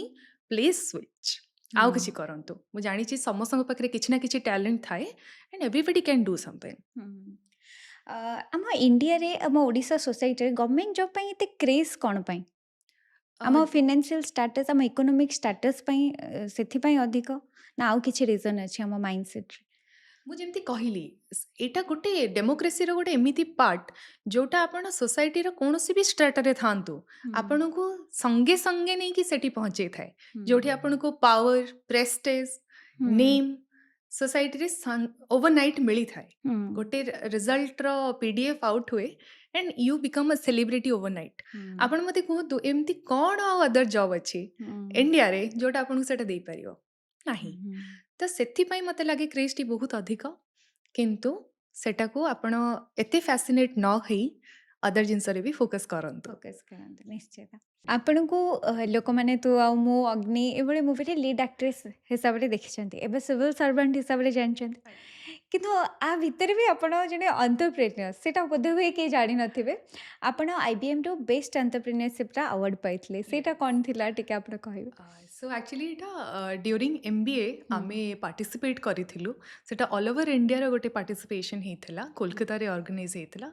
प्लीज स्विच आउ किसी करंतु मु जानी छी समस्त पाखरे किछि ना किछि टैलेंट थाए and everybody can do something आम इंडिया रे आम ओडिशा सोसाइटी रे गवर्नमेंट जॉब पई एते क्रेज कोन पई आम फाइनेंशियल स्टेटस आम इकोनॉमिक स्टेटस पई सेथि पई अधिक ना आउ किछि रीजन अछि आम माइंडसेट रे मु जेमती कहली एटा गोटे डेमोक्रेसी रो गोटे एमिति पार्ट जोटा आपण सोसाइटी रो कोनोसी भी स्ट्रेटा रे थांतु आपण को संगे संगे नहीं कि सेठी पहुंचे थाए जोठी आपण को पावर प्रेस्टेज नेम सोसाइटी रे ओवरनाइट मिली थाए गोटे रिजल्ट रो पीडीएफ आउट हुए and you become a celebrity overnight आपण मते कहतु एमती कोन अदर जॉब अछि इंडिया रे जोटा आपण को सेटा देई परियो नाही तो सेथिपाई मते लागे क्रेजटी बहुत अधिक किंतु सेटा को आपण एते फैसिनेट न हई अदर जिनस रे भी फोकस करंतु फोकस करते निश्चित आपण को लोक माने तू आ मु अग्नि एभले मूवी रे लीड एक्ट्रेस हिसाब रे देखिछंती एबे सिविल सर्वेंट हिसाब रे जानछंती किंतु आ भितर भी आपण जने एंटरप्रेन्योर सेटा बोधे हुए के जानि नथिबे आपण आईबीएम रो बेस्ट एंटरप्रेन्योरशिप रा अवार्ड पाइतले सेटा कोन थिला टिके आपण कहबे सो एक्चुअली इटा ड्यूरिंग एमबीए आमे पार्टिसिपेट करिथिलु सेटा ऑल ओवर इंडिया रो गोटे पार्टिसिपेशन हेथिला कोलकाता रे ऑर्गेनाइज हेथिला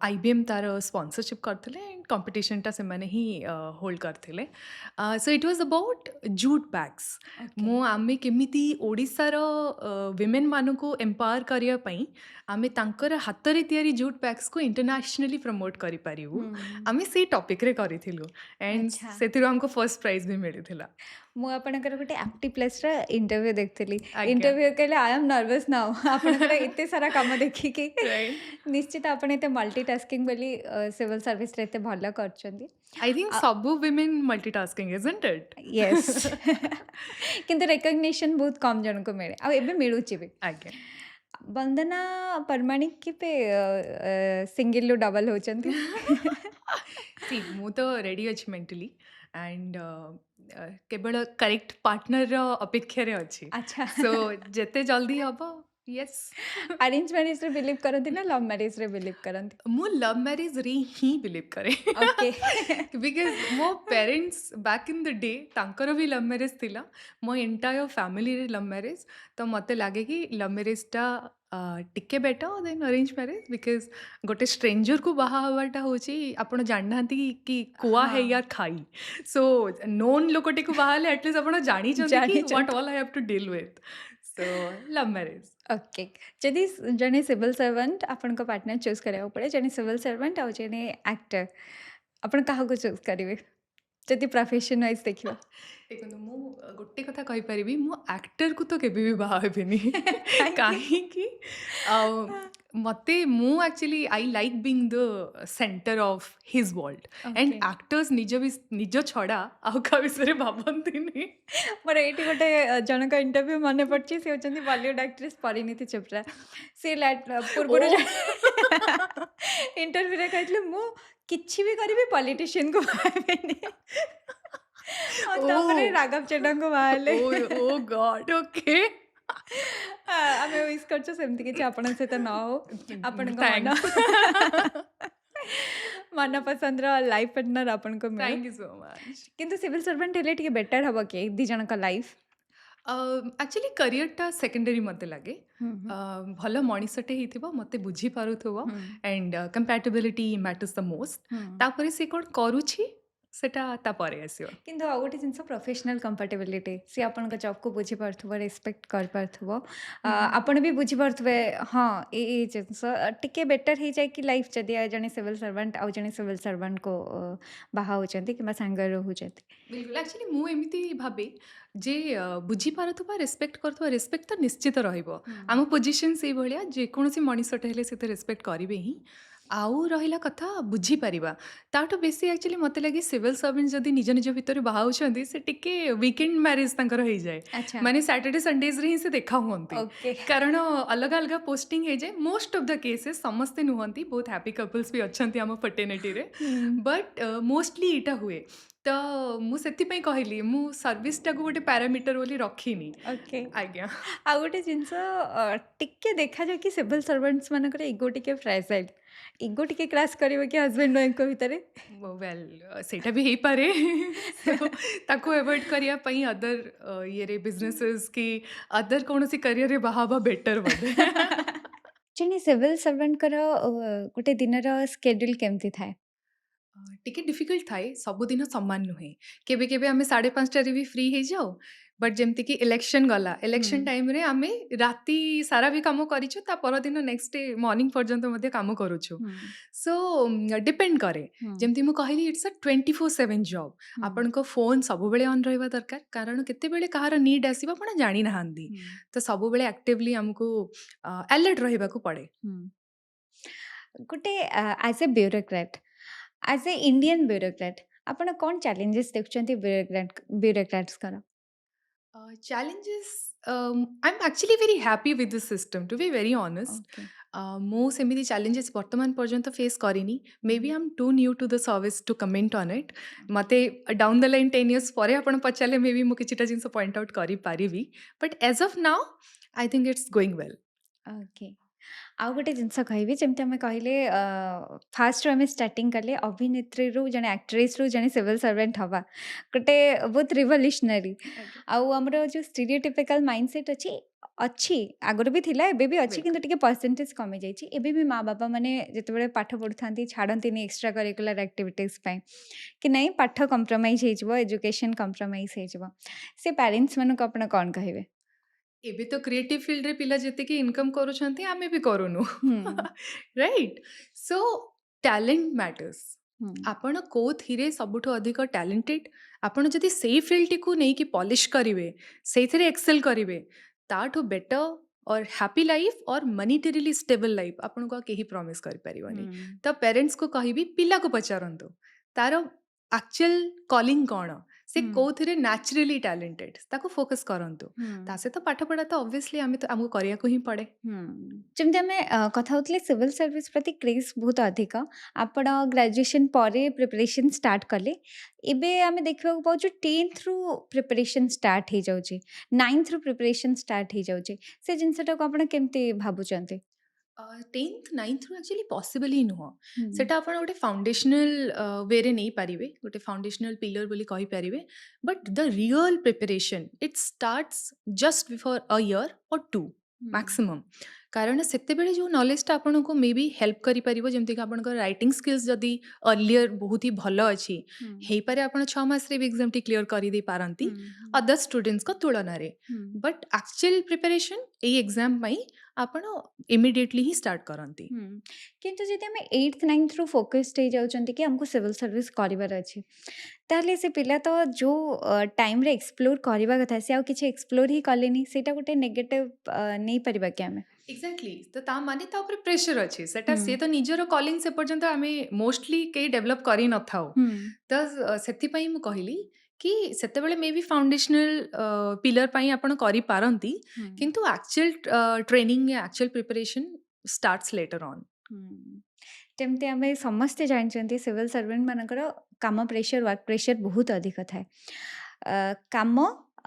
आईबीएम तार स्पॉन्सरशिप करथिले एंड कंपटीशन टा से माने ही होल्ड करथिले so it was about jute bags मो आमे केमिति ओडिसा रो विमेन मानु को एम्पावर करिया पई आमे तांकर हातरे तयारी जूट बैग्स को इंटरनेशनली प्रमोट करि परिबु आमे से टॉपिक रे करिथिलु एंड सेतिरो हमको फर्स्ट प्राइज भी मिलिथिला मु आपनकर गोटे एक्टी प्लस रा इंटरव्यू देखथिली इंटरव्यू केले आई एम नर्वस नाउ आपनकर एते सारा काम देखि कि निश्चित आपण एते मल्टीटास्किंग बोली सिविल सर्विस रे एते भलो करचंदी आई थिंक सबु women multitasking isn't it yes किंतु रिकॉग्निशन बहुत कम जन को मिले आ एबे मिलुची भी आगे वंदना परमाणिक की पे सिंगल लो डबल होचंती सी मु तो रेडी अछि मेंटली एंड केवल करेक्ट पार्टनर अपेक्षा रे अछि अच्छा सो जेते जल्दी हबो यस अरेंज मैरिज रे बिलीव करंती ना लव मैरिज रे बिलीव करंती मु लव मैरिज रे ही बिलीव करे ओके बिकॉज मो parents back in the day तांकर भी लव मैरिज थिला मो एंटायर फैमिली रे लव मैरिज तो मते लागे कि लव मैरिज टा टिके better than arrange marriage because गोटे स्ट्रेंजर को बाहा हवाटा होची आपण जाननांती कि कुआ है या खाई सो नोन लोकटे को बाहाले एटलीस्ट आपण जानी चंती कि what all I have to deal with so love marriage okay जदि जने सिविल सर्वेंट आपन को पार्टनर चूज करिया पड़े जने सिविल सर्वेंट आ जने एक्टर आपन काहा को चूज करिवे जदि प्रोफेशन वाइज देखिबा देखो मु गोटे कथा कहि परिबी मु एक्टर को तो केबे भी बाहा हेबिनी काहे कि मते मु actually I like being the centre of his world and actors निज छड़ा आउ का विषय भाबंतिनी मोर एटी गोटे जनक इंटरव्यू मने पड़ची से होचंदी बॉलीवुड एक्ट्रेस परिणीति चोपड़ा से पूर्व इंटरव्यू रे कहले मु किछि भी करबी पॉलिटिशियन को भाबेनी तापरे राघव चड्डा को भाले ओ गॉड ओके आमे विश करछो सेमति कि आपण से त न हो आपण को मन पसंद रो लाइफ पार्टनर आपण को थैंक यू सो मच किंतु सिविल सर्वेंट हेले टिके बेटर हबो के दी जन का लाइफ एक्चुअली करियर टा सेकेंडरी मते लागे भल मनीषटे हिथिबो मते बुझी पारुथबो and compatibility matters the most तापरे से कोन करूछि सेटा ता परे आसियो किंतु आ गोटे जिनस प्रोफेशनल कंपैटिबिलिटी से आपन का जॉब को बुझी पारथबो रिस्पेक्ट कर पारथबो आपन भी बुझी पारथबे हां ए जिनस टिके बेटर हे जाय कि लाइफ जदि जने सिविल सर्वेंट आ जने सिविल सर्वेंट को बाहा होचंती कि सांगर होचंती बिल्कुल एक्चुअली मु एमिति भाबे जे बुझी पारुथबा रिस्पेक्ट करथबा रिस्पेक्ट तो निश्चित रहइबो आम पोजीशन से भलिया जे कोनोसी मनीषटे हेले से रिस्पेक्ट करिवे ही आउ रहिला कथा बुझिपारिबा ताठु बेसी एक्चुअली मते लागे सिविल सर्वेंट जदि निज निज भितर बाहाउछन्ति से टिके वीकेंड मैरिज तांकर होई जाए अच्छा। माने सैटरडे संडेज रे ही से देखा हुअन्ति ओके। कारण अलग अलग पोस्टिंग हे जाए मोस्ट ऑफ द केसेस समस्ते नुहंती बहुत हैप्पी कपल्स भी अछन्ति हम फर्टिनिटी रे हुँ। बट मोस्टली इटा हुए तो मु सेति पई कहली मु सर्विस टाको गोटे पैरामीटर बोली रखिनी ओके। आज्ञा ଆଉ ଗୋଟେ ଜିନିଷ ଟିକେ ଦେଖାଯାଏ କି ସିଭିଲ୍ ସର୍ଭାଣ୍ଟସ୍ ମାନଙ୍କର ଇଗୋ ଟିକେ ଫ୍ରାଜାଇଲ୍। ଇଗୋ ଟିକେ କ୍ରାସ୍ କରିବ କି ହଜବେଣ୍ଡ ୱାଇଫ୍‌ଙ୍କ ଭିତରେ? वेल सेटा भी ହେଇପାରେ सो ତାକୁ ଆଭଏଡ୍ କରିବା ପାଇଁ ଅଦର ଇଏରେ ବିଜନେसेस କି ଅଦର କୌଣସି କ୍ୟାରିୟରରେ ବାହା ହେବା ବେଟର ବୋଧେ ଜଣେ ସିଭିଲ୍ ସର୍ଭାଣ୍ଟଙ୍କର ଗୋଟେ ଦିନର ସ୍କେଡ୍ୟୁଲ୍ କେମିତି ଥାଏ? ଟିକେ ଡିଫିକଲ୍ଟ ଥାଏ ସବୁଦିନ ସମାନ ନୁହେଁ କେବେ କେବେ ଆମେ 5:30ରେ ବି ଫ୍ରି ହେଇଯାଉ ବଟ୍ ଯେମିତିକି ଇଲେକ୍ସନ୍ ଗଲା ହୁଁ। ଇଲେକ୍ସନ୍ ଟାଇମ୍ରେ ଆମେ ରାତି ସାରା ବି କାମ କରିଛୁ ତା ପରଦିନ ନେକ୍ସଟ ଡେ ମର୍ଣ୍ଣିଂ ପର୍ଯ୍ୟନ୍ତ ମଧ୍ୟ କାମ କରୁଛୁ ହୁଁ। ସୋ ଡିପେଣ୍ଡ କରେ ହୁଁ। ଯେମିତି ମୁଁ କହିଲି ଇଟ୍ସ ଅ 24/7 ଜବ୍ ହୁଁ। ଆପଣଙ୍କ ଫୋନ୍ ସବୁବେଳେ ଅନ୍ ରହିବା ଦରକାର କାରଣ କେତେବେଳେ କାହାର ନିଡ୍ ଆସିବ ଆପଣ ଜାଣିନାହାନ୍ତି ହୁଁ। ତ ସବୁବେଳେ ଆକ୍ଟିଭଲି ଆମକୁ ଆଲର୍ଟ ରହିବାକୁ ପଡ଼େ ହୁଁ। ଗୋଟେ ଆଜ୍ ଏ ବ୍ୟୁରୋକ୍ରାଟ୍ ଆଜ୍ ଏ ଇଣ୍ଡିଆନ୍ ବ୍ୟୁରୋକ୍ରାଟ୍ ଆପଣ କ'ଣ ଚ୍ୟାଲେଞ୍ଜେସ୍ ଦେଖୁଛନ୍ତି ବ୍ୟୁରୋକ୍ରାଟ୍ସଙ୍କର? challenges I'm actually very happy with the system to be very honest okay. ମୁଁ ସେମିତି challenges ବର୍ତ୍ତମାନ ପର୍ଯ୍ୟନ୍ତ ଫେସ୍ କରିନି maybe am too new to the service to comment on it ମୋତେ ଡାଉନ୍ ଦ ଲାଇନ୍ 10 years ପରେ ଆପଣ ପଚାରିଲେ ମେ ବି ମୁଁ କିଛିଟା ଜିନିଷ ପଏଣ୍ଟ ଆଉଟ୍ କରିପାରିବି but as of now I think it's going well okay. ଆଉ ଗୋଟେ ଜିନିଷ କହିବି ଯେମିତି ଆମେ କହିଲେ ଫାଷ୍ଟରୁ ଆମେ ଷ୍ଟାର୍ଟିଂ କଲେ ଅଭିନେତ୍ରୀରୁ ଜଣେ ଆକ୍ଟ୍ରେସ୍‌ରୁ ଜଣେ ସିଭିଲ୍ ସର୍ଭାଣ୍ଟ ହବା ଗୋଟେ ବହୁତ ରିଭଲ୍ୟୁସନାରୀ ଆଉ ଆମର ଯେଉଁ ଷ୍ଟିରିଓଟିପିକାଲ୍ ମାଇଣ୍ଡସେଟ୍ ଅଛି ଅଛି ଆଗରୁ ବି ଥିଲା ଏବେ ବି ଅଛି କିନ୍ତୁ ବିଲକୁଲ ଟିକେ ପରସେଣ୍ଟେଜ କମିଯାଇଛି ଏବେ ବି ମା ବାପା ମାନେ ଯେତେବେଳେ ପାଠ ପଢ଼ୁଥାନ୍ତି ଛାଡ଼ନ୍ତିନି ଏକ୍ସଟ୍ରା କରିକୁଲାର ଆକ୍ଟିଭିଟିଜ୍ ପାଇଁ କି ନାଇଁ ପାଠ କମ୍ପ୍ରମାଇଜ୍ ହେଇଯିବ ଏଜୁକେସନ୍ କମ୍ପ୍ରମାଇଜ୍ ହେଇଯିବ ସେ ପ୍ୟାରେଣ୍ଟସ୍ ମାନଙ୍କୁ ଆପଣ କ'ଣ କହିବେ? ଏବେ ତ କ୍ରିଏଟିଭ ଫିଲ୍ଡରେ ପିଲା ଯେତିକି ଇନକମ୍ କରୁଛନ୍ତି ଆମେ ବି କରୁନୁ ହୁଁ। ରାଇଟ୍ ସୋ ଟ୍ୟାଲେଣ୍ଟ ମ୍ୟାଟର୍ସ ହୁଁ। ଆପଣ କେଉଁଥିରେ ସବୁଠୁ ଅଧିକ ଟ୍ୟାଲେଣ୍ଟେଡ୍ ଆପଣ ଯଦି ସେଇ ଫିଲ୍ଡଟିକୁ ନେଇକି ପଲିsh କରିବେ ସେଇଥିରେ ଏକ୍ସେଲ୍ କରିବେ ତାଠୁ ବେଟର ଅର୍ ହ୍ୟାପି ଲାଇଫ୍ ଅର୍ ମନିଟେରିଲି ଷ୍ଟେବଲ୍ ଲାଇଫ୍ ଆପଣଙ୍କୁ ଆଉ କେହି ପ୍ରମିସ୍ କରିପାରିବନି ହୁଁ। ତ ପ୍ୟାରେଣ୍ଟସ୍କୁ କହିବି ପିଲାକୁ ପଚାରନ୍ତୁ ତାର ଆକ୍ଚୁଆଲ କଲିଂ କ'ଣ ସେ ହୁଁ। କେଉଁଥିରେ ନ୍ୟାଚୁରାଲି ଟ୍ୟାଲେଣ୍ଟେଡ୍ ତାକୁ ଫୋକସ୍ କରନ୍ତୁ ହୁଁ। ତା ସହିତ ପାଠପଢ଼ା ତ ଅବଭିୟସଲି ଆମକୁ କରିବାକୁ ହିଁ ପଡ଼େ ହୁଁ। ଯେମିତି ଆମେ କଥା ହଉଥିଲେ ସିଭିଲ୍ ସର୍ଭିସ୍ ପ୍ରତି କ୍ରେଜ୍ ବହୁତ ଅଧିକ ଆପଣ ଗ୍ରାଜୁଏସନ୍ ପରେ ପ୍ରିପାରେସନ୍ ଷ୍ଟାର୍ଟ କଲେ ଏବେ ଆମେ ଦେଖିବାକୁ ପାଉଛୁ 10th ରୁ ପ୍ରିପାରେସନ୍ ଷ୍ଟାର୍ଟ ହେଇଯାଉଛି 9th ରୁ ପ୍ରିପାରେସନ୍ ଷ୍ଟାର୍ଟ ହେଇଯାଉଛି ସେ ଜିନିଷଟାକୁ ଆପଣ କେମିତି ଭାବୁଛନ୍ତି? 10th 9thରୁ ଆକ୍ଚୁଆଲି ପସିବଲ୍ ହିଁ ନୁହଁ ହୁଁ। ସେଟା ଆପଣ ଗୋଟେ ଫାଉଣ୍ଡେସନାଲ୍ ୱେରେ ନେଇପାରିବେ ଗୋଟେ ଫାଉଣ୍ଡେସନାଲ୍ ପିଲର ବୋଲି କହିପାରିବେ but the real preparation it starts just before a year or two ହୁଁ। ମ୍ୟାକ୍ସିମମ୍ କାରଣ ସେତେବେଳେ ଯେଉଁ ନଲେଜଟା ଆପଣଙ୍କୁ ମେ ବି ହେଲ୍ପ କରିପାରିବ ଯେମିତିକି ଆପଣଙ୍କର ରାଇଟିଂ ସ୍କିଲ୍ସ ଯଦି ଅର୍ଲିୟର ବହୁତ ହି ଭଲ ଅଛି ହୁଁ। ହେଇପାରେ ଆପଣ 6 ମାସରେ ବି ଏକ୍ଜାମଟି କ୍ଲିୟର କରିଦେଇ ପାରନ୍ତି ହୁଁ। ଅଦର ଷ୍ଟୁଡେଣ୍ଟସ୍ଙ୍କ ତୁଳନାରେ ହୁଁ। ବଟ୍ ଆକ୍ଚୁଆଲ ପ୍ରିପାରେସନ୍ ଏଇ ଏକ୍ଜାମ ପାଇଁ ଆପଣ ଇମିଡ଼ିଏଟଲି ହିଁ ଷ୍ଟାର୍ଟ କରନ୍ତି ହୁଁ। କିନ୍ତୁ ଯଦି ଆମେ 8th 9thରୁ ଫୋକସ୍ଡ ହେଇଯାଉଛନ୍ତି କି ଆମକୁ ସିଭିଲ୍ ସର୍ଭିସ୍ କରିବାର ଅଛି ତାହେଲେ ସେ ପିଲା ତ ଯେଉଁ ଟାଇମ୍ରେ ଏକ୍ସପ୍ଲୋର କରିବା କଥା ସେ ଆଉ କିଛି ଏକ୍ସପ୍ଲୋର ହିଁ କଲେନି ସେଇଟା ଗୋଟେ ନେଗେଟିଭ ନେଇପାରିବା କି ଆମେ? ଏକ୍ଜାକ୍ଟଲି ତ ତା ମାନେ ତା ଉପରେ ପ୍ରେସର ଅଛି ସେଟା ହୁଁ। ସିଏ ତ ନିଜର କଲିଂ ସେ ପର୍ଯ୍ୟନ୍ତ ଆମେ ମୋଷ୍ଟଲି କେହି ଡେଭଲପ୍ କରିନଥାଉ ହୁଁ। ତ ସେଥିପାଇଁ ମୁଁ କହିଲି କି ସେତେବେଳେ ମେ ବି ଫାଉଣ୍ଡେସନାଲ ପିଲର ପାଇଁ ଆପଣ କରିପାରନ୍ତି ହୁଁ। କିନ୍ତୁ actual training actual preparation starts letter on ହୁଁ। ଯେମିତି ଆମେ ସମସ୍ତେ ଜାଣିଛନ୍ତି ସିଭିଲ୍ ସର୍ଭେଣ୍ଟ ମାନଙ୍କର କାମ ପ୍ରେସର ୱାର୍କ ପ୍ରେସର ବହୁତ ଅଧିକ ଥାଏ କାମ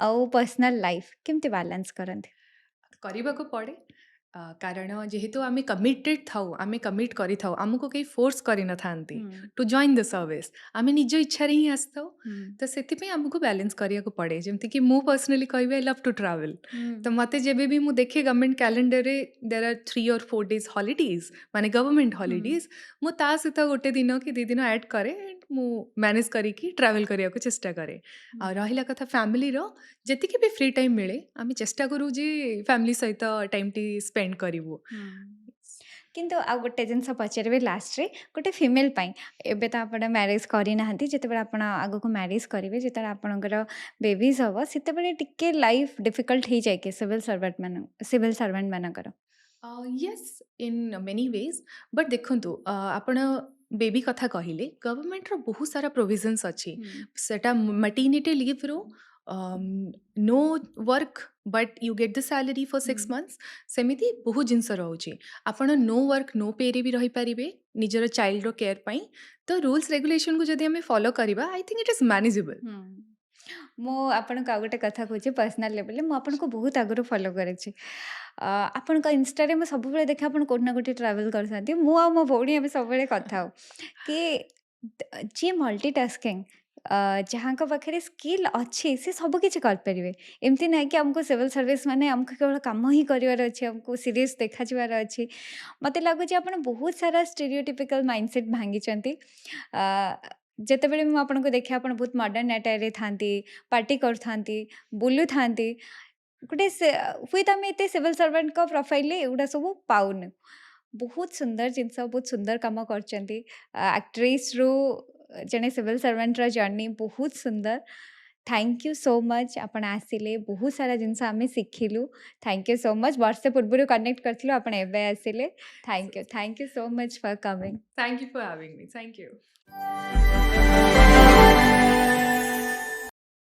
ଆଉ ପର୍ସନାଲ ଲାଇଫ୍ କେମିତି ବାଲାନ୍ସ କରନ୍ତି? କରିବାକୁ ପଡ଼େ କାରଣ ଯେହେତୁ ଆମେ କମିଟେଡ୍ ଥାଉ ଆମେ କମିଟ୍ କରିଥାଉ ଆମକୁ କେହି ଫୋର୍ସ କରିନଥାନ୍ତି ହୁଁ। ଟୁ ଜଏନ୍ ଦ ସର୍ଭିସ୍ ଆମେ ନିଜ ଇଚ୍ଛାରେ ହିଁ ଆସିଥାଉ ହୁଁ। ତ ସେଥିପାଇଁ ଆମକୁ ବାଲାନ୍ସ କରିବାକୁ ପଡ଼େ ଯେମିତିକି ମୁଁ ପର୍ସନାଲି କହିବି ଆଇ ଲଭ୍ ଟୁ ଟ୍ରାଭେଲ୍ ହୁଁ। ତ ମୋତେ ଯେବେ ବି ମୁଁ ଦେଖେ ଗଭର୍ଣ୍ଣମେଣ୍ଟ କ୍ୟାଲେଣ୍ଡରରେ there are 3 or 4 days holidays ମାନେ ଗଭର୍ଣ୍ଣମେଣ୍ଟ ହୁଁ। ହଲିଡେଜ୍ ମୁଁ ତା ସହିତ ଗୋଟେ ଦିନ କି 2 ଦିନ ଆଡ଼୍ କରେ and ମୁଁ ମ୍ୟାନେଜ୍ କରିକି ଟ୍ରାଭେଲ୍ କରିବାକୁ ଚେଷ୍ଟା କରେ ଆଉ ରହିଲା କଥା ଫ୍ୟାମିଲିର ଯେତିକି ବି ଫ୍ରି ଟାଇମ୍ ମିଳେ ଆମେ ଚେଷ୍ଟା କରୁ ଯେ ଫ୍ୟାମିଲି ସହିତ ଟାଇମ୍ଟି ସ୍ପେଣ୍ଡ କରିବୁ ହୁଁ। କିନ୍ତୁ ଆଉ ଗୋଟେ ଜିନିଷ ପଚାରିବି ଲାଷ୍ଟରେ ଗୋଟେ ଫିମେଲ୍ ପାଇଁ ଏବେ ତ ଆପଣ ମ୍ୟାରେଜ୍ କରିନାହାନ୍ତି ଯେତେବେଳେ ଆପଣ ଆଗକୁ ମ୍ୟାରେଜ୍ କରିବେ ଯେତେବେଳେ ଆପଣଙ୍କର ବେବିଜ୍ ହେବ ସେତେବେଳେ ଟିକେ ଲାଇଫ୍ ଡିଫିକଲ୍ଟ ହେଇଯାଏ କି ସିଭିଲ୍ ସର୍ଭାଣ୍ଟ ମାନ ସିଭିଲ୍ ସର୍ଭାଣ୍ଟ ମାନଙ୍କର? Yes in many ways but देखନ୍ତୁ ଆପଣ ବେବି କଥା କହିଲେ ଗଭର୍ଣ୍ଣମେଣ୍ଟର ବହୁତ ସାରା ପ୍ରୋଭିଜନ୍ସ ଅଛି ସେଟା ମେଟର୍ନିଟି ଲିଭ୍ରୁ no work but you get the salary for 6 months सेमिति बहुत जिनस रहुଛି ଆପଣ नो वर्क नो पे रे भी रहिपारिबे निजर चाइल्ड रो केयर ପାଇଁ ତ रूल्स रेगुलेशन को जदि ଆମେ फॉलो କରିବା I think it is manageable ମୁଁ ଆପଣଙ୍କୁ ଆଉ ଗୋଟେ କଥା କହୁଛି ପର୍ସନାଲ ଲେଭେଲରେ ମୁଁ ଆପଣଙ୍କୁ ବହୁତ ଆଗରୁ ଫଲୋ କରିଛି ଆପଣଙ୍କ ଇନଷ୍ଟାରେ ମୁଁ ସବୁବେଳେ ଦେଖେ ଆପଣ କୋଉଠି ନା କୋଉଠି ଟ୍ରାଭେଲ୍ କରିଥାନ୍ତି ମୁଁ ଆଉ ମୋ ଭଉଣୀ ଆମେ ସବୁବେଳେ କଥା ହଉ କି ଯିଏ ମଲ୍ଟିଟାସ୍କିଂ ଯାହାଙ୍କ ପାଖରେ ସ୍କିଲ୍ ଅଛି ସେ ସବୁ କିଛି କରିପାରିବେ ଏମିତି ନାହିଁ କି ଆମକୁ ସିଭିଲ୍ ସର୍ଭିସ୍ ମାନେ ଆମକୁ କେବଳ କାମ ହିଁ କରିବାର ଅଛି ଆମକୁ ସିରିୟସ୍ ଦେଖାଯିବାର ଅଛି ମୋତେ ଲାଗୁଛି ଆପଣ ବହୁତ ସାରା ଷ୍ଟିରିଓଟିପିକାଲ୍ ମାଇଣ୍ଡସେଟ୍ ଭାଙ୍ଗିଛନ୍ତି ଆ, ଯେତେବେଳେ ମୁଁ ଆପଣଙ୍କୁ ଦେଖେ ଆପଣ ବହୁତ ମଡର୍ଣ୍ଣ ଆଟାୟାରରେ ଥାନ୍ତି ପାର୍ଟି କରୁଥାନ୍ତି ବୁଲୁଥାନ୍ତି ଗୋଟେ ହୁଏତ ଆମେ ଏତେ ସିଭିଲ୍ ସର୍ଭାଣ୍ଟଙ୍କ ପ୍ରୋଫାଇଲରେ ଏଗୁଡ଼ା ସବୁ ପାଉନୁ ବହୁତ ସୁନ୍ଦର ଜିନିଷ ବହୁତ ସୁନ୍ଦର କାମ କରିଛନ୍ତି ଆକ୍ଟ୍ରେସରୁ ଜଣେ ସିଭିଲ୍ ସର୍ଭାଣ୍ଟର ଜର୍ଣ୍ଣି ବହୁତ ସୁନ୍ଦର ଥ୍ୟାଙ୍କ ୟୁ ସୋ ମଚ୍ ଆପଣ ଆସିଲେ ବହୁତ ସାରା ଜିନିଷ ଆମେ ଶିଖିଲୁ ଥ୍ୟାଙ୍କ ୟୁ ସୋ ମଚ୍ ବର୍ଷେ ପୂର୍ବରୁ କନେକ୍ଟ କରିଥିଲୁ ଆପଣ ଏବେ ଆସିଲେ thank you so much for coming thank you for having me thank you